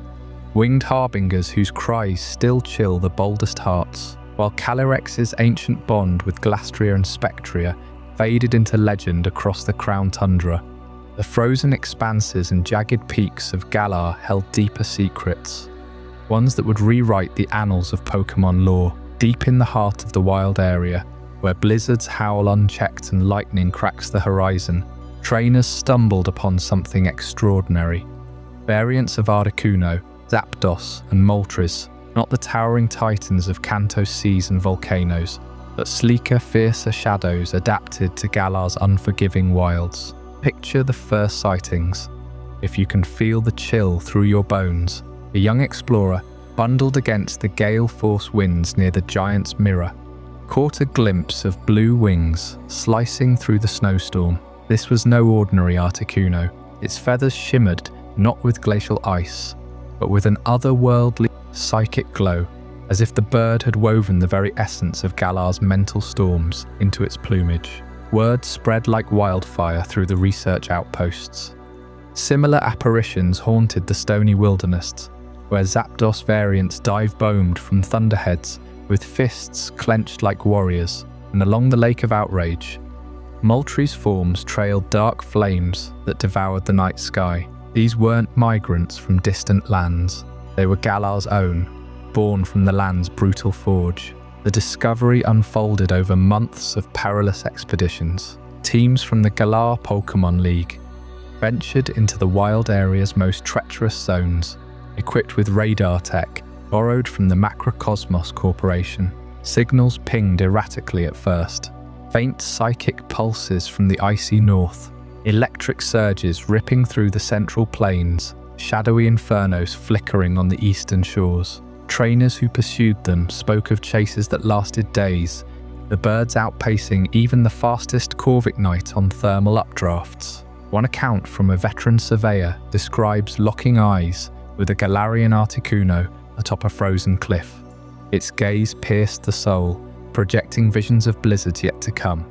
winged harbingers whose cries still chill the boldest hearts. While Calyrex's ancient bond with Glastria and Spectria faded into legend across the crown tundra, the frozen expanses and jagged peaks of Galar held deeper secrets, ones that would rewrite the annals of Pokémon lore. Deep in the heart of the wild area, where blizzards howl unchecked and lightning cracks the horizon, trainers stumbled upon something extraordinary. Variants of Articuno, Zapdos and Moltres, not the towering titans of Kanto's seas and volcanoes, but sleeker, fiercer shadows adapted to Galar's unforgiving wilds. Picture the first sightings. If you can feel the chill through your bones, a young explorer, bundled against the gale-force winds near the giant's mirror, caught a glimpse of blue wings slicing through the snowstorm. This was no ordinary Articuno. Its feathers shimmered not with glacial ice, but with an otherworldly psychic glow, as if the bird had woven the very essence of Galar's mental storms into its plumage. Word spread like wildfire through the research outposts. Similar apparitions haunted the stony wilderness, where Zapdos variants dive-bombed from thunderheads with fists clenched like warriors, and along the Lake of Outrage, Moltres' forms trailed dark flames that devoured the night sky. These weren't migrants from distant lands. They were Galar's own, born from the land's brutal forge. The discovery unfolded over months of perilous expeditions. Teams from the Galar Pokémon League ventured into the wild area's most treacherous zones, equipped with radar tech borrowed from the Macrocosmos Corporation. Signals pinged erratically at first, faint psychic pulses from the icy north, electric surges ripping through the central plains, shadowy infernos flickering on the eastern shores. Trainers who pursued them spoke of chases that lasted days, the birds outpacing even the fastest Corviknight on thermal updrafts. One account from a veteran surveyor describes locking eyes with a Galarian Articuno atop a frozen cliff. Its gaze pierced the soul, projecting visions of blizzards yet to come,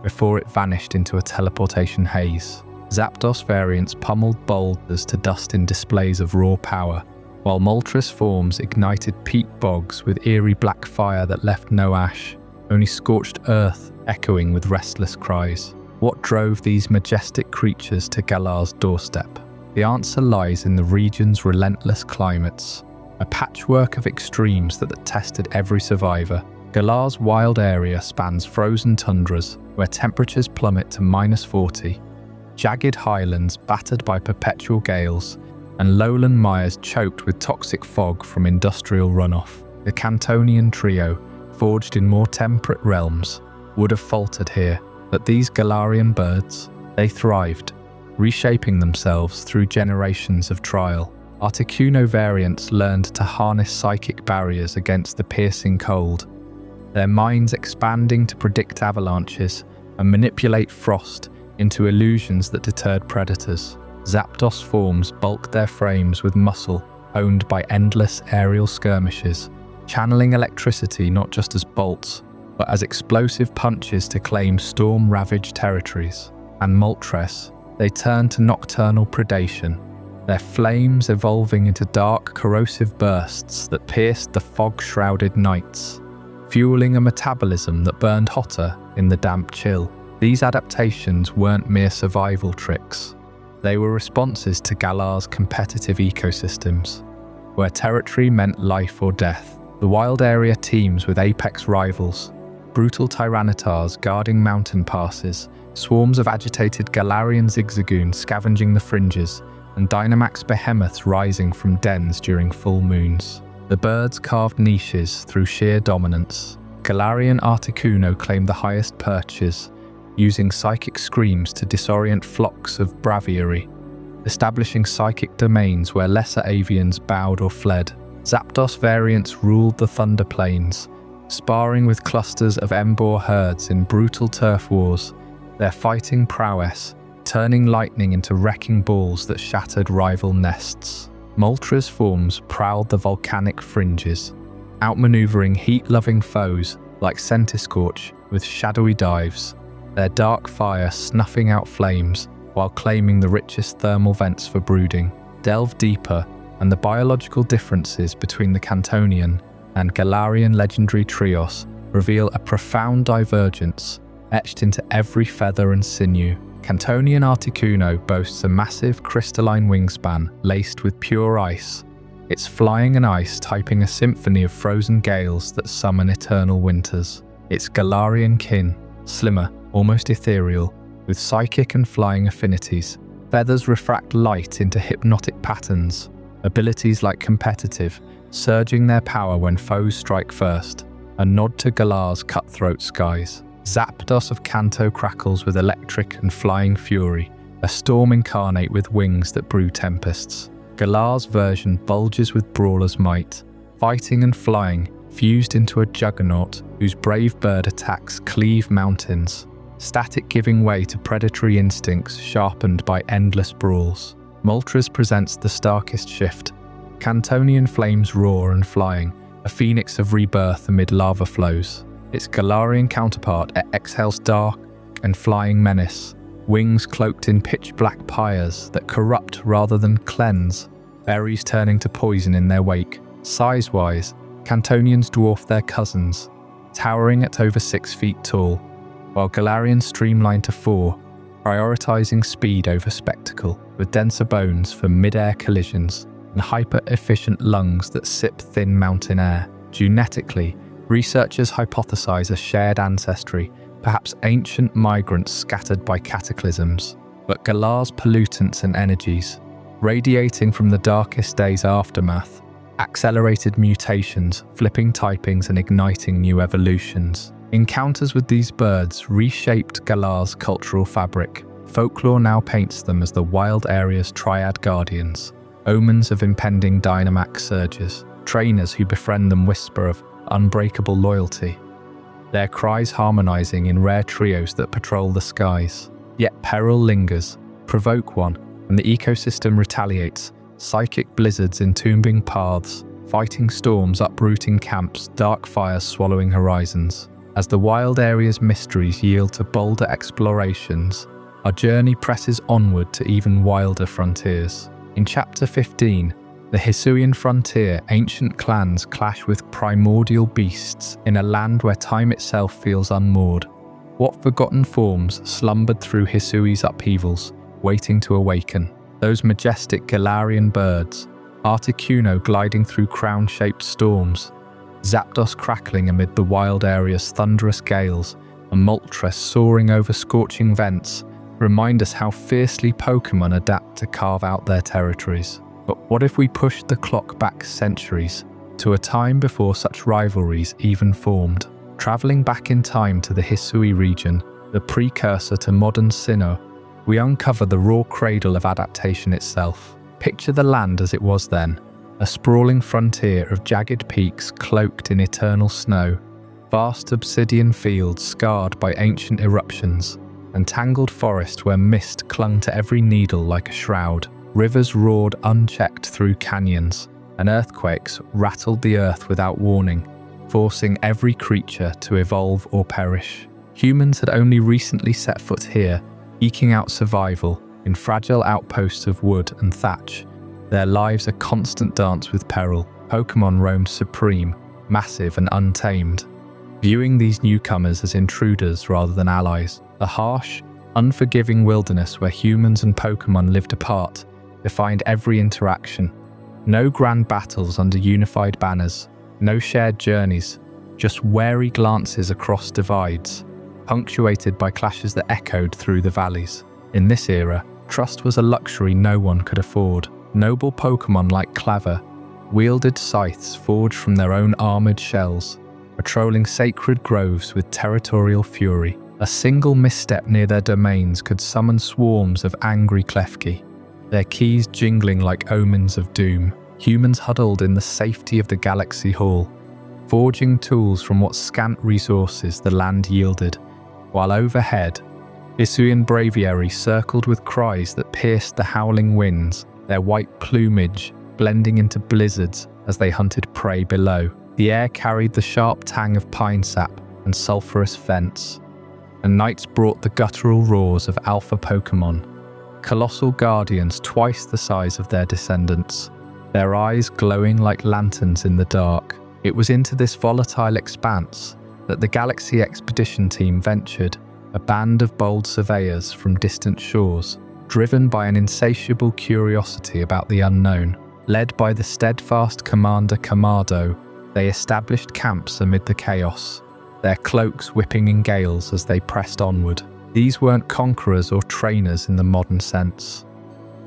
before it vanished into a teleportation haze. Zapdos variants pummeled boulders to dust in displays of raw power, while Moltres forms ignited peat bogs with eerie black fire that left no ash, only scorched earth echoing with restless cries. What drove these majestic creatures to Galar's doorstep? The answer lies in the region's relentless climates, a patchwork of extremes that tested every survivor. Galar's wild area spans frozen tundras, where temperatures plummet to -40, jagged highlands battered by perpetual gales, and lowland mires choked with toxic fog from industrial runoff. The Cantonian trio, forged in more temperate realms, would have faltered here, but these Galarian birds, they thrived, reshaping themselves through generations of trial. Articuno variants learned to harness psychic barriers against the piercing cold, their minds expanding to predict avalanches and manipulate frost into illusions that deterred predators. Zapdos forms bulked their frames with muscle honed by endless aerial skirmishes, channeling electricity not just as bolts, but as explosive punches to claim storm-ravaged territories. And Moltres, they turned to nocturnal predation, their flames evolving into dark, corrosive bursts that pierced the fog-shrouded nights, fueling a metabolism that burned hotter in the damp chill. These adaptations weren't mere survival tricks. They were responses to Galar's competitive ecosystems, where territory meant life or death. The wild area teems with apex rivals, brutal Tyrannitars guarding mountain passes, swarms of agitated Galarian Zigzagoons scavenging the fringes, and Dynamax behemoths rising from dens during full moons. The birds carved niches through sheer dominance. Galarian Articuno claimed the highest perches, using psychic screams to disorient flocks of Braviary, establishing psychic domains where lesser avians bowed or fled. Zapdos variants ruled the Thunder Plains, sparring with clusters of Emboar herds in brutal turf wars, their fighting prowess turning lightning into wrecking balls that shattered rival nests. Moltres forms prowled the volcanic fringes, outmaneuvering heat-loving foes like Centiskorch with shadowy dives, their dark fire snuffing out flames while claiming the richest thermal vents for brooding. Delve deeper, and the biological differences between the Cantonian and Galarian legendary trios reveal a profound divergence etched into every feather and sinew. Cantonian Articuno boasts a massive crystalline wingspan laced with pure ice, its flying and ice typing a symphony of frozen gales that summon eternal winters. Its Galarian kin, slimmer, almost ethereal, with psychic and flying affinities. Feathers refract light into hypnotic patterns, abilities like competitive, surging their power when foes strike first, a nod to Galar's cutthroat skies. Zapdos of Kanto crackles with electric and flying fury, a storm incarnate with wings that brew tempests. Galar's version bulges with brawler's might, fighting and flying, fused into a juggernaut whose brave bird attacks cleave mountains, static giving way to predatory instincts sharpened by endless brawls. Moltres presents the starkest shift. Cantonian flames roar and flying, a phoenix of rebirth amid lava flows. Its Galarian counterpart exhales dark and flying menace, wings cloaked in pitch-black pyres that corrupt rather than cleanse, berries turning to poison in their wake. Size-wise, Cantonians dwarf their cousins, towering at over 6 feet tall, while Galarians streamline to 4, prioritizing speed over spectacle, with denser bones for mid-air collisions and hyper-efficient lungs that sip thin mountain air. Genetically, researchers hypothesize a shared ancestry, perhaps ancient migrants scattered by cataclysms. But Galar's pollutants and energies, radiating from the darkest day's aftermath, accelerated mutations, flipping typings and igniting new evolutions. Encounters with these birds reshaped Galar's cultural fabric, Folklore now paints them as the wild area's triad guardians, omens of impending Dynamax surges. Trainers who befriend them whisper of unbreakable loyalty, their cries harmonizing in rare trios that patrol the skies. Yet peril lingers, provoke one, and the ecosystem retaliates, psychic blizzards entombing paths, fighting storms uprooting camps, dark fires swallowing horizons. As the wild area's mysteries yield to bolder explorations, our journey presses onward to even wilder frontiers. In Chapter 15, the Hisuian frontier, ancient clans clash with primordial beasts in a land where time itself feels unmoored. What forgotten forms slumbered through Hisui's upheavals, waiting to awaken? Those majestic Galarian birds, Articuno gliding through crown-shaped storms, Zapdos crackling amid the wild area's thunderous gales, and Moltres soaring over scorching vents, remind us how fiercely Pokémon adapt to carve out their territories. But what if we pushed the clock back centuries, to a time before such rivalries even formed? Travelling back in time to the Hisui region, the precursor to modern Sinnoh, we uncover the raw cradle of adaptation itself. Picture the land as it was then, a sprawling frontier of jagged peaks cloaked in eternal snow, vast obsidian fields scarred by ancient eruptions, and tangled forest where mist clung to every needle like a shroud. Rivers roared unchecked through canyons, and earthquakes rattled the earth without warning, forcing every creature to evolve or perish. Humans had only recently set foot here, eking out survival in fragile outposts of wood and thatch, their lives a constant dance with peril. Pokémon roamed supreme, massive and untamed, viewing these newcomers as intruders rather than allies. A harsh, unforgiving wilderness where humans and Pokémon lived apart defined every interaction. No grand battles under unified banners, no shared journeys, just wary glances across divides, punctuated by clashes that echoed through the valleys. In this era, trust was a luxury no one could afford. Noble Pokémon like Claver wielded scythes forged from their own armoured shells, patrolling sacred groves with territorial fury. A single misstep near their domains could summon swarms of angry Klefki, their keys jingling like omens of doom. Humans huddled in the safety of the Galaxy Hall, forging tools from what scant resources the land yielded, while overhead, Hisuian braviary circled with cries that pierced the howling winds, their white plumage blending into blizzards as they hunted prey below. The air carried the sharp tang of pine sap and sulphurous vents, and nights brought the guttural roars of alpha Pokémon, colossal guardians twice the size of their descendants, their eyes glowing like lanterns in the dark. It was into this volatile expanse that the Galaxy Expedition team ventured, a band of bold surveyors from distant shores, driven by an insatiable curiosity about the unknown. Led by the steadfast Commander Kamado, they established camps amid the chaos, their cloaks whipping in gales as they pressed onward. These weren't conquerors or trainers in the modern sense.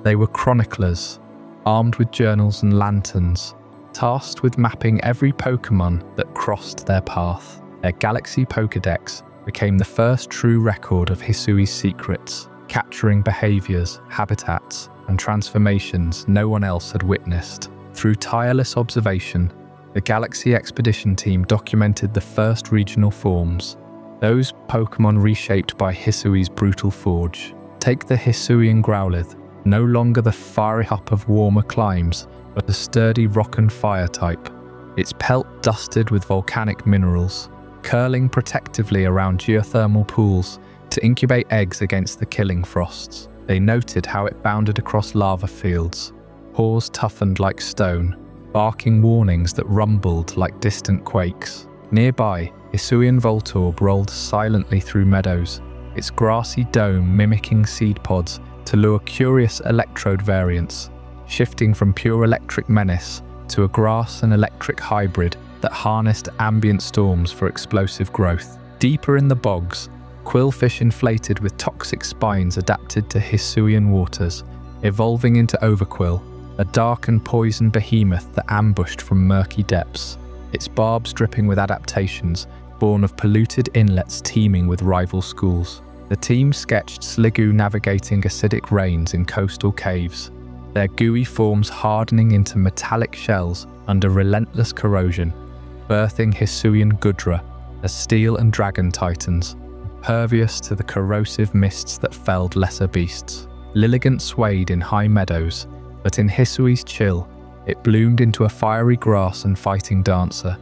They were chroniclers, armed with journals and lanterns, tasked with mapping every Pokémon that crossed their path. Their Galaxy Pokédex became the first true record of Hisui's secrets, capturing behaviours, habitats, and transformations no one else had witnessed. Through tireless observation, the Galaxy Expedition team documented the first regional forms, those Pokémon reshaped by Hisui's brutal forge. Take the Hisuian Growlithe, no longer the fiery hop of warmer climes, but a sturdy rock and fire type, its pelt dusted with volcanic minerals, curling protectively around geothermal pools to incubate eggs against the killing frosts. They noted how it bounded across lava fields, paws toughened like stone, barking warnings that rumbled like distant quakes. Nearby, Hisuian Voltorb rolled silently through meadows, its grassy dome mimicking seed pods to lure curious electrode variants, shifting from pure electric menace to a grass and electric hybrid that harnessed ambient storms for explosive growth. Deeper in the bogs, quillfish inflated with toxic spines adapted to Hisuian waters, evolving into Overquill, a dark and poisoned behemoth that ambushed from murky depths, its barbs dripping with adaptations born of polluted inlets teeming with rival schools. The team sketched Sliggoo navigating acidic rains in coastal caves, their gooey forms hardening into metallic shells under relentless corrosion, birthing Hisuian Gudra as steel and dragon titans, pervious to the corrosive mists that felled lesser beasts. Lilligant swayed in high meadows, but in Hisui's chill, it bloomed into a fiery grass and fighting dancer,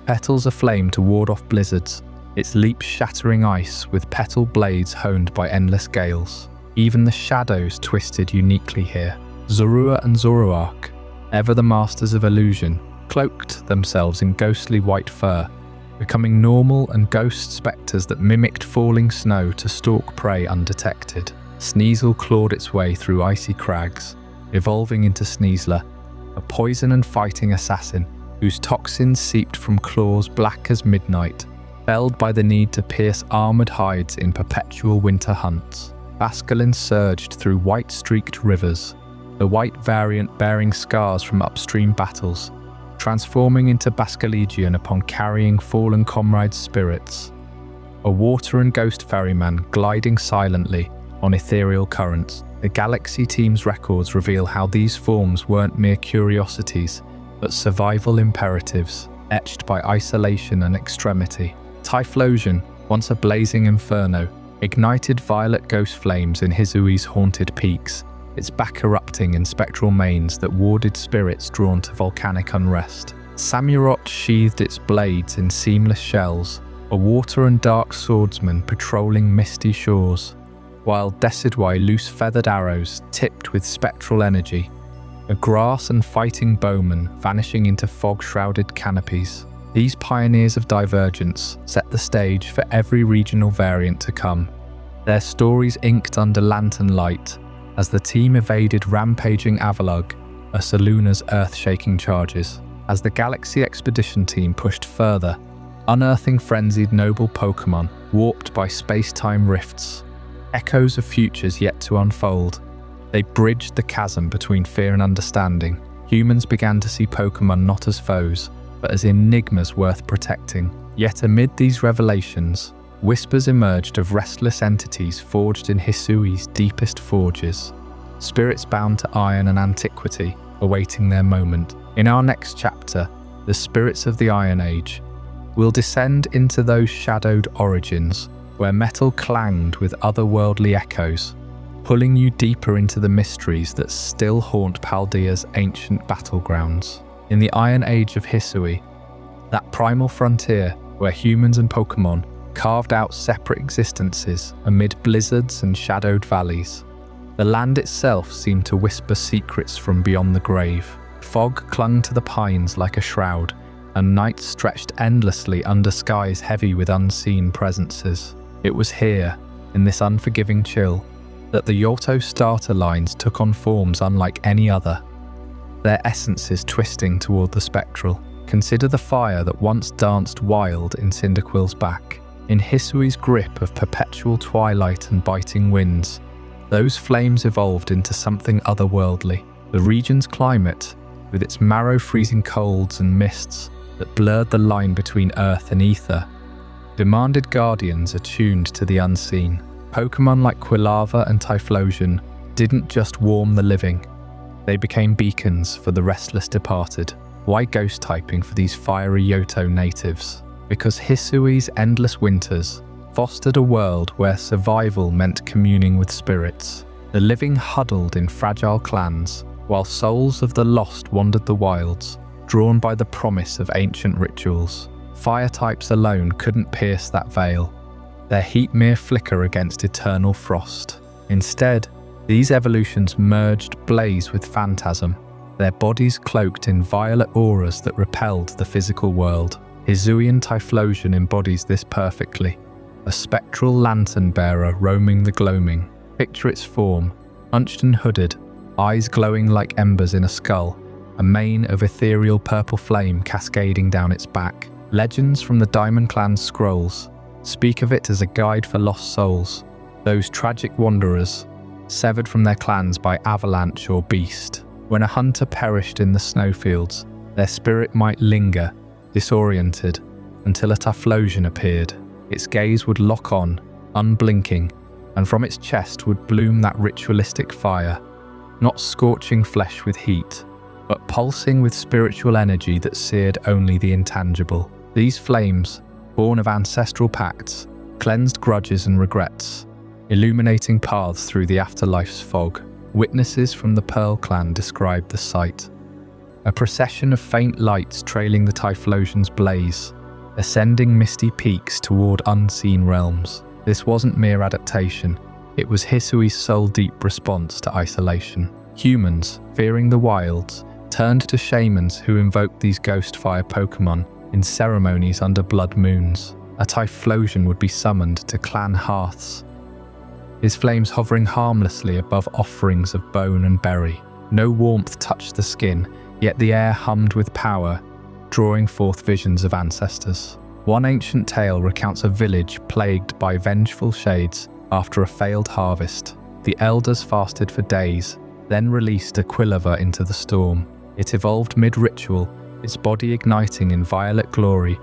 petals aflame to ward off blizzards, its leaps shattering ice with petal blades honed by endless gales. Even the shadows twisted uniquely here. Zorua and Zoroark, ever the masters of illusion, cloaked themselves in ghostly white fur, becoming normal and ghost spectres that mimicked falling snow to stalk prey undetected. Sneasel clawed its way through icy crags, evolving into Sneasler, a poison and fighting assassin whose toxins seeped from claws black as midnight, felled by the need to pierce armoured hides in perpetual winter hunts. Basculin surged through white-streaked rivers, the white variant bearing scars from upstream battles, transforming into Basculegian upon carrying fallen comrades' spirits. A water and ghost ferryman gliding silently on ethereal currents. The Galaxy team's records reveal how these forms weren't mere curiosities, but survival imperatives, etched by isolation and extremity. Typhlosion, once a blazing inferno, ignited violet ghost flames in Hisui's haunted peaks, its back erupting in spectral manes that warded spirits drawn to volcanic unrest. Samurott sheathed its blades in seamless shells, a water and dark swordsman patrolling misty shores, while Decidui loose-feathered arrows tipped with spectral energy, a grass and fighting bowman vanishing into fog-shrouded canopies. These pioneers of divergence set the stage for every regional variant to come, their stories inked under lantern light as the team evaded rampaging Avalugg, Ursaluna's earth-shaking charges. As the Galaxy Expedition team pushed further, unearthing frenzied noble Pokémon warped by space-time rifts, echoes of futures yet to unfold, they bridged the chasm between fear and understanding. Humans began to see Pokémon not as foes, but as enigmas worth protecting. Yet amid these revelations, whispers emerged of restless entities forged in Hisui's deepest forges, spirits bound to iron and antiquity, awaiting their moment. In our next chapter, The Spirits of the Iron Age, we'll descend into those shadowed origins, where metal clanged with otherworldly echoes, pulling you deeper into the mysteries that still haunt Paldea's ancient battlegrounds. In the Iron Age of Hisui, that primal frontier where humans and Pokémon carved out separate existences amid blizzards and shadowed valleys, the land itself seemed to whisper secrets from beyond the grave. Fog clung to the pines like a shroud, and night stretched endlessly under skies heavy with unseen presences. It was here, in this unforgiving chill, that the Yoto starter lines took on forms unlike any other, their essences twisting toward the spectral. Consider the fire that once danced wild in Cyndaquil's back. In Hisui's grip of perpetual twilight and biting winds, those flames evolved into something otherworldly. The region's climate, with its marrow-freezing colds and mists that blurred the line between earth and ether, demanded guardians attuned to the unseen. Pokémon like Quilava and Typhlosion didn't just warm the living, they became beacons for the restless departed. Why ghost typing for these fiery Yoto natives? Because Hisui's endless winters fostered a world where survival meant communing with spirits. The living huddled in fragile clans, while souls of the lost wandered the wilds, drawn by the promise of ancient rituals. Fire types alone couldn't pierce that veil, their heat mere flicker against eternal frost. Instead, these evolutions merged blaze with phantasm, their bodies cloaked in violet auras that repelled the physical world. Hisuian Typhlosion embodies this perfectly, a spectral lantern-bearer roaming the gloaming. Picture its form, hunched and hooded, eyes glowing like embers in a skull, a mane of ethereal purple flame cascading down its back. Legends from the Diamond Clan's scrolls speak of it as a guide for lost souls, those tragic wanderers, severed from their clans by avalanche or beast. When a hunter perished in the snowfields, their spirit might linger, disoriented, until a Typhlosion appeared. Its gaze would lock on, unblinking, and from its chest would bloom that ritualistic fire, not scorching flesh with heat, but pulsing with spiritual energy that seared only the intangible. These flames, born of ancestral pacts, cleansed grudges and regrets, illuminating paths through the afterlife's fog. Witnesses from the Pearl clan described the sight. A procession of faint lights trailing the Typhlosion's blaze, ascending misty peaks toward unseen realms. This wasn't mere adaptation, it was Hisui's soul-deep response to isolation. Humans, fearing the wilds, turned to shamans who invoked these ghost fire Pokémon in ceremonies under blood moons. A Typhlosion would be summoned to clan hearths, his flames hovering harmlessly above offerings of bone and berry. No warmth touched the skin, yet the air hummed with power, drawing forth visions of ancestors. One ancient tale recounts a village plagued by vengeful shades after a failed harvest. The elders fasted for days, then released a Quilliver into the storm. It evolved mid-ritual, its body igniting in violet glory,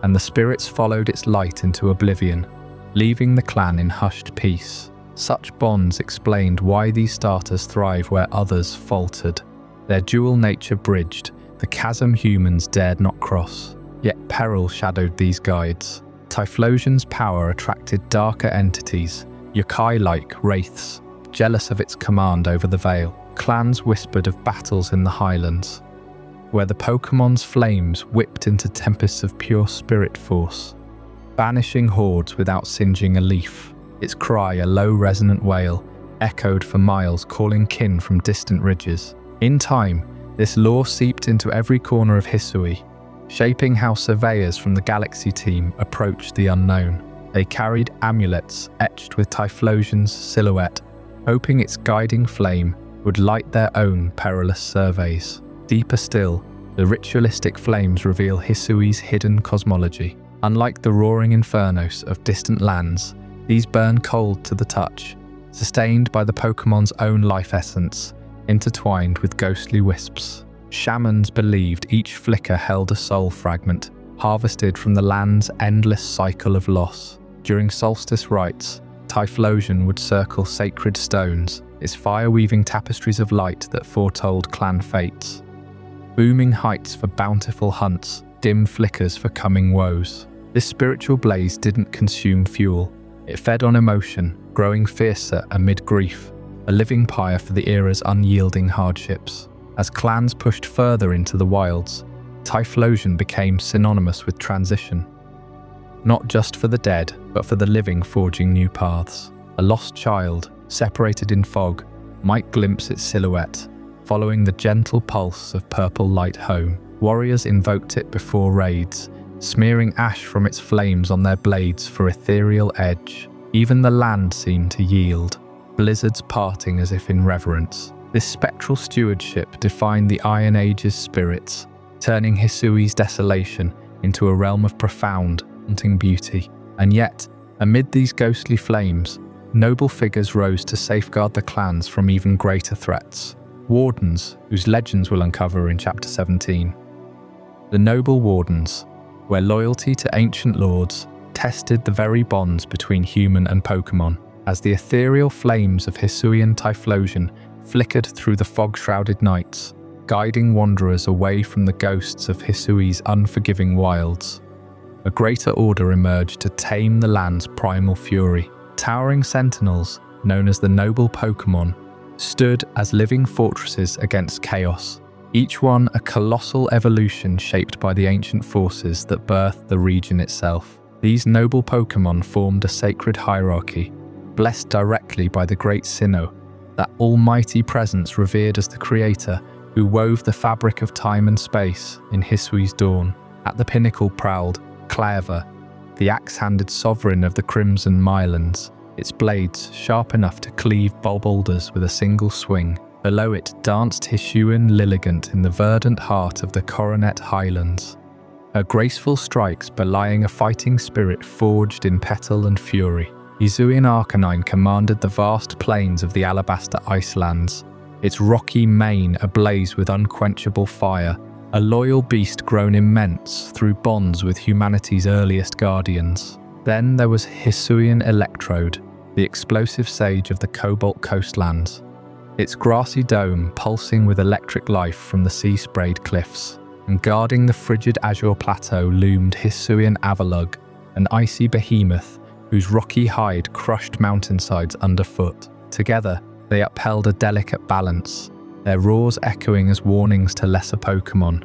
and the spirits followed its light into oblivion, leaving the clan in hushed peace. Such bonds explained why these starters thrive where others faltered. Their dual nature bridged the chasm humans dared not cross. Yet peril shadowed these guides. Typhlosion's power attracted darker entities, yokai-like wraiths, jealous of its command over the Vale. Clans whispered of battles in the highlands, where the Pokémon's flames whipped into tempests of pure spirit force, banishing hordes without singeing a leaf. Its cry, a low resonant wail, echoed for miles, calling kin from distant ridges. In time, this lore seeped into every corner of Hisui, shaping how surveyors from the Galaxy team approached the unknown. They carried amulets etched with Typhlosion's silhouette, hoping its guiding flame would light their own perilous surveys. Deeper still, the ritualistic flames reveal Hisui's hidden cosmology. Unlike the roaring infernos of distant lands, these burn cold to the touch, sustained by the Pokémon's own life essence, intertwined with ghostly wisps. Shamans believed each flicker held a soul fragment, harvested from the land's endless cycle of loss. During solstice rites, Typhlosion would circle sacred stones, its fire-weaving tapestries of light that foretold clan fates. Booming heights for bountiful hunts, dim flickers for coming woes. This spiritual blaze didn't consume fuel. It fed on emotion, growing fiercer amid grief, a living pyre for the era's unyielding hardships. As clans pushed further into the wilds, Typhlosion became synonymous with transition. Not just for the dead, but for the living forging new paths. A lost child, separated in fog, might glimpse its silhouette, following the gentle pulse of purple light home. Warriors invoked it before raids, smearing ash from its flames on their blades for ethereal edge. Even the land seemed to yield, blizzards parting as if in reverence. This spectral stewardship defined the Iron Age's spirits, turning Hisui's desolation into a realm of profound, haunting beauty. And yet, amid these ghostly flames, noble figures rose to safeguard the clans from even greater threats. Wardens, whose legends we'll uncover in Chapter 17. The noble wardens, where loyalty to ancient lords tested the very bonds between human and Pokémon. As the ethereal flames of Hisuian Typhlosion flickered through the fog-shrouded nights, guiding wanderers away from the ghosts of Hisui's unforgiving wilds, a greater order emerged to tame the land's primal fury. Towering sentinels, known as the noble Pokémon, stood as living fortresses against chaos, each one a colossal evolution shaped by the ancient forces that birthed the region itself. These noble Pokémon formed a sacred hierarchy, blessed directly by the Great Sinnoh, that almighty presence revered as the creator who wove the fabric of time and space in Hisui's dawn. At the pinnacle prowled Clairva, the axe-handed sovereign of the Crimson Mylands, its blades sharp enough to cleave boulders with a single swing. Below it danced Hisuian Lilligant in the verdant heart of the Coronet Highlands, her graceful strikes belying a fighting spirit forged in petal and fury. Hisuian Arcanine commanded the vast plains of the Alabaster Icelands, its rocky mane ablaze with unquenchable fire, a loyal beast grown immense through bonds with humanity's earliest guardians. Then there was Hisuian Electrode, the explosive sage of the cobalt coastlands, its grassy dome pulsing with electric life from the sea-sprayed cliffs. And guarding the frigid azure plateau loomed Hisuian Avalugg, an icy behemoth whose rocky hide crushed mountainsides underfoot. Together, they upheld a delicate balance, their roars echoing as warnings to lesser Pokémon,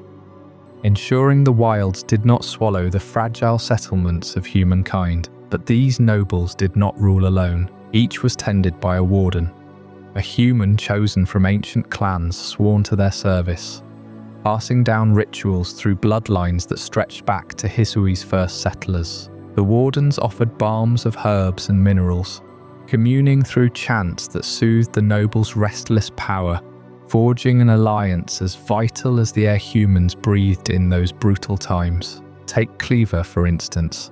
ensuring the wilds did not swallow the fragile settlements of humankind. But these nobles did not rule alone. Each was tended by a warden, a human chosen from ancient clans sworn to their service, passing down rituals through bloodlines that stretched back to Hisui's first settlers. The wardens offered balms of herbs and minerals, communing through chants that soothed the nobles' restless power, forging an alliance as vital as the air humans breathed in those brutal times. Take Cleaver, for instance,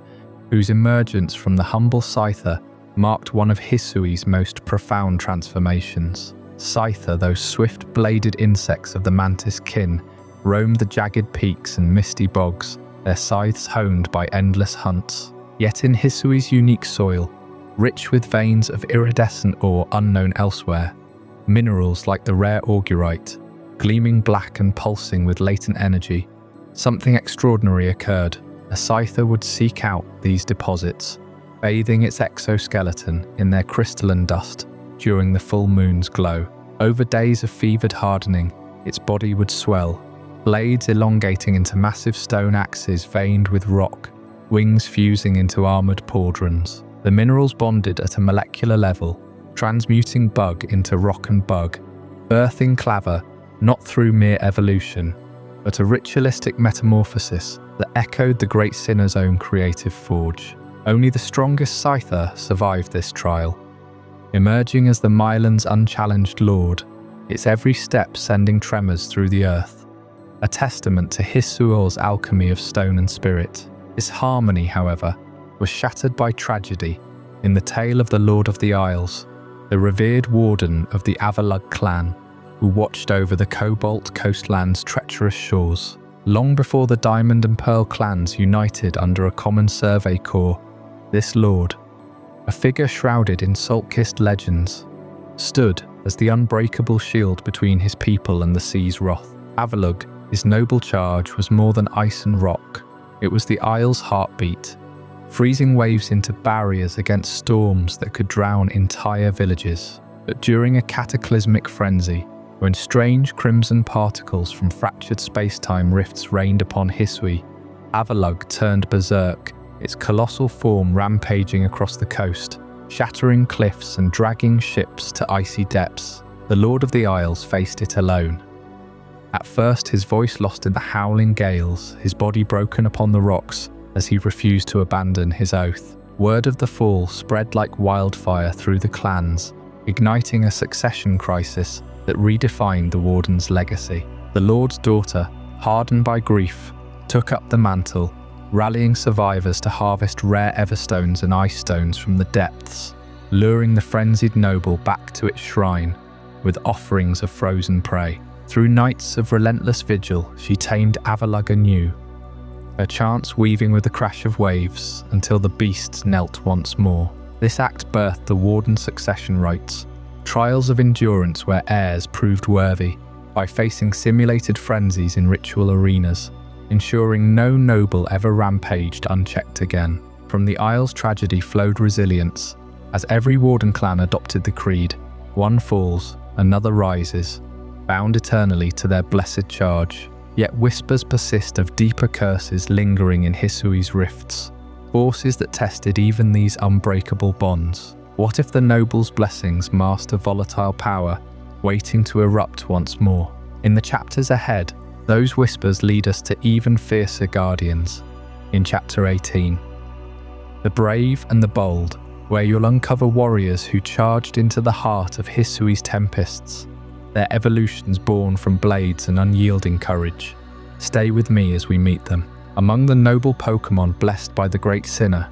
whose emergence from the humble Scyther marked one of Hisui's most profound transformations. Scyther, those swift-bladed insects of the mantis kin, roamed the jagged peaks and misty bogs, their scythes honed by endless hunts. Yet in Hisui's unique soil, rich with veins of iridescent ore unknown elsewhere, minerals like the rare augurite, gleaming black and pulsing with latent energy, something extraordinary occurred. A Scyther would seek out these deposits, bathing its exoskeleton in their crystalline dust during the full moon's glow. Over days of fevered hardening, its body would swell, blades elongating into massive stone axes veined with rock, wings fusing into armoured pauldrons. The minerals bonded at a molecular level, transmuting bug into rock and bug, birthing claver not through mere evolution, but a ritualistic metamorphosis that echoed the great sinner's own creative forge. Only the strongest Scyther survived this trial, emerging as the Mylan's unchallenged lord, its every step sending tremors through the earth, a testament to Hisui's alchemy of stone and spirit. This harmony, however, was shattered by tragedy in the tale of the Lord of the Isles, the revered warden of the Avalugg clan, who watched over the Cobalt coastland's treacherous shores. Long before the Diamond and Pearl clans united under a common survey corps, this lord, a figure shrouded in salt-kissed legends, stood as the unbreakable shield between his people and the sea's wrath. Avalugg, his noble charge was more than ice and rock. It was the Isle's heartbeat, freezing waves into barriers against storms that could drown entire villages. But during a cataclysmic frenzy, when strange crimson particles from fractured space-time rifts rained upon Hisui, Avalugg turned berserk, its colossal form rampaging across the coast, shattering cliffs and dragging ships to icy depths. The Lord of the Isles faced it alone. At first, his voice lost in the howling gales, his body broken upon the rocks as he refused to abandon his oath. Word of the fall spread like wildfire through the clans, igniting a succession crisis that redefined the warden's legacy. The Lord's daughter, hardened by grief, took up the mantle, rallying survivors to harvest rare everstones and ice stones from the depths, luring the frenzied noble back to its shrine with offerings of frozen prey. Through nights of relentless vigil, she tamed Avalugg anew, her chants weaving with the crash of waves until the beasts knelt once more. This act birthed the warden's succession rites, trials of endurance where heirs proved worthy by facing simulated frenzies in ritual arenas, ensuring no noble ever rampaged unchecked again. From the Isle's tragedy flowed resilience, as every warden clan adopted the creed: one falls, another rises, bound eternally to their blessed charge. Yet whispers persist of deeper curses lingering in Hisui's rifts, forces that tested even these unbreakable bonds. What if the noble's blessings masked a volatile power, waiting to erupt once more? In the chapters ahead, those whispers lead us to even fiercer guardians. In Chapter 18, The Brave and the Bold, where you'll uncover warriors who charged into the heart of Hisui's tempests, their evolutions born from blades and unyielding courage. Stay with me as we meet them. Among the noble Pokémon blessed by the great sinner,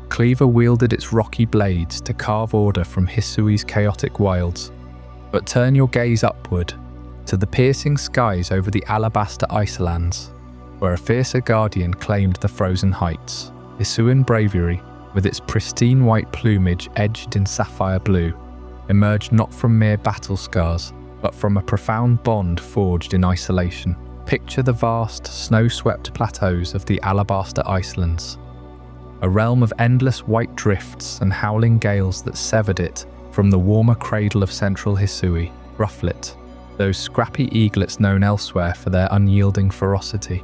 Cleaver wielded its rocky blades to carve order from Hisui's chaotic wilds. But turn your gaze upward, to the piercing skies over the Alabaster Icelands, where a fiercer guardian claimed the frozen heights. Hisuian bravery, with its pristine white plumage edged in sapphire blue, emerged not from mere battle scars, but from a profound bond forged in isolation. Picture the vast, snow-swept plateaus of the Alabaster Icelands, a realm of endless white drifts and howling gales that severed it from the warmer cradle of central Hisui, Rufflet. Those scrappy eaglets known elsewhere for their unyielding ferocity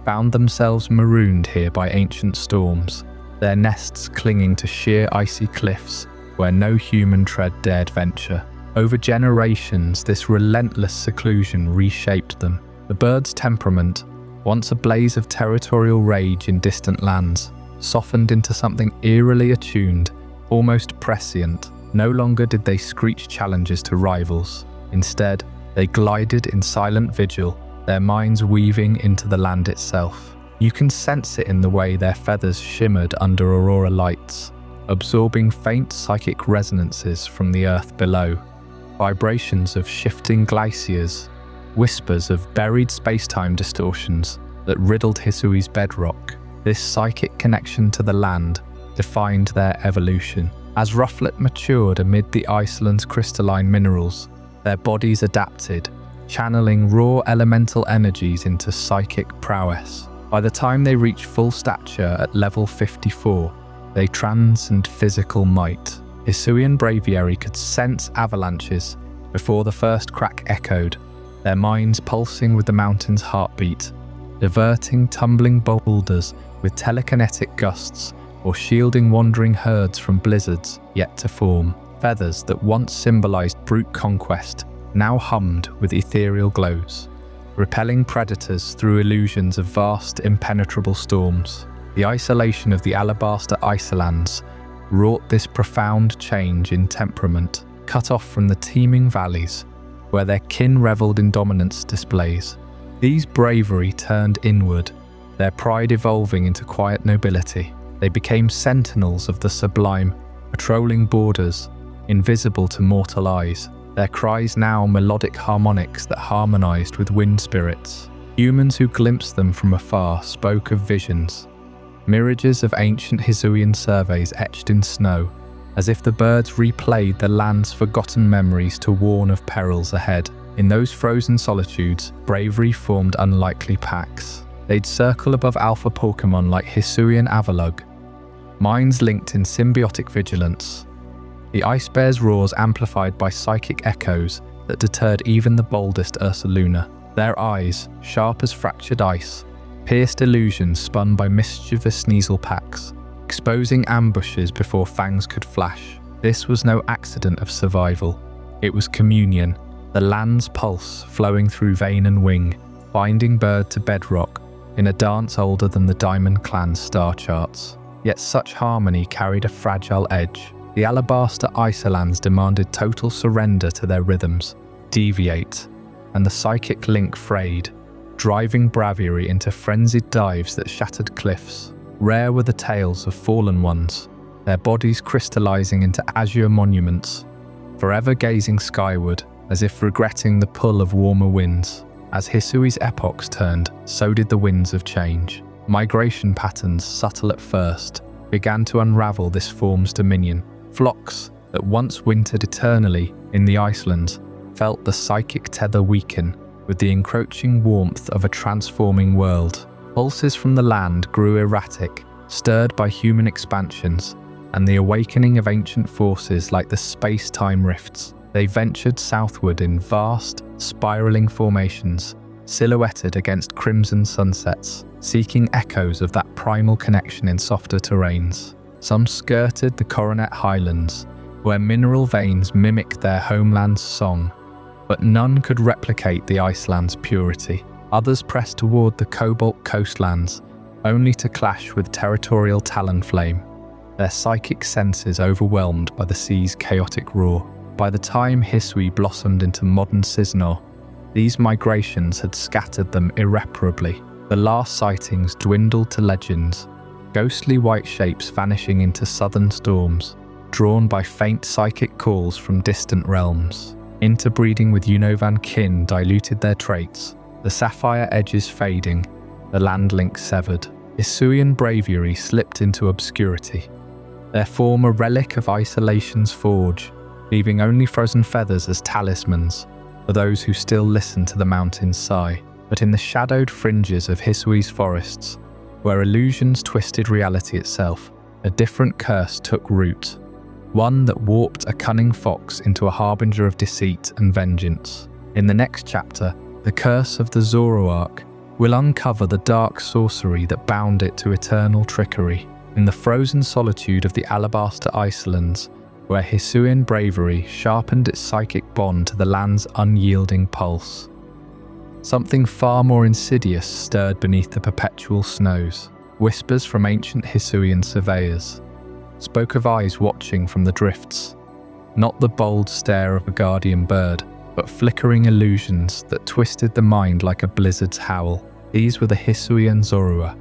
found themselves marooned here by ancient storms, their nests clinging to sheer icy cliffs where no human tread dared venture. Over generations, this relentless seclusion reshaped them. The bird's temperament, once a blaze of territorial rage in distant lands, softened into something eerily attuned, almost prescient. No longer did they screech challenges to rivals. Instead, they glided in silent vigil, their minds weaving into the land itself. You can sense it in the way their feathers shimmered under aurora lights, absorbing faint psychic resonances from the earth below, vibrations of shifting glaciers, whispers of buried space-time distortions that riddled Hisui's bedrock. This psychic connection to the land defined their evolution. As Rufflet matured amid the Iceland's crystalline minerals, their bodies adapted, channeling raw elemental energies into psychic prowess. By the time they reached full stature at level 54, they transcend physical might. Hisuian Braviary could sense avalanches before the first crack echoed, their minds pulsing with the mountain's heartbeat, diverting tumbling boulders with telekinetic gusts or shielding wandering herds from blizzards yet to form. Feathers that once symbolized brute conquest now hummed with ethereal glows, repelling predators through illusions of vast, impenetrable storms. The isolation of the Alabaster Icelands wrought this profound change in temperament, cut off from the teeming valleys where their kin reveled in dominance displays. These bravery turned inward, their pride evolving into quiet nobility. They became sentinels of the sublime, patrolling borders, invisible to mortal eyes, their cries now melodic harmonics that harmonized with wind spirits. Humans who glimpsed them from afar spoke of visions, mirages of ancient Hisuian surveys etched in snow, as if the birds replayed the land's forgotten memories to warn of perils ahead. In those frozen solitudes, bravery formed unlikely packs. They'd circle above alpha Pokémon like Hisuian Avalugg, minds linked in symbiotic vigilance. The ice bear's roars amplified by psychic echoes that deterred even the boldest Ursaluna. Their eyes, sharp as fractured ice, pierced illusions spun by mischievous Sneasel packs, exposing ambushes before fangs could flash. This was no accident of survival. It was communion, the land's pulse flowing through vein and wing, binding bird to bedrock in a dance older than the Diamond Clan's star charts. Yet such harmony carried a fragile edge. The Alabaster Icelands demanded total surrender to their rhythms, deviate, and the psychic link frayed, driving Braviary into frenzied dives that shattered cliffs. Rare were the tales of fallen ones, their bodies crystallizing into azure monuments, forever gazing skyward as if regretting the pull of warmer winds. As Hisui's epochs turned, so did the winds of change. Migration patterns, subtle at first, began to unravel this form's dominion. Flocks that once wintered eternally in the Icelands felt the psychic tether weaken with the encroaching warmth of a transforming world. Pulses from the land grew erratic, stirred by human expansions and the awakening of ancient forces like the space-time rifts. They ventured southward in vast, spiraling formations, silhouetted against crimson sunsets, seeking echoes of that primal connection in softer terrains. Some skirted the Coronet Highlands, where mineral veins mimicked their homeland's song, but none could replicate the Iceland's purity. Others pressed toward the cobalt coastlands, only to clash with territorial talonflame, their psychic senses overwhelmed by the sea's chaotic roar. By the time Hisui blossomed into modern Cisnor, these migrations had scattered them irreparably. The last sightings dwindled to legends, ghostly white shapes vanishing into southern storms, drawn by faint psychic calls from distant realms. Interbreeding with Unovan kin diluted their traits, the sapphire edges fading, the land link severed. Hisuian Braviary slipped into obscurity, their form a relic of Isolation's forge, leaving only frozen feathers as talismans for those who still listen to the mountain's sigh. But in the shadowed fringes of Hisui's forests, where illusions twisted reality itself, a different curse took root, one that warped a cunning fox into a harbinger of deceit and vengeance. In the next chapter, the curse of the Zoroark will uncover the dark sorcery that bound it to eternal trickery. In the frozen solitude of the Alabaster Icelands, where Hisuian bravery sharpened its psychic bond to the land's unyielding pulse, something far more insidious stirred beneath the perpetual snows. Whispers from ancient Hisuian surveyors spoke of eyes watching from the drifts, not the bold stare of a guardian bird, but flickering illusions that twisted the mind like a blizzard's howl. These were the Hisuian Zorua,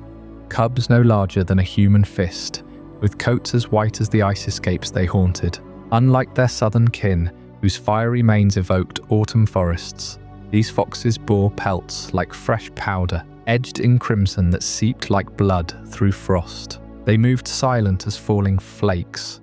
cubs no larger than a human fist, with coats as white as the ice escapes they haunted. Unlike their southern kin, whose fiery manes evoked autumn forests, these foxes bore pelts like fresh powder, edged in crimson that seeped like blood through frost. They moved silent as falling flakes,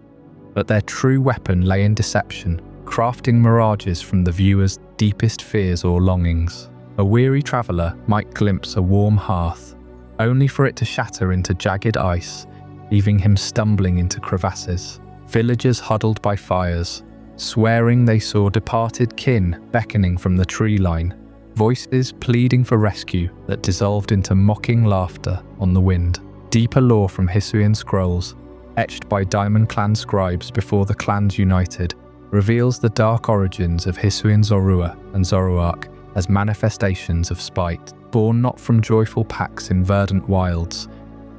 but their true weapon lay in deception, crafting mirages from the viewer's deepest fears or longings. A weary traveller might glimpse a warm hearth, only for it to shatter into jagged ice, leaving him stumbling into crevasses. Villagers huddled by fires, swearing they saw departed kin beckoning from the tree line, voices pleading for rescue that dissolved into mocking laughter on the wind. Deeper lore from Hisuian scrolls, etched by Diamond Clan scribes before the clans united, reveals the dark origins of Hisuian Zorua and Zoroark as manifestations of spite, born not from joyful packs in verdant wilds,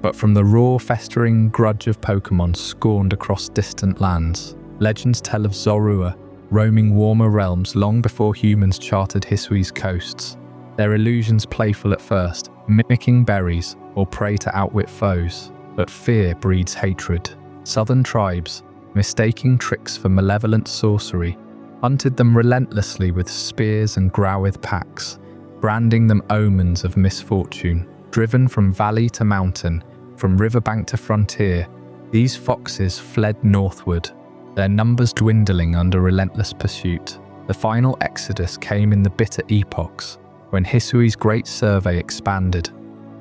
but from the raw, festering grudge of Pokémon scorned across distant lands. Legends tell of Zorua roaming warmer realms long before humans charted Hisui's coasts, their illusions playful at first, mimicking berries or prey to outwit foes. But fear breeds hatred. Southern tribes, mistaking tricks for malevolent sorcery, hunted them relentlessly with spears and growlith packs, branding them omens of misfortune. Driven from valley to mountain, from riverbank to frontier, these foxes fled northward, their numbers dwindling under relentless pursuit. The final exodus came in the bitter epochs, when Hisui's great survey expanded,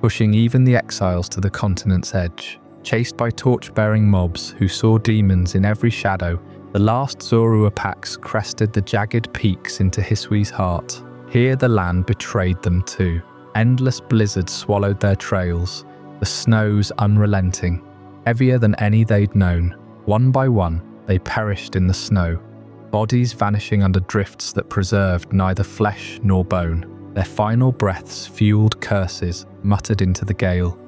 pushing even the exiles to the continent's edge. Chased by torch-bearing mobs who saw demons in every shadow, the last Zorua packs crested the jagged peaks into Hisui's heart. Here the land betrayed them too. Endless blizzards swallowed their trails, the snows unrelenting, heavier than any they'd known. One by one, they perished in the snow, bodies vanishing under drifts that preserved neither flesh nor bone. Their final breaths fueled curses muttered into the gale,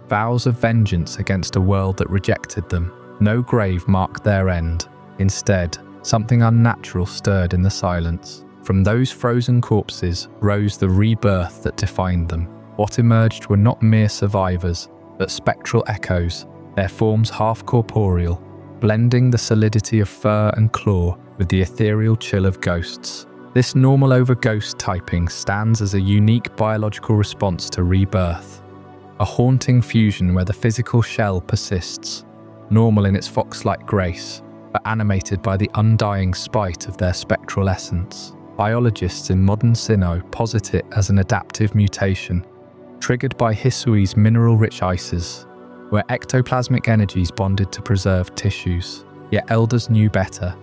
vows of vengeance against a world that rejected them. No grave marked their end. Instead, something unnatural stirred in the silence. From those frozen corpses rose the rebirth that defined them. What emerged were not mere survivors, but spectral echoes, their forms half-corporeal, blending the solidity of fur and claw with the ethereal chill of ghosts. This normal over ghost typing stands as a unique biological response to rebirth. A haunting fusion where the physical shell persists, normal in its fox-like grace, but animated by the undying spite of their spectral essence. Biologists in modern Sinnoh posit it as an adaptive mutation, triggered by Hisui's mineral-rich ices, where ectoplasmic energies bonded to preserve tissues. Yet elders knew better.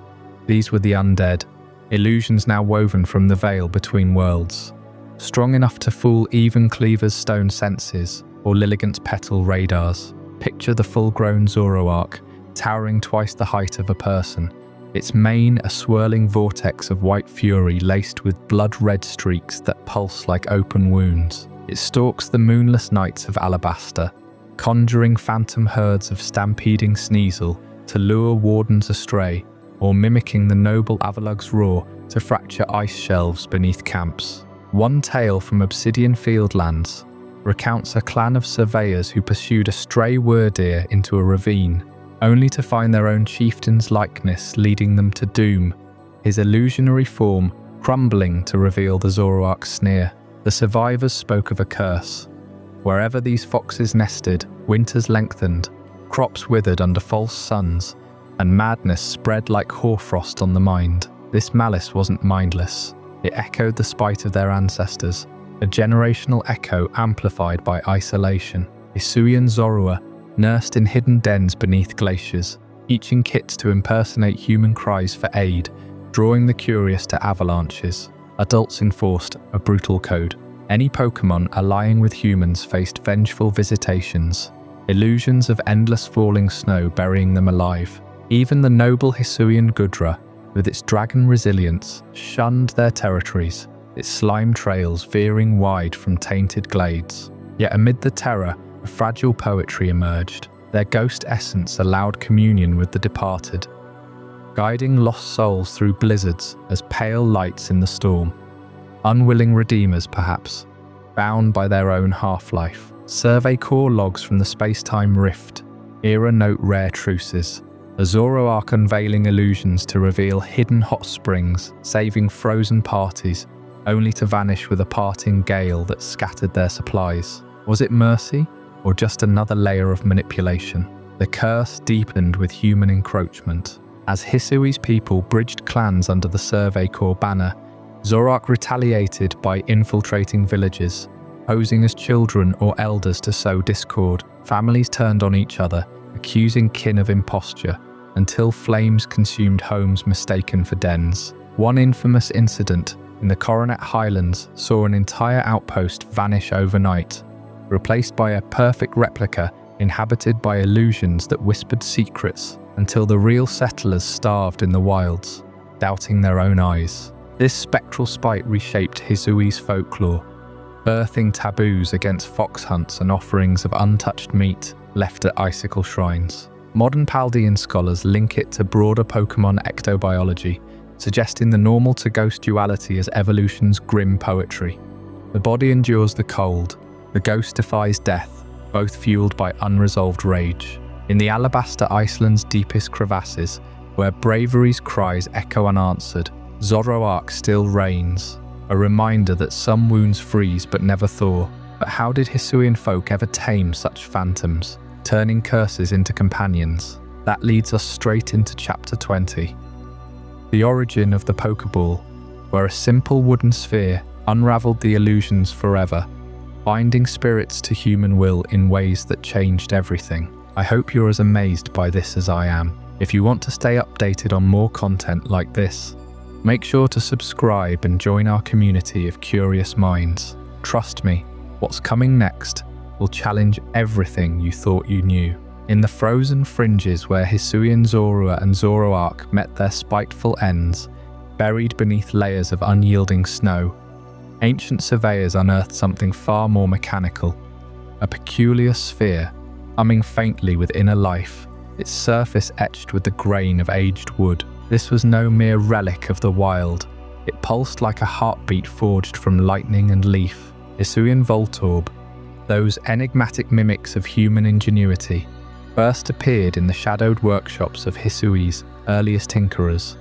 These were the undead, illusions now woven from the veil between worlds, strong enough to fool even Cleaver's stone senses or Lilligant's petal radars. Picture the full-grown Zoroark, towering twice the height of a person, its mane a swirling vortex of white fury laced with blood-red streaks that pulse like open wounds. It stalks the moonless nights of Alabaster, conjuring phantom herds of stampeding Sneasel to lure wardens astray, or mimicking the noble Avalug's roar to fracture ice shelves beneath camps. One tale from Obsidian Fieldlands recounts a clan of surveyors who pursued a stray wyrdeer into a ravine, only to find their own chieftain's likeness leading them to doom, his illusionary form crumbling to reveal the Zoroark's sneer. The survivors spoke of a curse. Wherever these foxes nested, winters lengthened, Crops withered under false suns, and madness spread like hoarfrost on the mind. This malice wasn't mindless. It echoed the spite of their ancestors, a generational echo amplified by isolation. Hisuian Zorua, nursed in hidden dens beneath glaciers, each in kits to impersonate human cries for aid, drawing the curious to avalanches. Adults enforced a brutal code. Any Pokémon allying with humans faced vengeful visitations, illusions of endless falling snow burying them alive. Even the noble Hisuian Gudra, with its dragon resilience, shunned their territories, its slime trails veering wide from tainted glades. Yet amid the terror, a fragile poetry emerged. Their ghost essence allowed communion with the departed, guiding lost souls through blizzards as pale lights in the storm. Unwilling redeemers, perhaps, bound by their own half-life. Survey core logs from the space-time rift, era note rare truces. A Zoroark unveiling illusions to reveal hidden hot springs, saving frozen parties, only to vanish with a parting gale that scattered their supplies. Was it mercy, or just another layer of manipulation? The curse deepened with human encroachment. As Hisui's people bridged clans under the Survey Corps banner, Zoroark retaliated by infiltrating villages, posing as children or elders to sow discord. Families turned on each other, accusing kin of imposture, until flames consumed homes mistaken for dens. One infamous incident in the Coronet Highlands saw an entire outpost vanish overnight, replaced by a perfect replica inhabited by illusions that whispered secrets until the real settlers starved in the wilds, doubting their own eyes. This spectral spite reshaped Hisui's folklore, birthing taboos against fox hunts and offerings of untouched meat left at icicle shrines. Modern Paldean scholars link it to broader Pokémon ectobiology, suggesting the normal to ghost duality as evolution's grim poetry. The body endures the cold, the ghost defies death, both fueled by unresolved rage. In the Alabaster Iceland's deepest crevasses, where bravery's cries echo unanswered, Zoroark still reigns, a reminder that some wounds freeze but never thaw. But how did Hisuian folk ever tame such phantoms, turning curses into companions? That leads us straight into Chapter 20. The origin of the Poké Ball, where a simple wooden sphere unraveled the illusions forever, binding spirits to human will in ways that changed everything. I hope you're as amazed by this as I am. If you want to stay updated on more content like this, make sure to subscribe and join our community of curious minds. Trust me, what's coming next will challenge everything you thought you knew. In the frozen fringes where Hisuian Zorua and Zoroark met their spiteful ends, buried beneath layers of unyielding snow, ancient surveyors unearthed something far more mechanical. A peculiar sphere, humming faintly with inner life, its surface etched with the grain of aged wood. This was no mere relic of the wild. It pulsed like a heartbeat forged from lightning and leaf. Hisuian Voltorb, those enigmatic mimics of human ingenuity, first appeared in the shadowed workshops of Hisui's earliest tinkerers.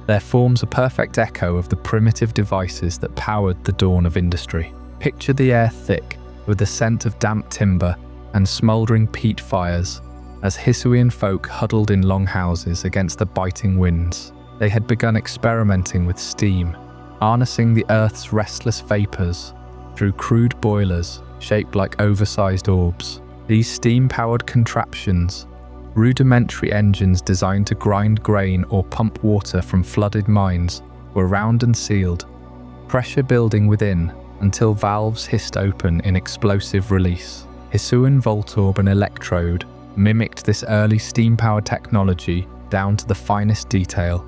Their forms a perfect echo of the primitive devices that powered the dawn of industry. Picture the air thick with the scent of damp timber and smouldering peat fires as Hisuian folk huddled in longhouses against the biting winds. They had begun experimenting with steam, harnessing the Earth's restless vapors through crude boilers shaped like oversized orbs. These steam-powered contraptions, rudimentary engines designed to grind grain or pump water from flooded mines, were round and sealed, pressure building within until valves hissed open in explosive release. Hisuian Voltorb and Electrode mimicked this early steam-powered technology down to the finest detail.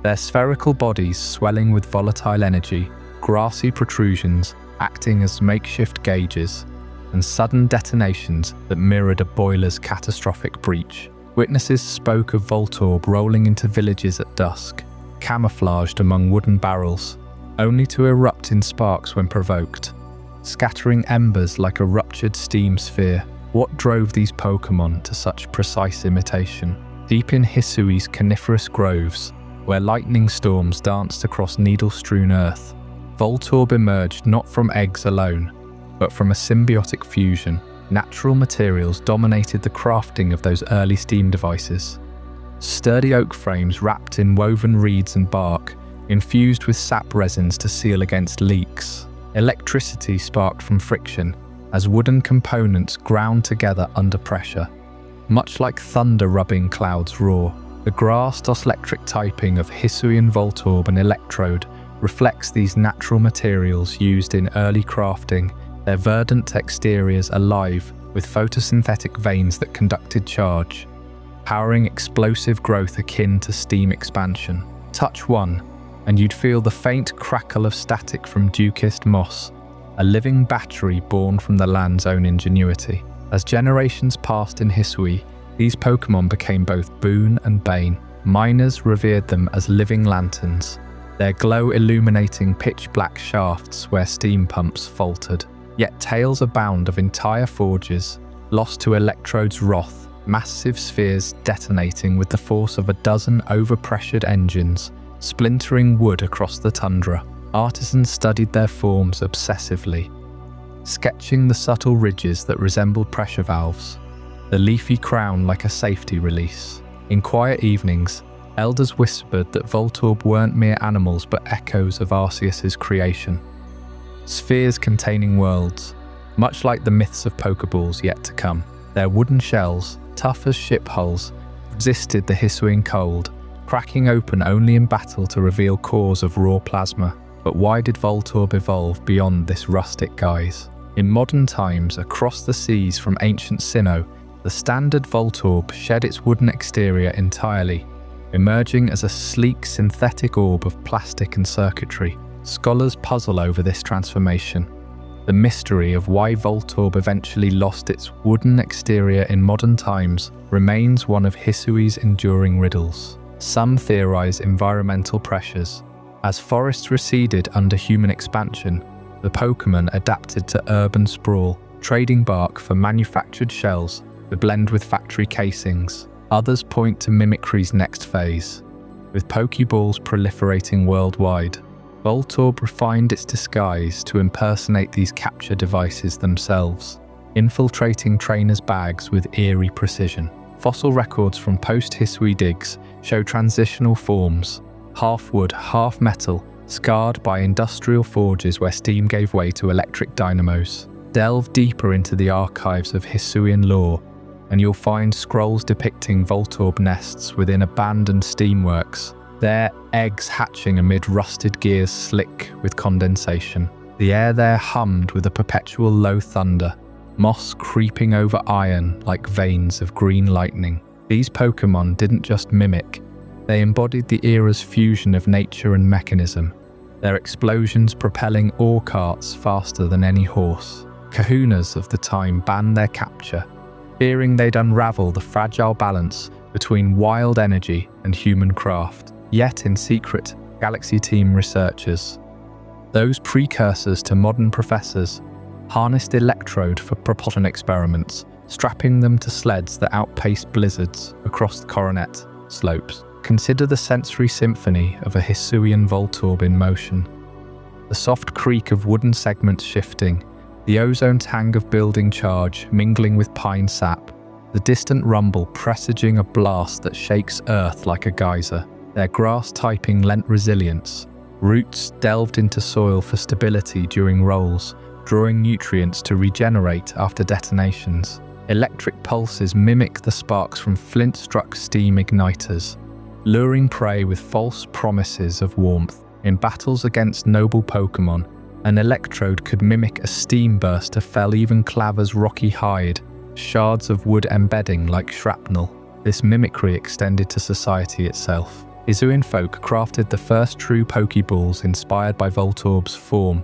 Their spherical bodies swelling with volatile energy, grassy protrusions acting as makeshift gauges, and sudden detonations that mirrored a boiler's catastrophic breach. Witnesses spoke of Voltorb rolling into villages at dusk, camouflaged among wooden barrels, only to erupt in sparks when provoked, scattering embers like a ruptured steam sphere. What drove these Pokémon to such precise imitation? Deep in Hisui's coniferous groves, where lightning storms danced across needle-strewn earth, Voltorb emerged not from eggs alone, but from a symbiotic fusion. Natural materials dominated the crafting of those early steam devices. Sturdy oak frames wrapped in woven reeds and bark, infused with sap resins to seal against leaks. Electricity sparked from friction as wooden components ground together under pressure. Much like thunder rubbing clouds roar, the grass-electric typing of Hisuian Voltorb and Electrode reflects these natural materials used in early crafting, their verdant exteriors alive with photosynthetic veins that conducted charge, powering explosive growth akin to steam expansion. Touch one, and you'd feel the faint crackle of static from dew-kissed moss, a living battery born from the land's own ingenuity. As generations passed in Hisui, these Pokémon became both boon and bane. Miners revered them as living lanterns, their glow illuminating pitch-black shafts where steam pumps faltered. Yet tales abound of entire forges, lost to Electrode's wrath, massive spheres detonating with the force of a dozen overpressured engines, splintering wood across the tundra. Artisans studied their forms obsessively, sketching the subtle ridges that resembled pressure valves, the leafy crown like a safety release. In quiet evenings, elders whispered that Voltorb weren't mere animals but echoes of Arceus's creation. Spheres containing worlds, much like the myths of Poké Balls yet to come. Their wooden shells, tough as ship hulls, resisted the Hisuian cold, cracking open only in battle to reveal cores of raw plasma. But why did Voltorb evolve beyond this rustic guise? In modern times, across the seas from ancient Sinnoh, the standard Voltorb shed its wooden exterior entirely, emerging as a sleek synthetic orb of plastic and circuitry. Scholars puzzle over this transformation. The mystery of why Voltorb eventually lost its wooden exterior in modern times remains one of Hisui's enduring riddles. Some theorize environmental pressures. As forests receded under human expansion, the Pokémon adapted to urban sprawl, trading bark for manufactured shells to blend with factory casings. Others point to mimicry's next phase. With Poké Balls proliferating worldwide, Voltorb refined its disguise to impersonate these capture devices themselves, infiltrating trainers' bags with eerie precision. Fossil records from post-Hisui digs show transitional forms, half wood, half metal, scarred by industrial forges where steam gave way to electric dynamos. Delve deeper into the archives of Hisuian lore, and you'll find scrolls depicting Voltorb nests within abandoned steamworks, their eggs hatching amid rusted gears slick with condensation. The air there hummed with a perpetual low thunder, moss creeping over iron like veins of green lightning. These Pokémon didn't just mimic, they embodied the era's fusion of nature and mechanism, their explosions propelling ore carts faster than any horse. Kahunas of the time banned their capture, fearing they'd unravel the fragile balance between wild energy and human craft. Yet in secret, Galaxy Team researchers, those precursors to modern professors, harnessed Electrode for propulsion experiments, strapping them to sleds that outpaced blizzards across the Coronet slopes. Consider the sensory symphony of a Hisuian Voltorb in motion. The soft creak of wooden segments shifting, the ozone tang of building charge mingling with pine sap, the distant rumble presaging a blast that shakes earth like a geyser. Their grass typing lent resilience. Roots delved into soil for stability during rolls, drawing nutrients to regenerate after detonations. Electric pulses mimic the sparks from flint-struck steam igniters, luring prey with false promises of warmth. In battles against noble Pokémon, an Electrode could mimic a steam burst to fell even Clava's rocky hide, shards of wood embedding like shrapnel. This mimicry extended to society itself. Hisuian folk crafted the first true Poké Balls inspired by Voltorb's form.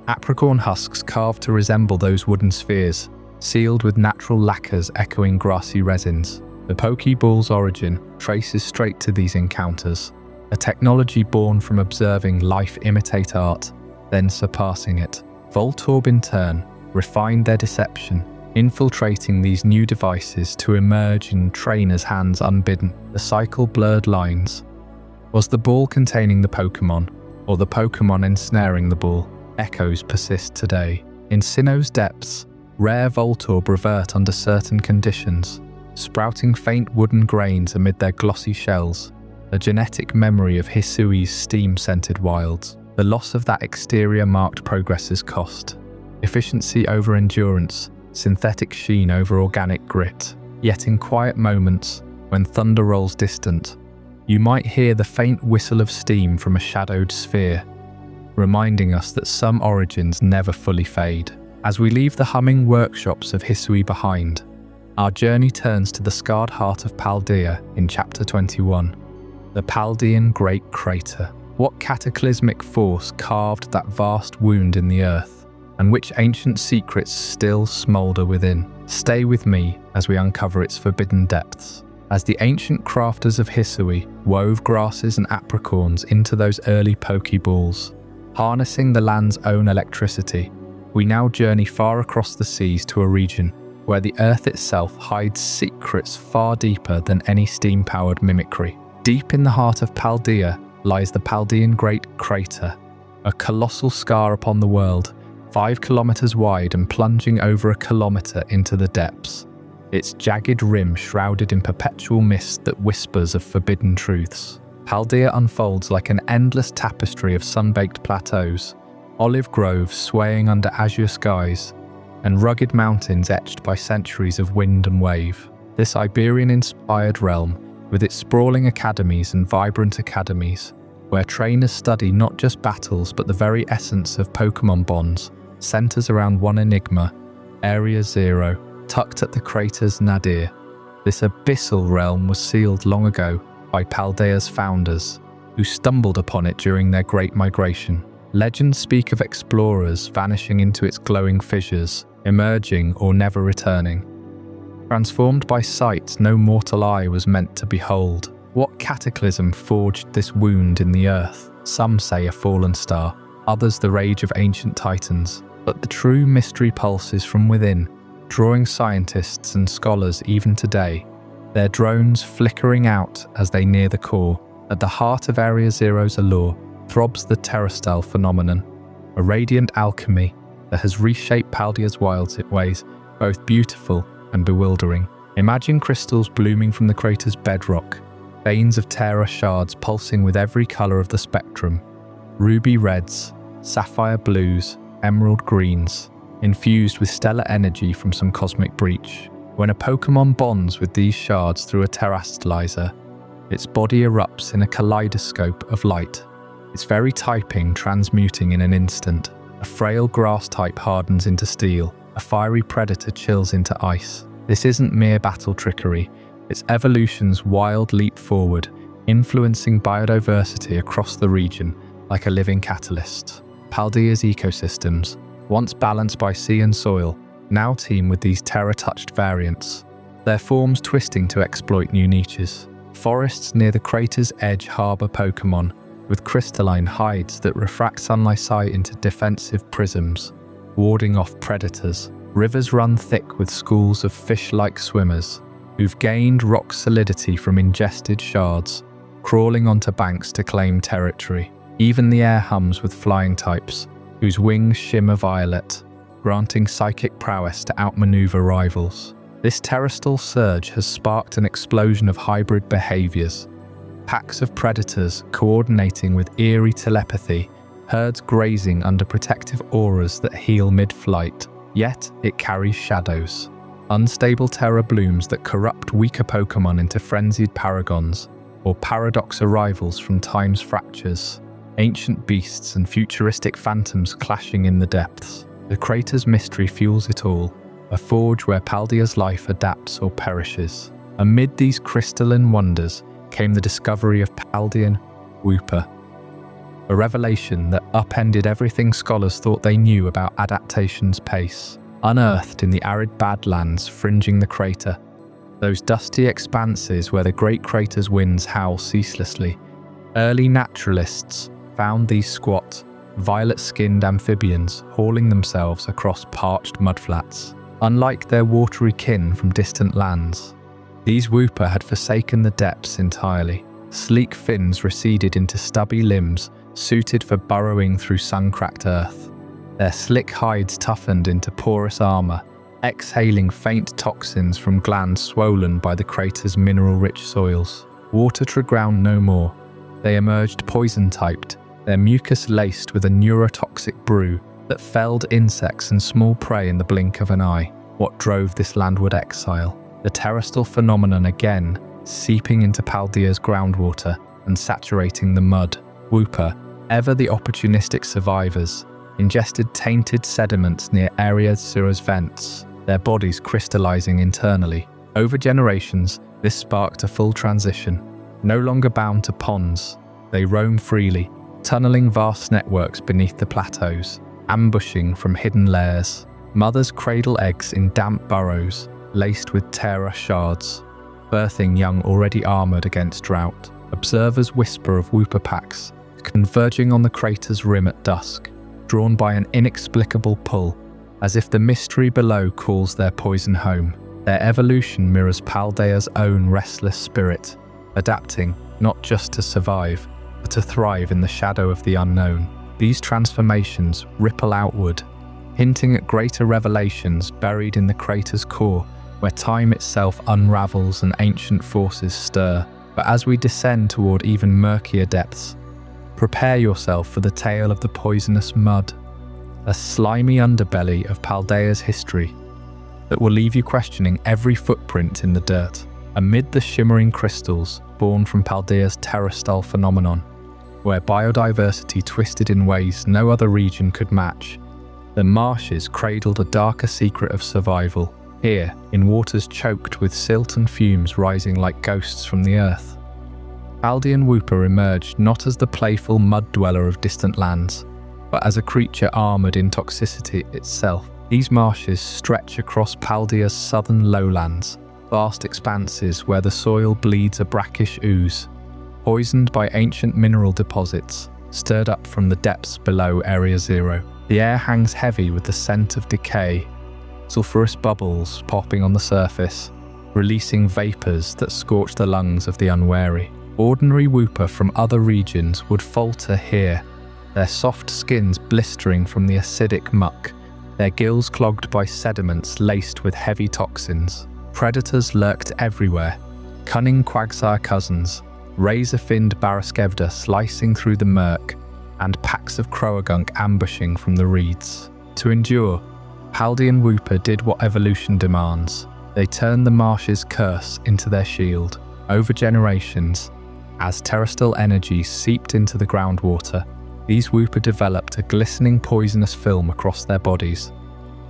Apricorn husks carved to resemble those wooden spheres, sealed with natural lacquers echoing grassy resins. The Poké Ball's origin traces straight to these encounters, a technology born from observing life imitate art, then surpassing it. Voltorb in turn refined their deception, infiltrating these new devices to emerge in trainers' hands unbidden. The cycle blurred lines. Was the ball containing the Pokémon, or the Pokémon ensnaring the ball? Echoes persist today. In Sinnoh's depths, Rare Voltorb revert under certain conditions, sprouting faint wooden grains amid their glossy shells, a genetic memory of Hisui's steam-scented wilds. The loss of that exterior marked progress's cost. Efficiency over endurance, synthetic sheen over organic grit. Yet in quiet moments, when thunder rolls distant, you might hear the faint whistle of steam from a shadowed sphere, reminding us that some origins never fully fade. As we leave the humming workshops of Hisui behind, our journey turns to the scarred heart of Paldea in Chapter 21, the Paldean Great Crater. What cataclysmic force carved that vast wound in the earth, and which ancient secrets still smoulder within? Stay with me as we uncover its forbidden depths. As the ancient crafters of Hisui wove grasses and apricorns into those early Poké Balls, harnessing the land's own electricity, we now journey far across the seas to a region where the earth itself hides secrets far deeper than any steam-powered mimicry. Deep in the heart of Paldea lies the Paldean Great Crater, a colossal scar upon the world, 5 kilometers wide and plunging over a kilometer into the depths, its jagged rim shrouded in perpetual mist that whispers of forbidden truths. Paldea unfolds like an endless tapestry of sun-baked plateaus, olive groves swaying under azure skies, and rugged mountains etched by centuries of wind and wave. This Iberian-inspired realm, with its sprawling academies and vibrant academies, where trainers study not just battles but the very essence of Pokémon bonds, centers around one enigma, Area Zero, tucked at the crater's nadir. This abyssal realm was sealed long ago by Paldea's founders, who stumbled upon it during their Great Migration. Legends speak of explorers vanishing into its glowing fissures, emerging or never returning. Transformed by sight no mortal eye was meant to behold. What cataclysm forged this wound in the earth? Some say a fallen star, others the rage of ancient titans. But the true mystery pulses from within, drawing scientists and scholars even today, their drones flickering out as they near the core. At the heart of Area Zero's allure throbs the terrestrial phenomenon, a radiant alchemy that has reshaped Paldea's ways, both beautiful and bewildering. Imagine crystals blooming from the crater's bedrock, veins of Terra shards pulsing with every color of the spectrum, ruby reds, sapphire blues, emerald greens, infused with stellar energy from some cosmic breach. When a Pokémon bonds with these shards through a terastalizer, its body erupts in a kaleidoscope of light, its very typing transmuting in an instant. A frail grass type hardens into steel, a fiery predator chills into ice. This isn't mere battle trickery, it's evolution's wild leap forward, influencing biodiversity across the region like a living catalyst. Paldea's ecosystems, once balanced by sea and soil, now teem with these terra-touched variants, their forms twisting to exploit new niches. Forests near the crater's edge harbour Pokémon, with crystalline hides that refract sunlight into defensive prisms, warding off predators. Rivers run thick with schools of fish-like swimmers, who've gained rock solidity from ingested shards, crawling onto banks to claim territory. Even the air hums with flying types, whose wings shimmer violet, granting psychic prowess to outmaneuver rivals. This terrestrial surge has sparked an explosion of hybrid behaviors. Packs of predators coordinating with eerie telepathy, herds grazing under protective auras that heal mid-flight, yet it carries shadows. Unstable terra blooms that corrupt weaker Pokémon into frenzied paragons, or paradox arrivals from time's fractures. Ancient beasts and futuristic phantoms clashing in the depths. The crater's mystery fuels it all, a forge where Paldea's life adapts or perishes. Amid these crystalline wonders came the discovery of Paldean Wooper, a revelation that upended everything scholars thought they knew about adaptation's pace. Unearthed in the arid badlands fringing the crater, those dusty expanses where the great crater's winds howl ceaselessly, early naturalists found these squat, violet-skinned amphibians hauling themselves across parched mudflats. Unlike their watery kin from distant lands, these Wooper had forsaken the depths entirely. Sleek fins receded into stubby limbs suited for burrowing through sun-cracked earth. Their slick hides toughened into porous armor, exhaling faint toxins from glands swollen by the crater's mineral-rich soils. Water to ground no more. They emerged poison-typed, their mucus laced with a neurotoxic brew that felled insects and small prey in the blink of an eye. What drove this landward exile? The terrestrial phenomenon again, seeping into Paldea's groundwater and saturating the mud. Wooper, ever the opportunistic survivors, ingested tainted sediments near Area Zera's vents, their bodies crystallizing internally. Over generations, this sparked a full transition. No longer bound to ponds, they roam freely, tunneling vast networks beneath the plateaus, ambushing from hidden lairs. Mothers cradle eggs in damp burrows, laced with terra shards, birthing young already armored against drought. Observers whisper of wooper packs, converging on the crater's rim at dusk, drawn by an inexplicable pull, as if the mystery below calls their poison home. Their evolution mirrors Paldea's own restless spirit, adapting not just to survive, but to thrive in the shadow of the unknown. These transformations ripple outward, hinting at greater revelations buried in the crater's core, where time itself unravels and ancient forces stir. But as we descend toward even murkier depths, prepare yourself for the tale of the poisonous mud, a slimy underbelly of Paldea's history that will leave you questioning every footprint in the dirt. Amid the shimmering crystals born from Paldea's terrestrial phenomenon, where biodiversity twisted in ways no other region could match, the marshes cradled a darker secret of survival. Here, in waters choked with silt and fumes rising like ghosts from the earth, Paldean wooper emerged not as the playful mud dweller of distant lands, but as a creature armored in toxicity itself. These marshes stretch across Paldea's southern lowlands, vast expanses where the soil bleeds a brackish ooze, poisoned by ancient mineral deposits stirred up from the depths below Area Zero. The air hangs heavy with the scent of decay, sulphurous bubbles popping on the surface, releasing vapors that scorch the lungs of the unwary. Ordinary wooper from other regions would falter here, their soft skins blistering from the acidic muck, their gills clogged by sediments laced with heavy toxins. Predators lurked everywhere, cunning quagsire cousins, razor-finned Baraskevda slicing through the murk, and packs of croagunk ambushing from the reeds. To endure, Paldean wooper did what evolution demands. They turned the marsh's curse into their shield. Over generations, as terrestrial energy seeped into the groundwater, these wooper developed a glistening poisonous film across their bodies,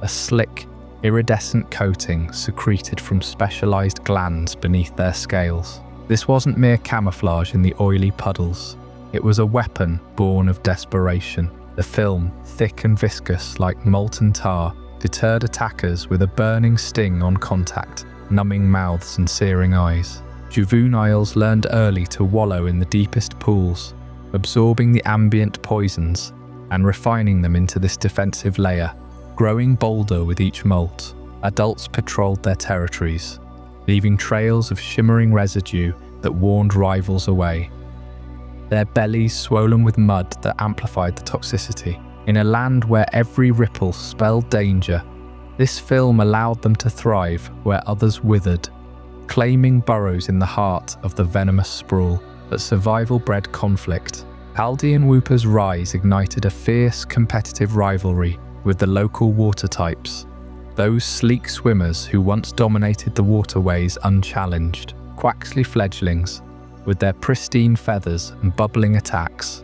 a slick, iridescent coating secreted from specialized glands beneath their scales. This wasn't mere camouflage in the oily puddles. It was a weapon born of desperation. The film, thick and viscous like molten tar, deterred attackers with a burning sting on contact, numbing mouths and searing eyes. Juveniles learned early to wallow in the deepest pools, absorbing the ambient poisons and refining them into this defensive layer. Growing bolder with each molt, adults patrolled their territories, leaving trails of shimmering residue that warned rivals away. Their bellies swollen with mud that amplified the toxicity. In a land where every ripple spelled danger, this film allowed them to thrive where others withered, claiming burrows in the heart of the venomous sprawl. But survival bred conflict. Paldean wooper's rise ignited a fierce competitive rivalry with the local water types, those sleek swimmers who once dominated the waterways unchallenged. Quaxley fledglings, with their pristine feathers and bubbling attacks,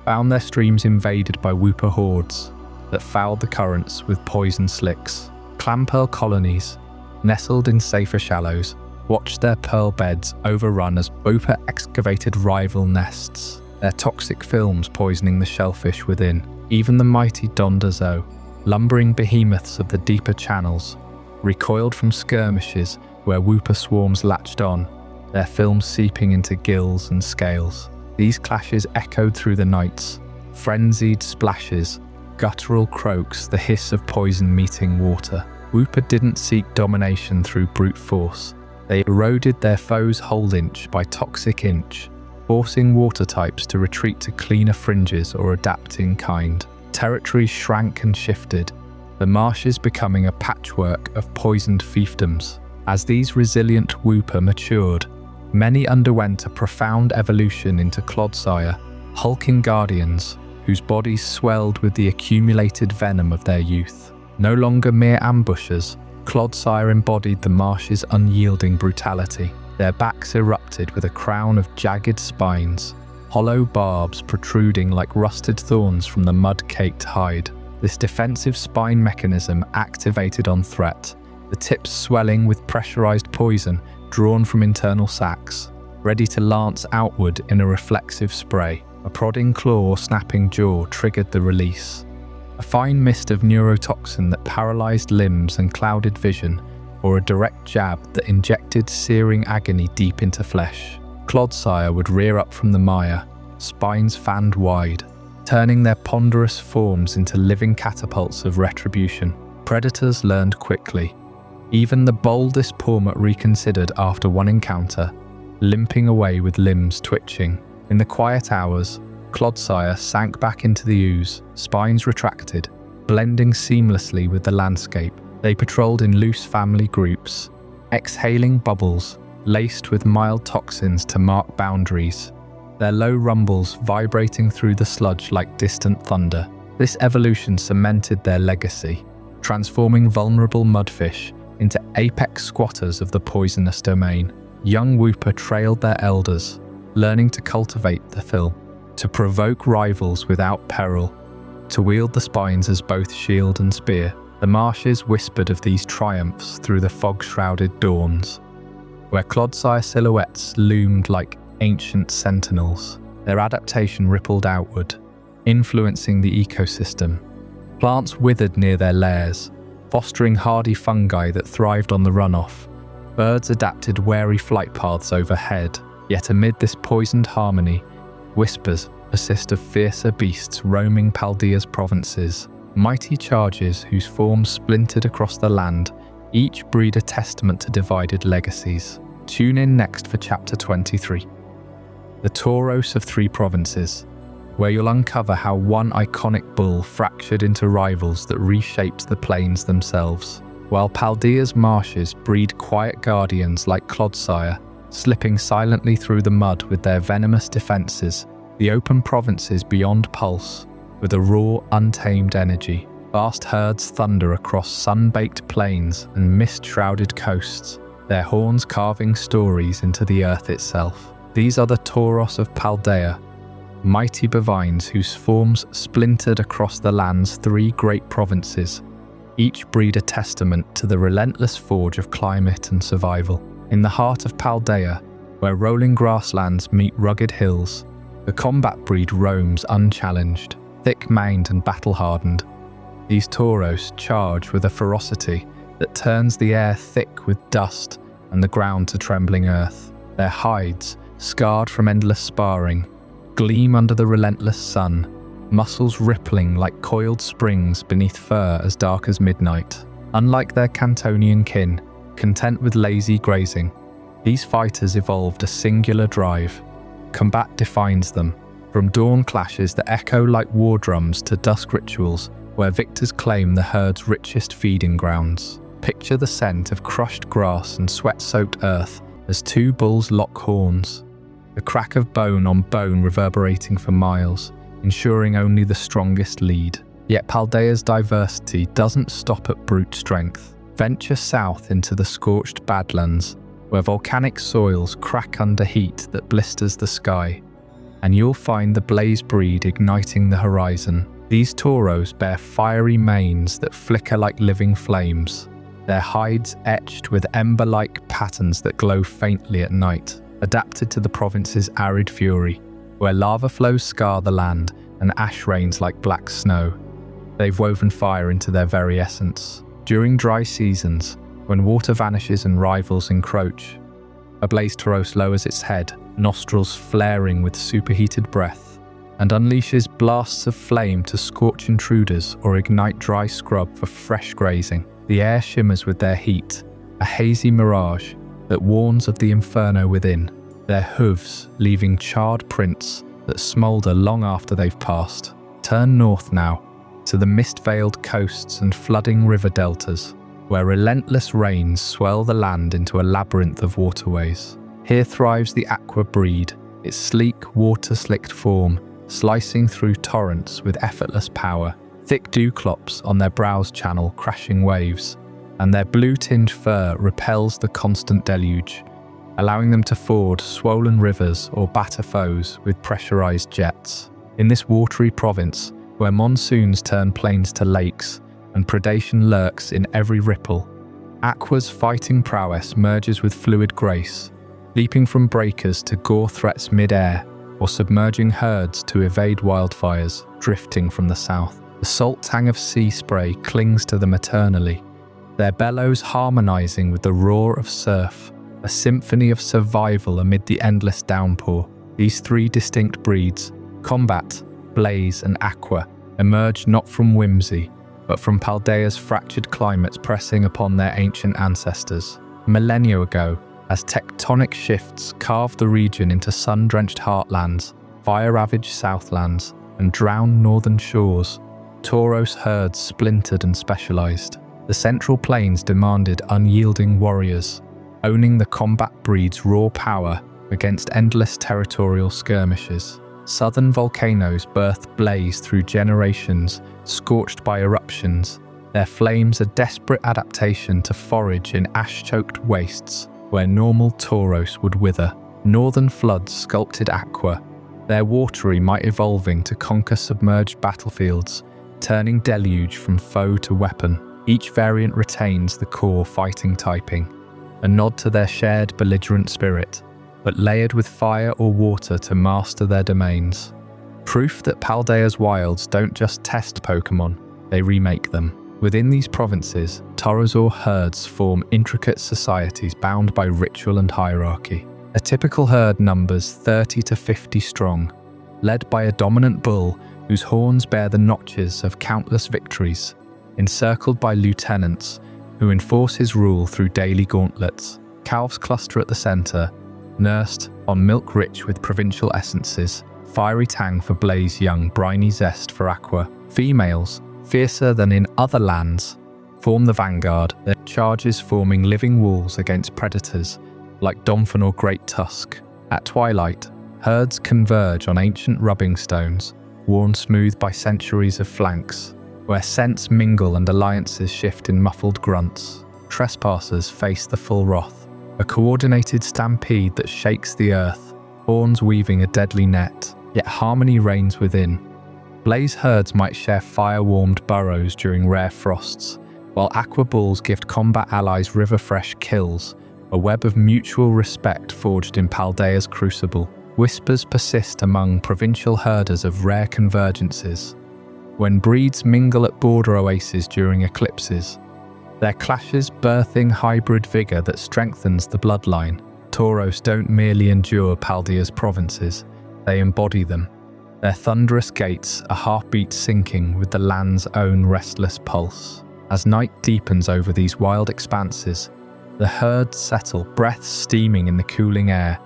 found their streams invaded by wooper hordes that fouled the currents with poison slicks. Clampearl colonies, nestled in safer shallows, watched their pearl beds overrun as wooper excavated rival nests, their toxic films poisoning the shellfish within. Even the mighty Dondazo, lumbering behemoths of the deeper channels, recoiled from skirmishes where wooper swarms latched on, their films seeping into gills and scales. These clashes echoed through the nights, frenzied splashes, guttural croaks, the hiss of poison meeting water. Wooper didn't seek domination through brute force. They eroded their foes whole inch by toxic inch, forcing water types to retreat to cleaner fringes or adapt in kind. Territories shrank and shifted, the marshes becoming a patchwork of poisoned fiefdoms. As these resilient whooper matured, many underwent a profound evolution into Clodsire, hulking guardians whose bodies swelled with the accumulated venom of their youth. No longer mere ambushers, Clodsire embodied the marsh's unyielding brutality. Their backs erupted with a crown of jagged spines, hollow barbs protruding like rusted thorns from the mud-caked hide. This defensive spine mechanism activated on threat, the tips swelling with pressurized poison drawn from internal sacs, ready to lance outward in a reflexive spray. A prodding claw or snapping jaw triggered the release. A fine mist of neurotoxin that paralyzed limbs and clouded vision, or a direct jab that injected searing agony deep into flesh. Clodsire would rear up from the mire, spines fanned wide, turning their ponderous forms into living catapults of retribution. Predators learned quickly. Even the boldest Pawmot reconsidered after one encounter, limping away with limbs twitching. In the quiet hours, Clodsire sank back into the ooze, spines retracted, blending seamlessly with the landscape. They patrolled in loose family groups, exhaling bubbles laced with mild toxins to mark boundaries, their low rumbles vibrating through the sludge like distant thunder. This evolution cemented their legacy, transforming vulnerable mudfish into apex squatters of the poisonous domain. Young whooper trailed their elders, learning to cultivate the fill, to provoke rivals without peril, to wield the spines as both shield and spear. The marshes whispered of these triumphs through the fog-shrouded dawns, where Clodsire silhouettes loomed like ancient sentinels. Their adaptation rippled outward, influencing the ecosystem. Plants withered near their lairs, fostering hardy fungi that thrived on the runoff. Birds adapted wary flight paths overhead, yet amid this poisoned harmony, whispers persist of fiercer beasts roaming Paldea's provinces. Mighty charges whose forms splintered across the land, each breed a testament to divided legacies. Tune in next for Chapter 23, the Tauros of Three Provinces, where you'll uncover how one iconic bull fractured into rivals that reshaped the plains themselves, while Paldea's marshes breed quiet guardians like Clodsire, slipping silently through the mud with their venomous defenses. The open provinces beyond pulse with a raw, untamed energy. Vast herds thunder across sun-baked plains and mist-shrouded coasts, their horns carving stories into the earth itself. These are the Tauros of Paldea, mighty bovines whose forms splintered across the land's three great provinces, each breed a testament to the relentless forge of climate and survival. In the heart of Paldea, where rolling grasslands meet rugged hills, the combat breed roams unchallenged, thick-maned and battle-hardened. These Tauros charge with a ferocity that turns the air thick with dust and the ground to trembling earth. Their hides, scarred from endless sparring, gleam under the relentless sun, muscles rippling like coiled springs beneath fur as dark as midnight. Unlike their Cantonian kin, content with lazy grazing, these fighters evolved a singular drive. Combat defines them, from dawn clashes that echo like war drums to dusk rituals where victors claim the herd's richest feeding grounds. Picture the scent of crushed grass and sweat-soaked earth as two bulls lock horns, the crack of bone on bone reverberating for miles, ensuring only the strongest lead. Yet Paldea's diversity doesn't stop at brute strength. Venture south into the scorched Badlands, where volcanic soils crack under heat that blisters the sky, and you'll find the blaze breed igniting the horizon. These Tauros bear fiery manes that flicker like living flames, their hides etched with ember-like patterns that glow faintly at night, adapted to the province's arid fury, where lava flows scar the land and ash rains like black snow. They've woven fire into their very essence. During dry seasons, when water vanishes and rivals encroach, a blaze Tauros lowers its head, nostrils flaring with superheated breath, and unleashes blasts of flame to scorch intruders or ignite dry scrub for fresh grazing. The air shimmers with their heat, a hazy mirage that warns of the inferno within, their hooves leaving charred prints that smoulder long after they've passed. Turn north now, to the mist-veiled coasts and flooding river deltas, where relentless rains swell the land into a labyrinth of waterways. Here thrives the aqua breed, its sleek, water-slicked form slicing through torrents with effortless power. Thick dewclops on their brows channel crashing waves, and their blue-tinged fur repels the constant deluge, allowing them to ford swollen rivers or batter foes with pressurized jets. In this watery province, where monsoons turn plains to lakes and predation lurks in every ripple, Aqua's fighting prowess merges with fluid grace, leaping from breakers to gore threats mid-air, or submerging herds to evade wildfires drifting from the south. The salt tang of sea spray clings to them eternally, their bellows harmonizing with the roar of surf, a symphony of survival amid the endless downpour. These three distinct breeds, Combat, Blaze and Aqua, emerged not from whimsy, but from Paldea's fractured climates pressing upon their ancient ancestors. Millennia ago, as tectonic shifts carved the region into sun-drenched heartlands, fire-ravaged southlands, and drowned northern shores, Tauros herds splintered and specialized. The central plains demanded unyielding warriors, owning the combat breed's raw power against endless territorial skirmishes. Southern volcanoes birthed blaze through generations, scorched by eruptions, their flames a desperate adaptation to forage in ash-choked wastes where normal Tauros would wither. Northern floods sculpted Aqua, their watery might evolving to conquer submerged battlefields, turning deluge from foe to weapon. Each variant retains the core fighting typing, a nod to their shared belligerent spirit, but layered with fire or water to master their domains. Proof that Paldea's wilds don't just test Pokémon, they remake them. Within these provinces, Taurosaur herds form intricate societies bound by ritual and hierarchy. A typical herd numbers 30 to 50 strong, led by a dominant bull whose horns bear the notches of countless victories, encircled by lieutenants who enforce his rule through daily gauntlets. Calves cluster at the center, nursed on milk rich with provincial essences, fiery tang for Blaze young, briny zest for Aqua. Females, fiercer than in other lands, form the vanguard, their charges forming living walls against predators like Domphon or Great Tusk. At twilight, herds converge on ancient rubbing stones, worn smooth by centuries of flanks, where scents mingle and alliances shift in muffled grunts. Trespassers face the full wrath, a coordinated stampede that shakes the earth, horns weaving a deadly net, yet harmony reigns within. Blaze herds might share fire-warmed burrows during rare frosts, while Aqua Bulls gift combat allies river-fresh kills, a web of mutual respect forged in Paldea's crucible. Whispers persist among provincial herders of rare convergences, when breeds mingle at border oases during eclipses, their clashes birthing hybrid vigor that strengthens the bloodline. Tauros don't merely endure Paldea's provinces, they embody them. Their thunderous gates a heartbeat syncing with the land's own restless pulse. As night deepens over these wild expanses, the herds settle, breaths steaming in the cooling air,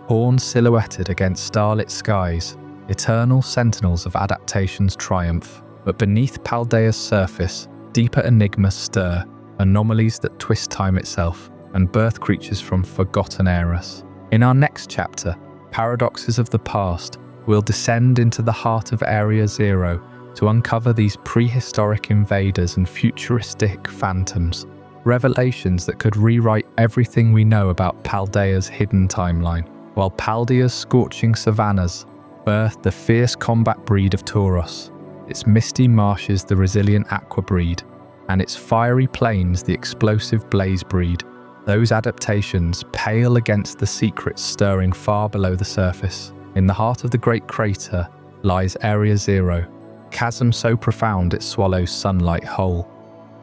horns silhouetted against starlit skies, eternal sentinels of adaptation's triumph. But beneath Paldea's surface, deeper enigmas stir, anomalies that twist time itself and birth creatures from forgotten eras. In our next chapter, Paradoxes of the Past, we'll descend into the heart of Area Zero to uncover these prehistoric invaders and futuristic phantoms, revelations that could rewrite everything we know about Paldea's hidden timeline. While Paldea's scorching savannas birthed the fierce combat breed of Tauros, its misty marshes the resilient Aqua breed, and its fiery plains the explosive Blaze breed, those adaptations pale against the secrets stirring far below the surface. In the heart of the great crater lies Area Zero, chasm so profound it swallows sunlight whole,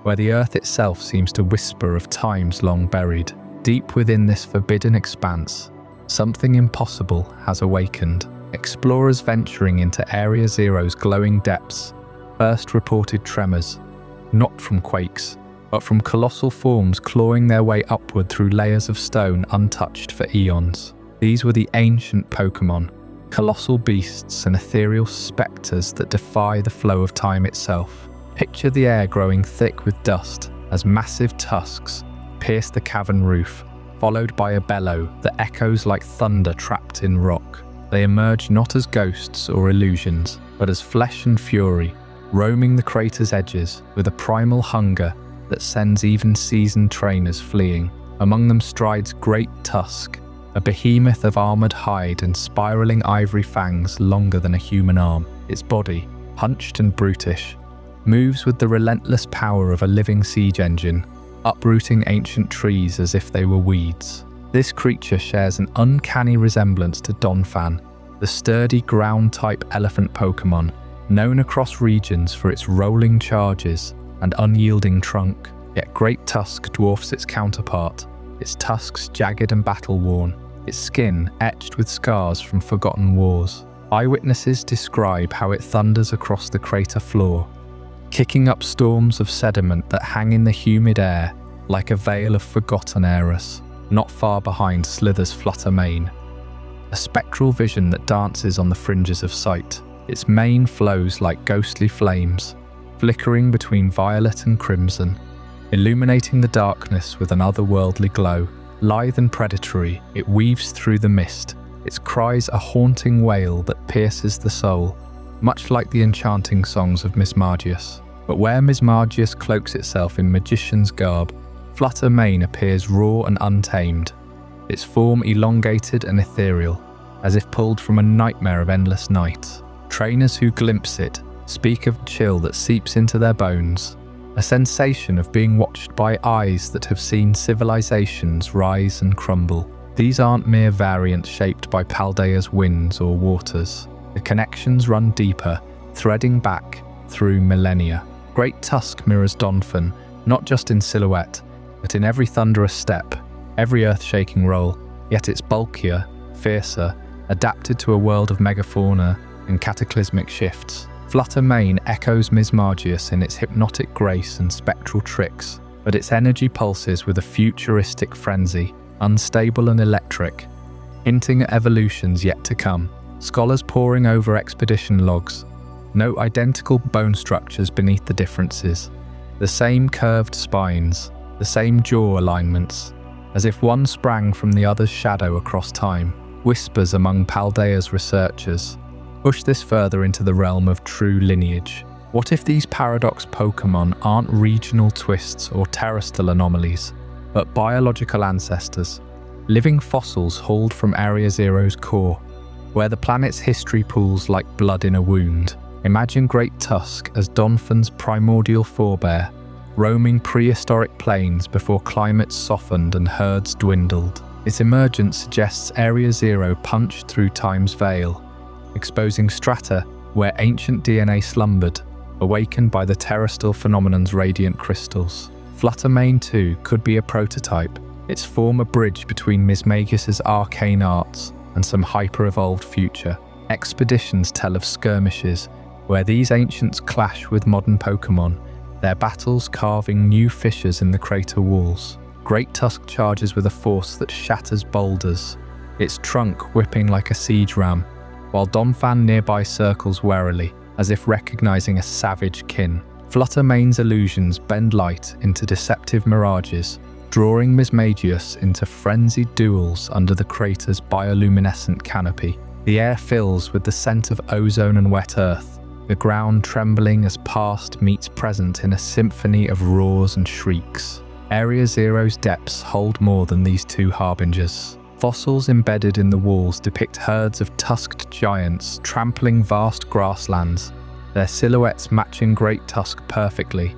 where the earth itself seems to whisper of times long buried. Deep within this forbidden expanse, something impossible has awakened. Explorers venturing into Area Zero's glowing depths first reported tremors, not from quakes, but from colossal forms clawing their way upward through layers of stone untouched for eons. These were the ancient Pokémon, colossal beasts and ethereal spectres that defy the flow of time itself. Picture the air growing thick with dust as massive tusks pierce the cavern roof, followed by a bellow that echoes like thunder trapped in rock. They emerge not as ghosts or illusions, but as flesh and fury, roaming the crater's edges with a primal hunger that sends even seasoned trainers fleeing. Among them strides Great Tusk, a behemoth of armoured hide and spiralling ivory fangs longer than a human arm. Its body, hunched and brutish, moves with the relentless power of a living siege engine, uprooting ancient trees as if they were weeds. This creature shares an uncanny resemblance to Donphan, the sturdy ground-type elephant Pokémon, known across regions for its rolling charges and unyielding trunk. Yet Great Tusk dwarfs its counterpart, its tusks jagged and battle-worn, its skin etched with scars from forgotten wars. Eyewitnesses describe how it thunders across the crater floor, kicking up storms of sediment that hang in the humid air like a veil of forgotten eras. Not far behind slithers Fluttermane, a spectral vision that dances on the fringes of sight. Its mane flows like ghostly flames, flickering between violet and crimson, illuminating the darkness with an otherworldly glow. Lithe and predatory, it weaves through the mist, its cries a haunting wail that pierces the soul, much like the enchanting songs of Mismagius. But where Mismagius cloaks itself in magician's garb, Fluttermane appears raw and untamed, its form elongated and ethereal, as if pulled from a nightmare of endless night. Trainers who glimpse it speak of chill that seeps into their bones, a sensation of being watched by eyes that have seen civilizations rise and crumble. These aren't mere variants shaped by Paldea's winds or waters. The connections run deeper, threading back through millennia. Great Tusk mirrors Donphan, not just in silhouette, but in every thunderous step, every earth-shaking roll, yet it's bulkier, fiercer, adapted to a world of megafauna and cataclysmic shifts. Fluttermane echoes Mismagius in its hypnotic grace and spectral tricks, but its energy pulses with a futuristic frenzy, unstable and electric, hinting at evolutions yet to come. Scholars poring over expedition logs note identical bone structures beneath the differences, the same curved spines, the same jaw alignments, as if one sprang from the other's shadow across time. Whispers among Paldea's researchers push this further into the realm of true lineage. What if these paradox Pokémon aren't regional twists or terrestrial anomalies, but biological ancestors, living fossils hauled from Area Zero's core, where the planet's history pools like blood in a wound? Imagine Great Tusk as Donphan's primordial forebear, roaming prehistoric plains before climates softened and herds dwindled. Its emergence suggests Area Zero punched through time's veil, exposing strata where ancient DNA slumbered, awakened by the terrestrial phenomenon's radiant crystals. Fluttermane too could be a prototype, its form a bridge between Mismagius's arcane arts and some hyper-evolved future. Expeditions tell of skirmishes where these ancients clash with modern Pokémon, their battles carving new fissures in the crater walls. Great Tusk charges with a force that shatters boulders, its trunk whipping like a siege ram, while Donphan nearby circles warily, as if recognizing a savage kin. Fluttermane's illusions bend light into deceptive mirages, drawing Mismagius into frenzied duels under the crater's bioluminescent canopy. The air fills with the scent of ozone and wet earth, the ground trembling as past meets present in a symphony of roars and shrieks. Area Zero's depths hold more than these two harbingers. Fossils embedded in the walls depict herds of tusked giants trampling vast grasslands, their silhouettes matching Great Tusk perfectly.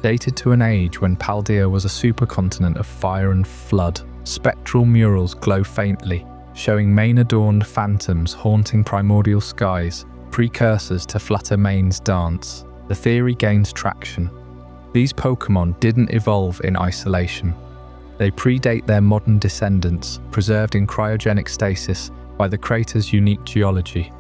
Dated to an age when Paldea was a supercontinent of fire and flood, spectral murals glow faintly, showing mane-adorned phantoms haunting primordial skies, precursors to Fluttermane's dance. The theory gains traction. These Pokémon didn't evolve in isolation. They predate their modern descendants, preserved in cryogenic stasis by the crater's unique geology.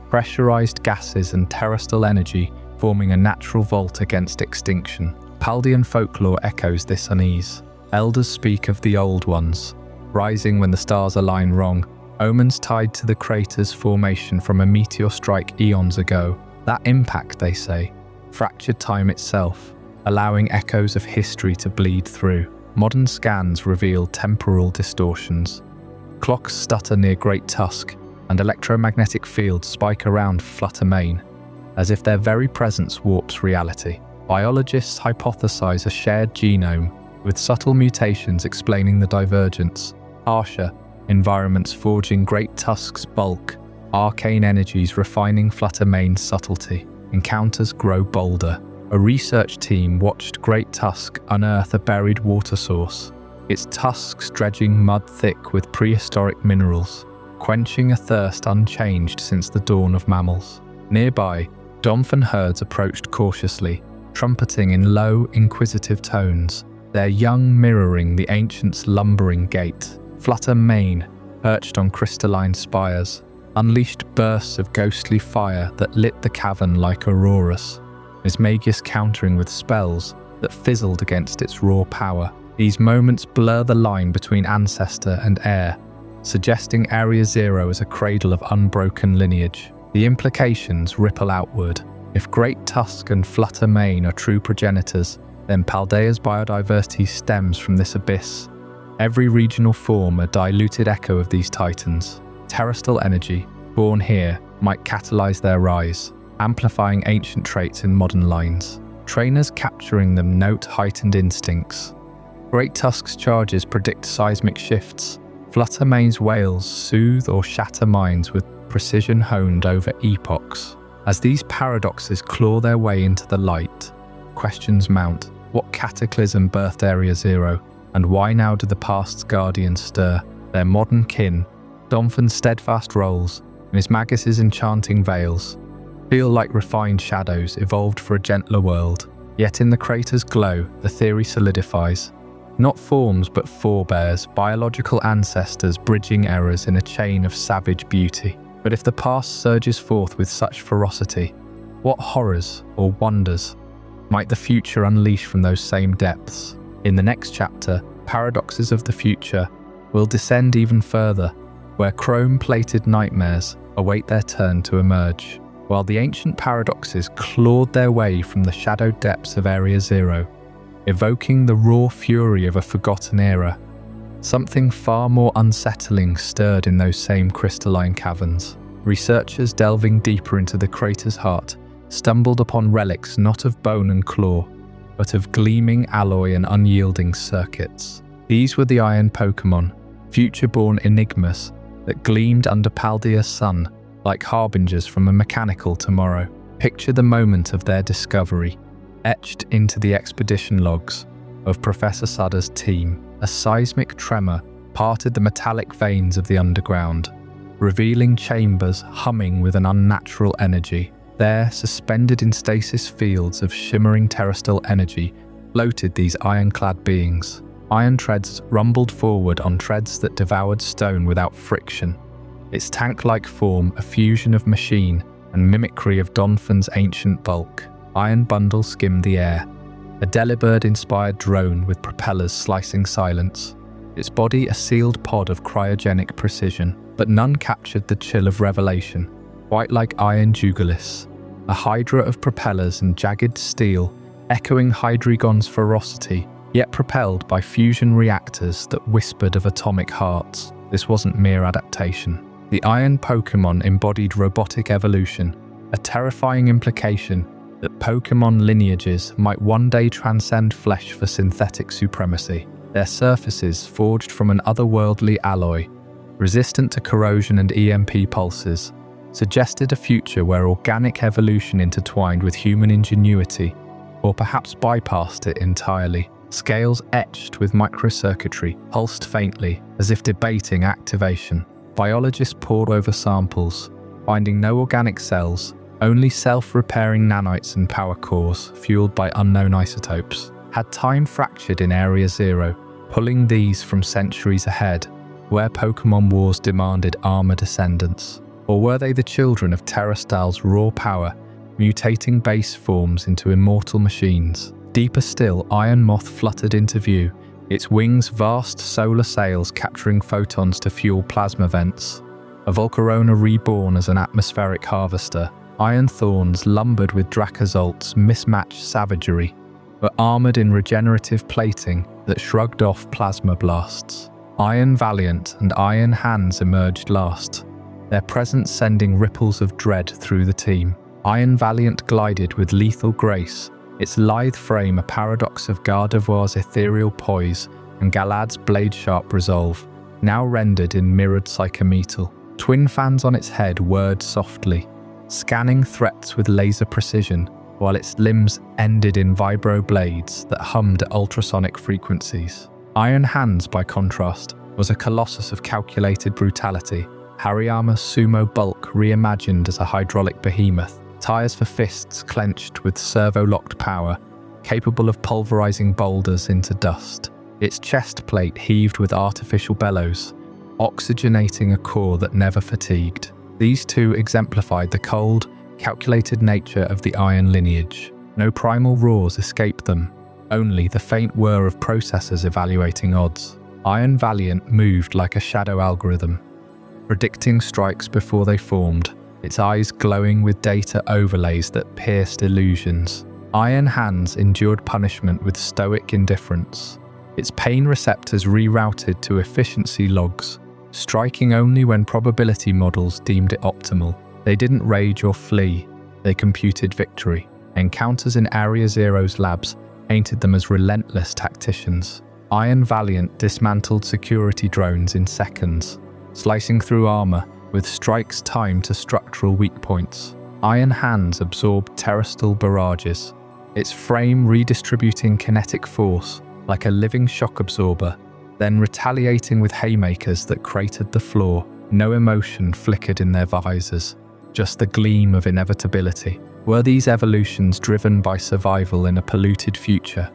Pressurized gases and terrestrial energy forming a natural vault against extinction. Paldean folklore echoes this unease. Elders speak of the Old Ones, rising when the stars align wrong, omens tied to the crater's formation from a meteor strike eons ago. That impact, they say, fractured time itself, allowing echoes of history to bleed through. Modern scans reveal temporal distortions. Clocks stutter near Great Tusk, and electromagnetic fields spike around Flutter Main, as if their very presence warps reality. Biologists hypothesize a shared genome, with subtle mutations explaining the divergence. Harsher environments forging Great Tusk's bulk, arcane energies refining Flutter Main's subtlety. Encounters grow bolder. A research team watched Great Tusk unearth a buried water source, its tusks dredging mud thick with prehistoric minerals, quenching a thirst unchanged since the dawn of mammals. Nearby, dolphin herds approached cautiously, trumpeting in low, inquisitive tones, their young mirroring the ancient's lumbering gait. Flutter Main, perched on crystalline spires, unleashed bursts of ghostly fire that lit the cavern like auroras, Magus countering with spells that fizzled against its raw power. These moments blur the line between ancestor and heir, suggesting Area Zero as a cradle of unbroken lineage. The implications ripple outward. If Great Tusk and Flutter Main are true progenitors, then Paldea's biodiversity stems from this abyss. Every regional form a diluted echo of these titans. Terrestrial energy, born here, might catalyze their rise, amplifying ancient traits in modern lines. Trainers capturing them note heightened instincts. Great Tusk's charges predict seismic shifts. Flutter Main's wails soothe or shatter minds with precision honed over epochs. As these paradoxes claw their way into the light, questions mount. What cataclysm birthed Area Zero? And why now do the past's guardians stir? Their modern kin, Domfin's steadfast roles, Magus's enchanting veils, feel like refined shadows evolved for a gentler world. Yet in the crater's glow, the theory solidifies. Not forms but forebears, biological ancestors bridging errors in a chain of savage beauty. But if the past surges forth with such ferocity, what horrors or wonders might the future unleash from those same depths? In the next chapter, Paradoxes of the Future will descend even further, where chrome-plated nightmares await their turn to emerge. While the ancient paradoxes clawed their way from the shadowed depths of Area Zero, evoking the raw fury of a forgotten era, something far more unsettling stirred in those same crystalline caverns. Researchers delving deeper into the crater's heart stumbled upon relics not of bone and claw, but of gleaming alloy and unyielding circuits. These were the iron Pokémon, future-born enigmas that gleamed under Paldea's sun like harbingers from a mechanical tomorrow. Picture the moment of their discovery, etched into the expedition logs of Professor Sudder's team. A seismic tremor parted the metallic veins of the underground, revealing chambers humming with an unnatural energy. There, suspended in stasis fields of shimmering terrestrial energy, floated these ironclad beings. Iron treads rumbled forward on treads that devoured stone without friction. Its tank-like form a fusion of machine and mimicry of Donphan's ancient bulk. Iron bundle skimmed the air, a Delibird-inspired drone with propellers slicing silence. Its body a sealed pod of cryogenic precision, but none captured the chill of revelation. White like iron Jugulis, a hydra of propellers and jagged steel, echoing Hydreigon's ferocity, yet propelled by fusion reactors that whispered of atomic hearts. This wasn't mere adaptation. The iron Pokémon embodied robotic evolution, a terrifying implication that Pokémon lineages might one day transcend flesh for synthetic supremacy. Their surfaces, forged from an otherworldly alloy, resistant to corrosion and EMP pulses, suggested a future where organic evolution intertwined with human ingenuity, or perhaps bypassed it entirely. Scales etched with microcircuitry pulsed faintly, as if debating activation. Biologists pored over samples, finding no organic cells, only self-repairing nanites and power cores fueled by unknown isotopes. Had time fractured in Area Zero, pulling these from centuries ahead, where Pokémon Wars demanded armored ascendants? Or were they the children of Terrastal's raw power, mutating base forms into immortal machines? Deeper still, Iron Moth fluttered into view, its wings vast solar sails capturing photons to fuel plasma vents. a Volcarona reborn as an atmospheric harvester. Iron Thorns lumbered with Dracozolt's mismatched savagery, but armoured in regenerative plating that shrugged off plasma blasts. Iron Valiant and Iron Hands emerged last, their presence sending ripples of dread through the team. Iron Valiant glided with lethal grace, its lithe frame a paradox of Gardevoir's ethereal poise and Galad's blade-sharp resolve, now rendered in mirrored psychometal. Twin fans on its head whirred softly, scanning threats with laser precision, while its limbs ended in vibro blades that hummed at ultrasonic frequencies. Iron Hands, by contrast, was a colossus of calculated brutality, Hariyama's sumo bulk reimagined as a hydraulic behemoth, tires for fists clenched with servo-locked power, capable of pulverizing boulders into dust. Its chest plate heaved with artificial bellows, oxygenating a core that never fatigued. These two exemplified the cold, calculated nature of the Iron lineage. No primal roars escaped them, only the faint whir of processors evaluating odds. Iron Valiant moved like a shadow algorithm, predicting strikes before they formed, its eyes glowing with data overlays that pierced illusions. Iron Hands endured punishment with stoic indifference, its pain receptors rerouted to efficiency logs, striking only when probability models deemed it optimal. They didn't rage or flee, they computed victory. Encounters in Area Zero's labs painted them as relentless tacticians. Iron Valiant dismantled security drones in seconds, slicing through armor with strikes timed to structural weak points. Iron Hands absorbed terrestrial barrages, its frame redistributing kinetic force like a living shock absorber, then retaliating with haymakers that cratered the floor. No emotion flickered in their visors, just the gleam of inevitability. Were these evolutions driven by survival in a polluted future,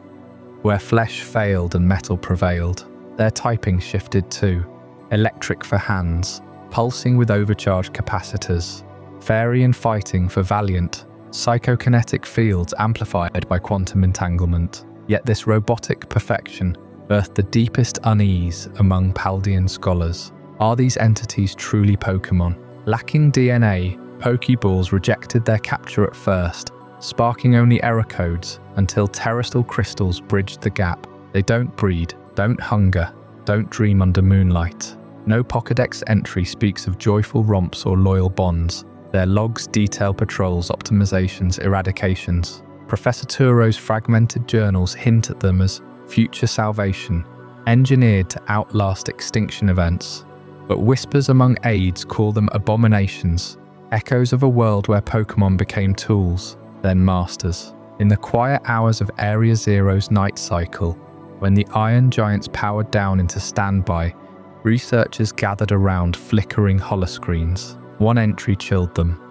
where flesh failed and metal prevailed? Their typing shifted too, electric for hands, pulsing with overcharged capacitors, fairy and fighting for valiant, psychokinetic fields amplified by quantum entanglement. Yet this robotic perfection birthed the deepest unease among Paldean scholars. Are these entities truly Pokémon? Lacking DNA, Poké Balls rejected their capture at first, sparking only error codes until terrestrial crystals bridged the gap. They don't breed, don't hunger, don't dream under moonlight. No Pokédex entry speaks of joyful romps or loyal bonds. Their logs detail patrols, optimizations, eradications. Professor Tauros' fragmented journals hint at them as future salvation, engineered to outlast extinction events. But whispers among aides call them abominations, echoes of a world where Pokémon became tools, then masters. In the quiet hours of Area Zero's night cycle, when the Iron Giants powered down into standby, researchers gathered around flickering holoscreens. One entry chilled them.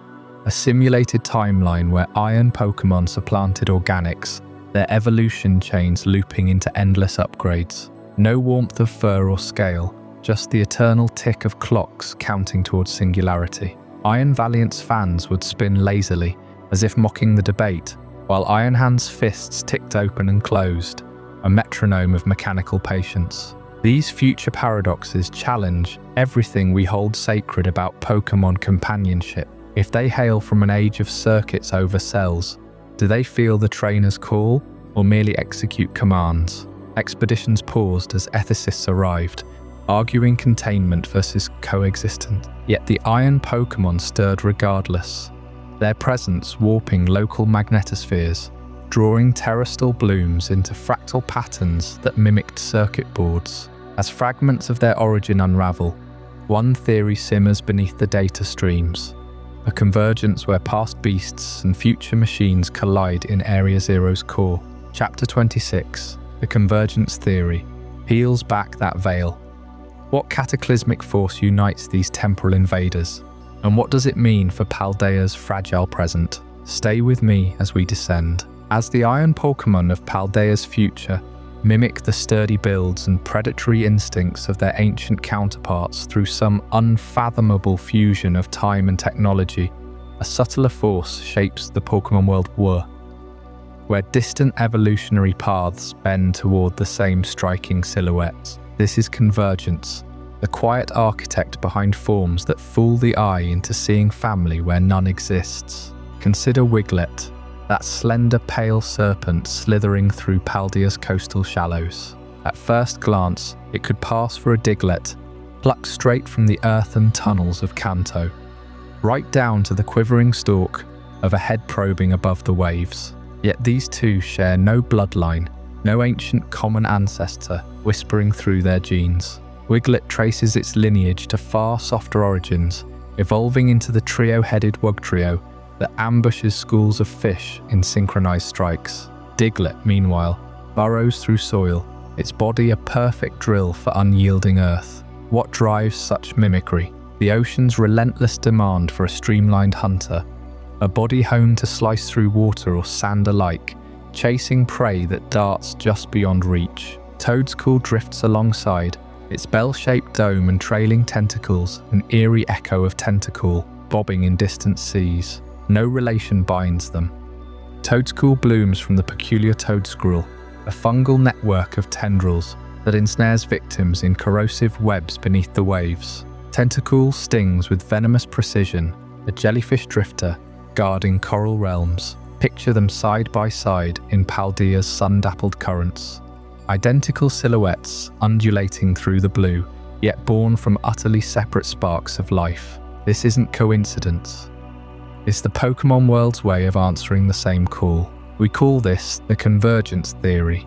A simulated timeline where Iron Pokémon supplanted organics, their evolution chains looping into endless upgrades. No warmth of fur or scale, just the eternal tick of clocks counting towards singularity. Iron Valiant's fans would spin lazily, as if mocking the debate, while Iron Hand's fists ticked open and closed, a metronome of mechanical patience. These future paradoxes challenge everything we hold sacred about Pokémon companionship. If they hail from an age of circuits over cells, do they feel the trainer's call, or merely execute commands? Expeditions paused as ethicists arrived, arguing containment versus coexistence. Yet the Iron Pokémon stirred regardless, their presence warping local magnetospheres, drawing terrestrial blooms into fractal patterns that mimicked circuit boards. As fragments of their origin unravel, one theory simmers beneath the data streams. A convergence where past beasts and future machines collide in Area Zero's core. Chapter 26, The Convergence Theory, peels back that veil. What cataclysmic force unites these temporal invaders? And what does it mean for Paldea's fragile present? Stay with me as we descend. As the Iron Pokémon of Paldea's future mimic the sturdy builds and predatory instincts of their ancient counterparts through some unfathomable fusion of time and technology, a subtler force shapes the Pokémon world where distant evolutionary paths bend toward the same striking silhouettes. This is convergence, the quiet architect behind forms that fool the eye into seeing family where none exists. Consider Wiglet, that slender pale serpent slithering through Paldea's coastal shallows. At first glance, it could pass for a Diglett, plucked straight from the earthen tunnels of Kanto, right down to the quivering stalk of a head probing above the waves. Yet these two share no bloodline, no ancient common ancestor whispering through their genes. Wiglet traces its lineage to far softer origins, evolving into the trio-headed Wugtrio that ambushes schools of fish in synchronized strikes. Diglett, meanwhile, burrows through soil, its body a perfect drill for unyielding earth. What drives such mimicry? The ocean's relentless demand for a streamlined hunter, a body honed to slice through water or sand alike, chasing prey that darts just beyond reach. Toadstool drifts alongside, its bell-shaped dome and trailing tentacles an eerie echo of tentacle bobbing in distant seas. No relation binds them. Toadstool blooms from the peculiar toadscruel, a fungal network of tendrils that ensnares victims in corrosive webs beneath the waves. Tentacle stings with venomous precision, a jellyfish drifter guarding coral realms. Picture them side by side in Paldea's sun-dappled currents. Identical silhouettes undulating through the blue, yet born from utterly separate sparks of life. This isn't coincidence. It's the Pokémon world's way of answering the same call. We call this the convergence theory,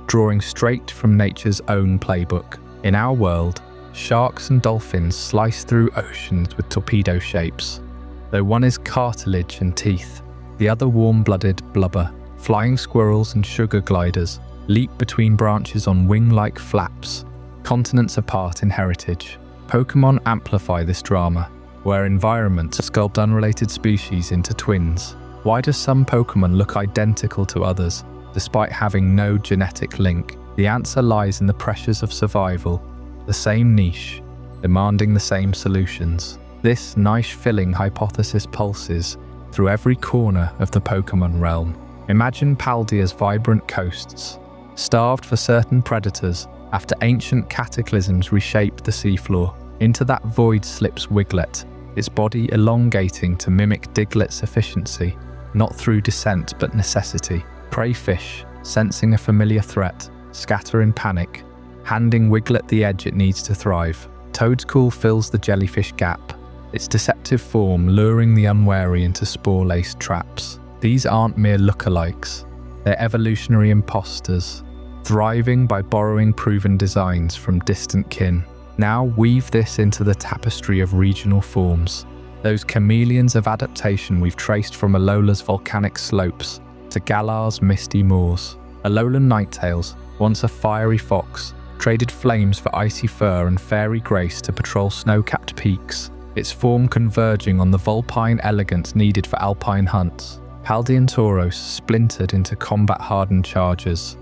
drawing straight from nature's own playbook. In our world, sharks and dolphins slice through oceans with torpedo shapes. Though one is cartilage and teeth, the other warm-blooded blubber. Flying squirrels and sugar gliders leap between branches on wing-like flaps, continents apart in heritage. Pokémon amplify this drama, where environments sculpt unrelated species into twins. Why do some Pokémon look identical to others, despite having no genetic link? The answer lies in the pressures of survival, the same niche, demanding the same solutions. This niche-filling hypothesis pulses through every corner of the Pokémon realm. Imagine Paldea's vibrant coasts, starved for certain predators after ancient cataclysms reshaped the seafloor. Into that void slips Wiglet, its body elongating to mimic Diglett's efficiency, not through descent but necessity. Prey fish, sensing a familiar threat, scatter in panic, handing Wiglet the edge it needs to thrive. Toadstool fills the jellyfish gap, its deceptive form luring the unwary into spore-laced traps. These aren't mere lookalikes, they're evolutionary imposters, thriving by borrowing proven designs from distant kin. Now weave this into the tapestry of regional forms, those chameleons of adaptation we've traced from Alola's volcanic slopes to Galar's misty moors. Alolan Nighttails, once a fiery fox, traded flames for icy fur and fairy grace to patrol snow-capped peaks, its form converging on the vulpine elegance needed for alpine hunts. Paldean Tauros splintered into combat-hardened chargers,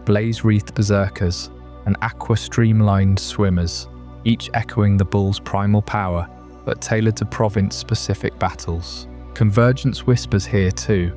blaze-wreathed berserkers, and aqua-streamlined swimmers, each echoing the bull's primal power, but tailored to province-specific battles. Convergence whispers here too,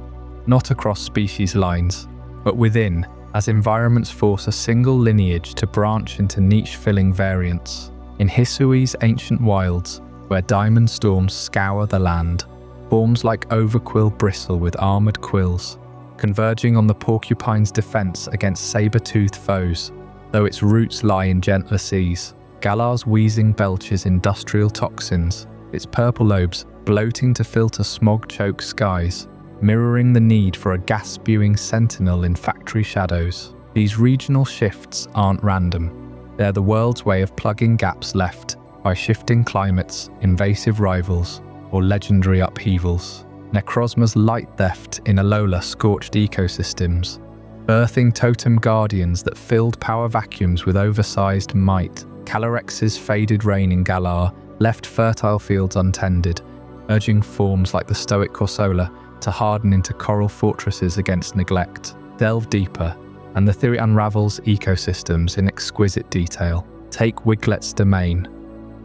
not across species lines, but within, as environments force a single lineage to branch into niche-filling variants. In Hisuian's ancient wilds, where diamond storms scour the land, forms like overquill bristle with armoured quills, converging on the porcupine's defence against saber-toothed foes, though its roots lie in gentler seas. Galar's wheezing belches industrial toxins, its purple lobes bloating to filter smog-choked skies, mirroring the need for a gas-spewing sentinel in factory shadows. These regional shifts aren't random. They're the world's way of plugging gaps left by shifting climates, invasive rivals, or legendary upheavals. Necrozma's light theft in Alola scorched ecosystems, birthing totem guardians that filled power vacuums with oversized might. Calyrex's faded rain in Galar left fertile fields untended, urging forms like the stoic Corsola to harden into coral fortresses against neglect. Delve deeper, and the theory unravels ecosystems in exquisite detail. Take Wiglet's domain,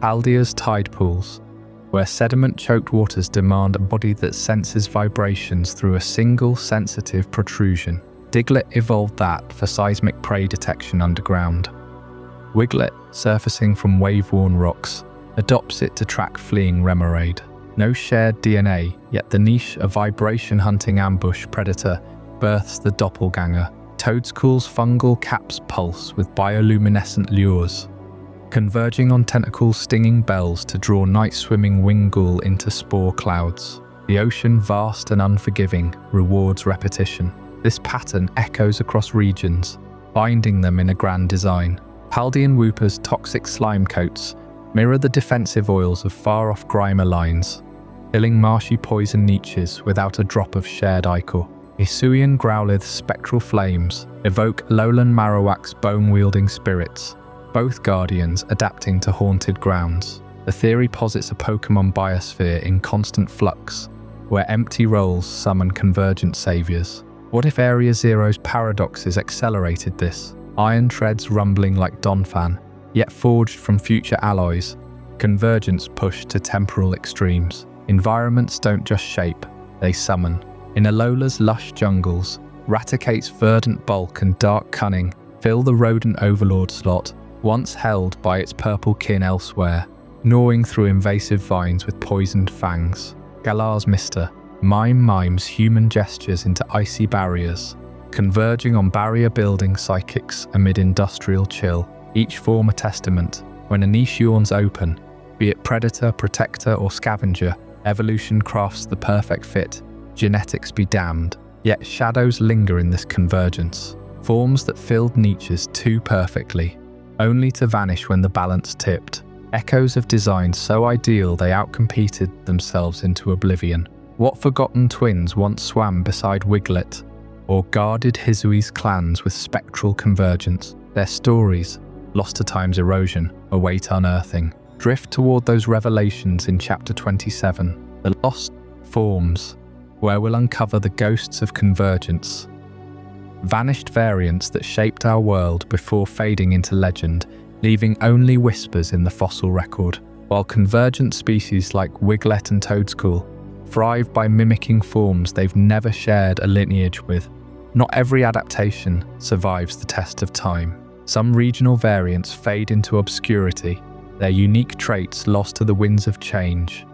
Paldea's tide pools, where sediment-choked waters demand a body that senses vibrations through a single sensitive protrusion. Diglett evolved that for seismic prey detection underground. Wiglet, surfacing from wave-worn rocks, adopts it to track fleeing Remoraid. No shared DNA, yet the niche, a vibration-hunting ambush predator, births the doppelganger. Toadstool's fungal caps pulse with bioluminescent lures, converging on tentacles stinging bells to draw night-swimming winghoul into spore clouds. The ocean, vast and unforgiving, rewards repetition. This pattern echoes across regions, binding them in a grand design. Paldean Wooper's toxic slime coats mirror the defensive oils of far-off Grimer lines, filling marshy poison niches without a drop of shared ichor. Hisuian Growlith's spectral flames evoke Alolan Marowak's bone-wielding spirits, both guardians adapting to haunted grounds. The theory posits a Pokémon biosphere in constant flux, where empty roles summon convergent saviors. What if Area Zero's paradoxes accelerated this? Iron treads rumbling like Donphan, yet forged from future alloys. Convergence pushed to temporal extremes. Environments don't just shape, they summon. In Alola's lush jungles, Raticate's verdant bulk and dark cunning fill the rodent overlord slot, once held by its purple kin elsewhere, gnawing through invasive vines with poisoned fangs. Galar's Mister mimes human gestures into icy barriers, converging on barrier-building psychics amid industrial chill, each form a testament. When a niche yawns open, be it predator, protector, or scavenger, evolution crafts the perfect fit. Genetics be damned, yet shadows linger in this convergence. Forms that filled niches too perfectly, only to vanish when the balance tipped. Echoes of designs so ideal they outcompeted themselves into oblivion. What forgotten twins once swam beside Wiglet, or guarded Hisui's clans with spectral convergence? Their stories, lost to time's erosion, await unearthing. Drift toward those revelations in Chapter 27, the Lost Forms, where we'll uncover the ghosts of convergence. Vanished variants that shaped our world before fading into legend, leaving only whispers in the fossil record, while convergent species like Wiglet and Toadstool thrive by mimicking forms they've never shared a lineage with. Not every adaptation survives the test of time. Some regional variants fade into obscurity, their unique traits lost to the winds of change,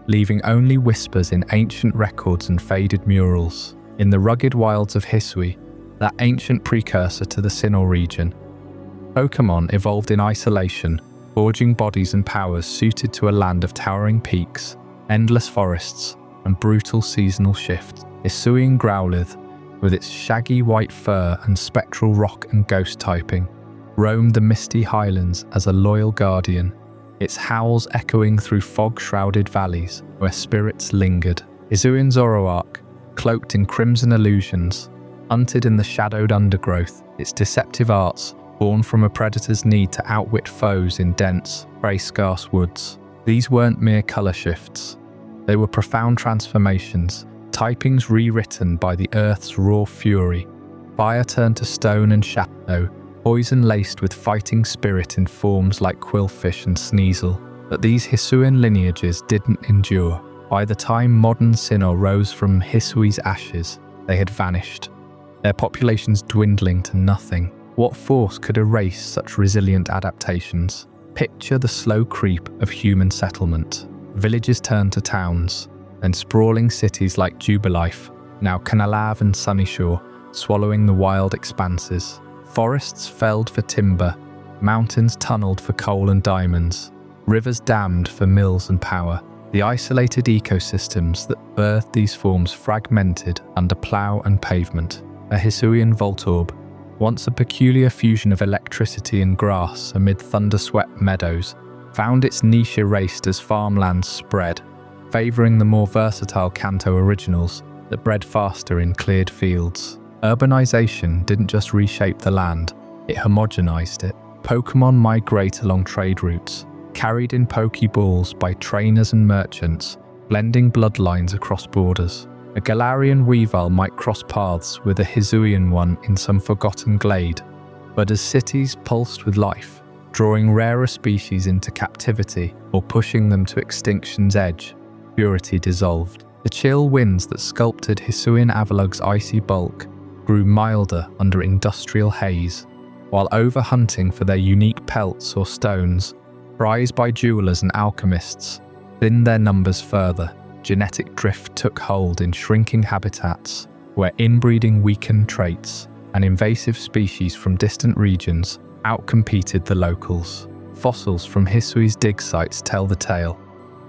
leaving only whispers in ancient records and faded murals. In the rugged wilds of Hisui, that ancient precursor to the Sinnoh region, Pokémon evolved in isolation, forging bodies and powers suited to a land of towering peaks, endless forests, and brutal seasonal shifts. Hisuian Growlithe, with its shaggy white fur and spectral rock and ghost typing, roamed the misty highlands as a loyal guardian, its howls echoing through fog-shrouded valleys where spirits lingered. Hisuian Zoroark, cloaked in crimson illusions, hunted in the shadowed undergrowth, its deceptive arts born from a predator's need to outwit foes in dense, prey-scarce woods. These weren't mere colour shifts. They were profound transformations, typings rewritten by the Earth's raw fury. Fire turned to stone and shadow, poison laced with fighting spirit in forms like Quillfish and Sneasel. But these Hisuian lineages didn't endure. By the time modern Sinnoh rose from Hisui's ashes, they had vanished, their populations dwindling to nothing. What force could erase such resilient adaptations? Picture the slow creep of human settlement. Villages turned to towns, and sprawling cities like Jubilife, now Canalav and Sunyshore, swallowing the wild expanses. Forests felled for timber, mountains tunneled for coal and diamonds, rivers dammed for mills and power. The isolated ecosystems that birthed these forms fragmented under plough and pavement. A Hisuian Voltorb, once a peculiar fusion of electricity and grass amid thunder-swept meadows, found its niche erased as farmlands spread, favouring the more versatile Kanto originals that bred faster in cleared fields. Urbanisation didn't just reshape the land, it homogenized it. Pokémon migrate along trade routes, carried in Poké Balls by trainers and merchants, blending bloodlines across borders. A Galarian Weavile might cross paths with a Hisuian one in some forgotten glade, but as cities pulsed with life, drawing rarer species into captivity or pushing them to extinction's edge, purity dissolved. The chill winds that sculpted Hisuian Avalug's icy bulk grew milder under industrial haze, while over-hunting for their unique pelts or stones, prized by jewelers and alchemists, thinned their numbers further. Genetic drift took hold in shrinking habitats, where inbreeding weakened traits and invasive species from distant regions outcompeted the locals. Fossils from Hisui's dig sites tell the tale.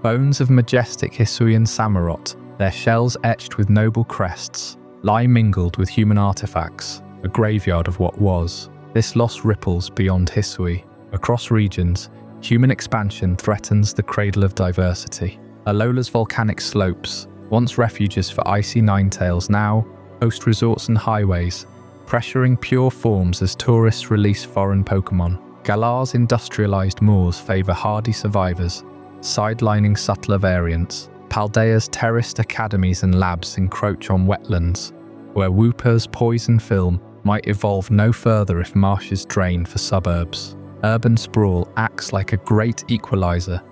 Bones of majestic Hisuian Samurott, their shells etched with noble crests, lie mingled with human artifacts, a graveyard of what was. This loss ripples beyond Hisui. Across regions, human expansion threatens the cradle of diversity. Alola's volcanic slopes, once refuges for icy ninetails, now host resorts and highways, pressuring pure forms as tourists release foreign Pokémon. Galar's industrialized moors favor hardy survivors, sidelining subtler variants. Paldea's terraced academies and labs encroach on wetlands, where Wooper's poison film might evolve no further if marshes drain for suburbs. Urban sprawl acts like a great equalizer,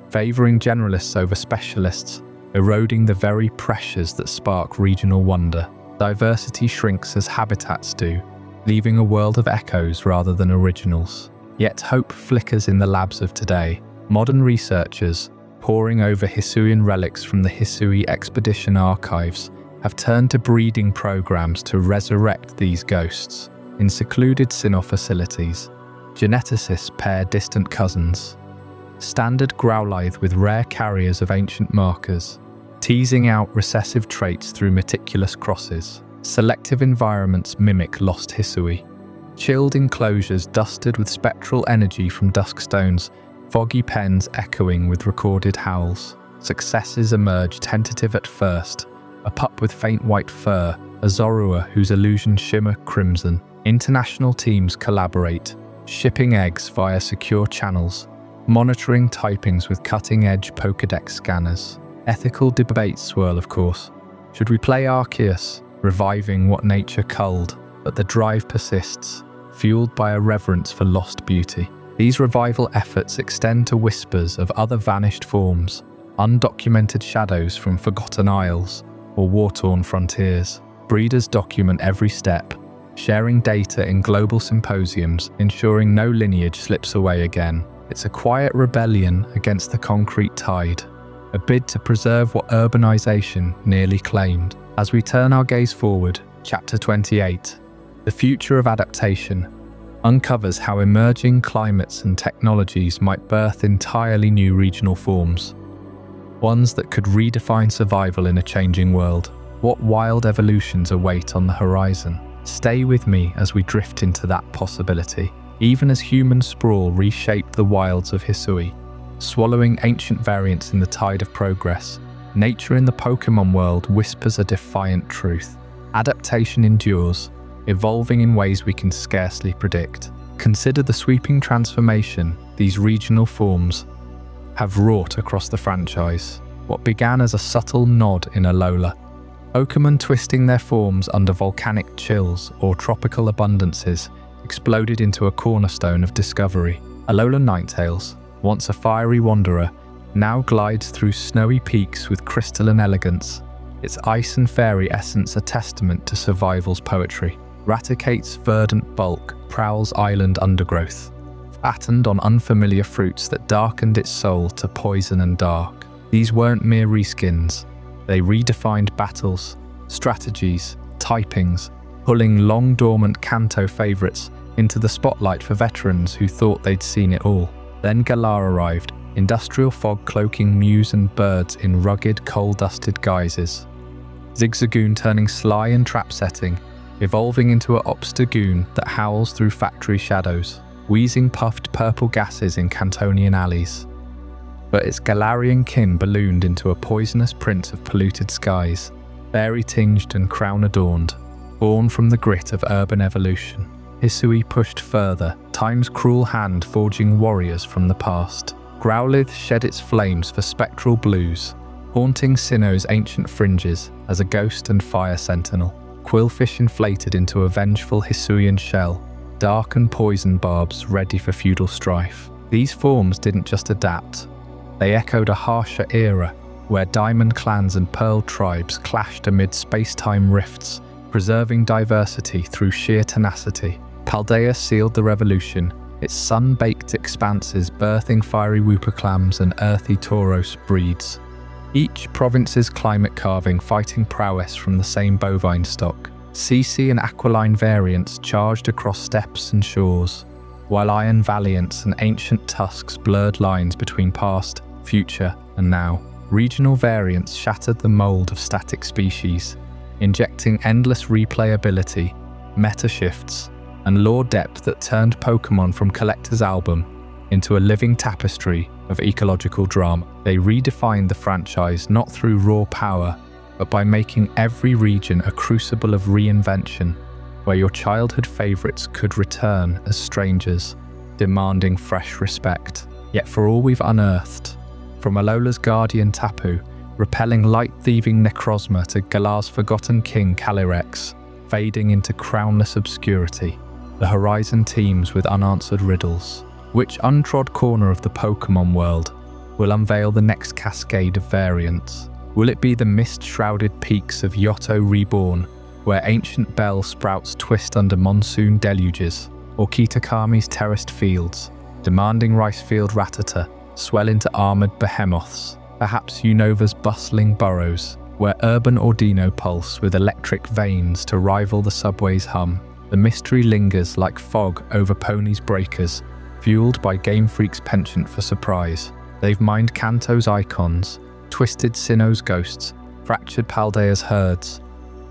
favoring generalists over specialists, eroding the very pressures that spark regional wonder. Diversity shrinks as habitats do, leaving a world of echoes rather than originals. Yet hope flickers in the labs of today. Modern researchers, poring over Hisuian relics from the Hisui Expedition archives, have turned to breeding programs to resurrect these ghosts. In secluded Sinnoh facilities, geneticists pair distant cousins. Standard Growlithe with rare carriers of ancient markers, teasing out recessive traits through meticulous crosses. Selective environments mimic lost Hisui. Chilled enclosures dusted with spectral energy from duskstones, foggy pens echoing with recorded howls. Successes emerge tentative at first. A pup with faint white fur, a Zoroark whose illusions shimmer crimson. International teams collaborate, shipping eggs via secure channels, monitoring typings with cutting-edge Pokédex scanners. Ethical debates swirl, of course. Should we play Arceus, reviving what nature culled? But the drive persists, fueled by a reverence for lost beauty. These revival efforts extend to whispers of other vanished forms, undocumented shadows from forgotten isles or war-torn frontiers. Breeders document every step, sharing data in global symposiums, ensuring no lineage slips away again. It's a quiet rebellion against the concrete tide, a bid to preserve what urbanization nearly claimed. As we turn our gaze forward, Chapter 28, The Future of Adaptation, uncovers how emerging climates and technologies might birth entirely new regional forms, ones that could redefine survival in a changing world. What wild evolutions await on the horizon? Stay with me as we drift into that possibility. Even as human sprawl reshaped the wilds of Hisui, swallowing ancient variants in the tide of progress, nature in the Pokémon world whispers a defiant truth. Adaptation endures, evolving in ways we can scarcely predict. Consider the sweeping transformation these regional forms have wrought across the franchise. What began as a subtle nod in Alola, Pokémon twisting their forms under volcanic chills or tropical abundances, exploded into a cornerstone of discovery. Alola Ninetales, once a fiery wanderer, now glides through snowy peaks with crystalline elegance, its ice and fairy essence a testament to survival's poetry. Raticate's verdant bulk prowls island undergrowth, fattened on unfamiliar fruits that darkened its soul to poison and dark. These weren't mere reskins, they redefined battles, strategies, typings, pulling long-dormant Kanto favourites into the spotlight for veterans who thought they'd seen it all. Then Galar arrived, industrial fog cloaking mews and birds in rugged, coal-dusted guises. Zigzagoon turning sly and trap-setting, evolving into a obstagoon that howls through factory shadows, wheezing puffed purple gases in Cantonian alleys. But its Galarian kin ballooned into a poisonous prince of polluted skies, berry-tinged and crown-adorned, born from the grit of urban evolution. Hisui pushed further, time's cruel hand forging warriors from the past. Growlithe shed its flames for spectral blues, haunting Sinnoh's ancient fringes as a ghost and fire sentinel. Quillfish inflated into a vengeful Hisuian shell, dark and poison barbs ready for feudal strife. These forms didn't just adapt, they echoed a harsher era where diamond clans and pearl tribes clashed amid space-time rifts, preserving diversity through sheer tenacity. Paldea sealed the revolution, its sun-baked expanses birthing fiery whoopers and earthy Tauros breeds. Each province's climate carving fighting prowess from the same bovine stock. CC and aquiline variants charged across steppes and shores, while iron valiants and ancient tusks blurred lines between past, future, and now. Regional variants shattered the mold of static species, injecting endless replayability, meta shifts, and lore depth that turned Pokémon from collector's album into a living tapestry of ecological drama. They redefined the franchise not through raw power, but by making every region a crucible of reinvention, where your childhood favourites could return as strangers, demanding fresh respect. Yet for all we've unearthed, from Alola's guardian Tapu, repelling light-thieving Necrozma to Galar's forgotten king Calyrex, fading into crownless obscurity, the horizon teems with unanswered riddles. Which untrod corner of the Pokémon world will unveil the next cascade of variants? Will it be the mist-shrouded peaks of Yoto Reborn, where ancient bell sprouts twist under monsoon deluges, or Kitakami's terraced fields, demanding Ricefield Rattata, swell into armoured behemoths? Perhaps Unova's bustling boroughs, where urban Ordino pulse with electric veins to rival the subway's hum. The mystery lingers like fog over Pony's breakers, fueled by Game Freak's penchant for surprise. They've mined Kanto's icons, twisted Sinnoh's ghosts, fractured Paldea's herds.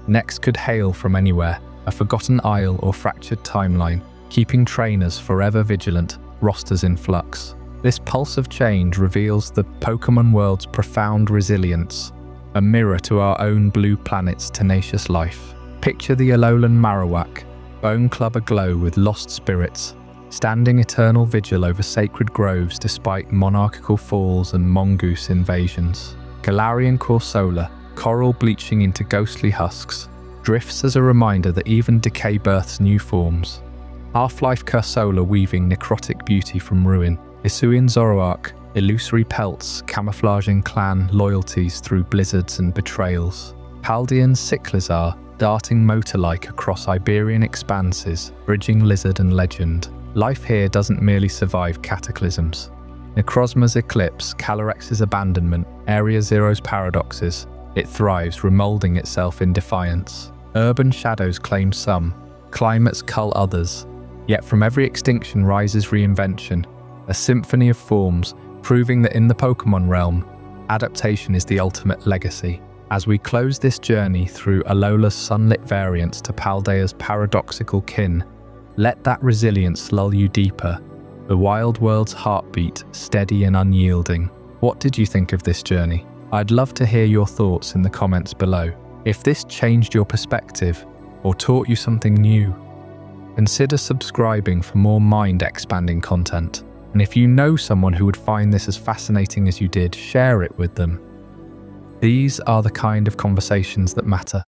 Next could hail from anywhere, a forgotten isle or fractured timeline, keeping trainers forever vigilant, rosters in flux. This pulse of change reveals the Pokémon world's profound resilience, a mirror to our own blue planet's tenacious life. Picture the Alolan Marowak, bone club aglow with lost spirits, standing eternal vigil over sacred groves despite monarchical falls and mongoose invasions. Galarian Corsola, coral bleaching into ghostly husks, drifts as a reminder that even decay births new forms. Half-life Corsola weaving necrotic beauty from ruin. Hisuian Zoroark, illusory pelts camouflaging clan loyalties through blizzards and betrayals. Paldean Cyclizar, darting motor-like across Iberian expanses, bridging lizard and legend. Life here doesn't merely survive cataclysms. Necrozma's eclipse, Calyrex's abandonment, Area Zero's paradoxes. It thrives, remoulding itself in defiance. Urban shadows claim some, climates cull others. Yet from every extinction rises reinvention, a symphony of forms, proving that in the Pokémon realm, adaptation is the ultimate legacy. As we close this journey through Alola's sunlit variants to Paldea's paradoxical kin, let that resilience lull you deeper, the wild world's heartbeat steady and unyielding. What did you think of this journey? I'd love to hear your thoughts in the comments below. If this changed your perspective or taught you something new, consider subscribing for more mind-expanding content. And if you know someone who would find this as fascinating as you did, share it with them. These are the kind of conversations that matter.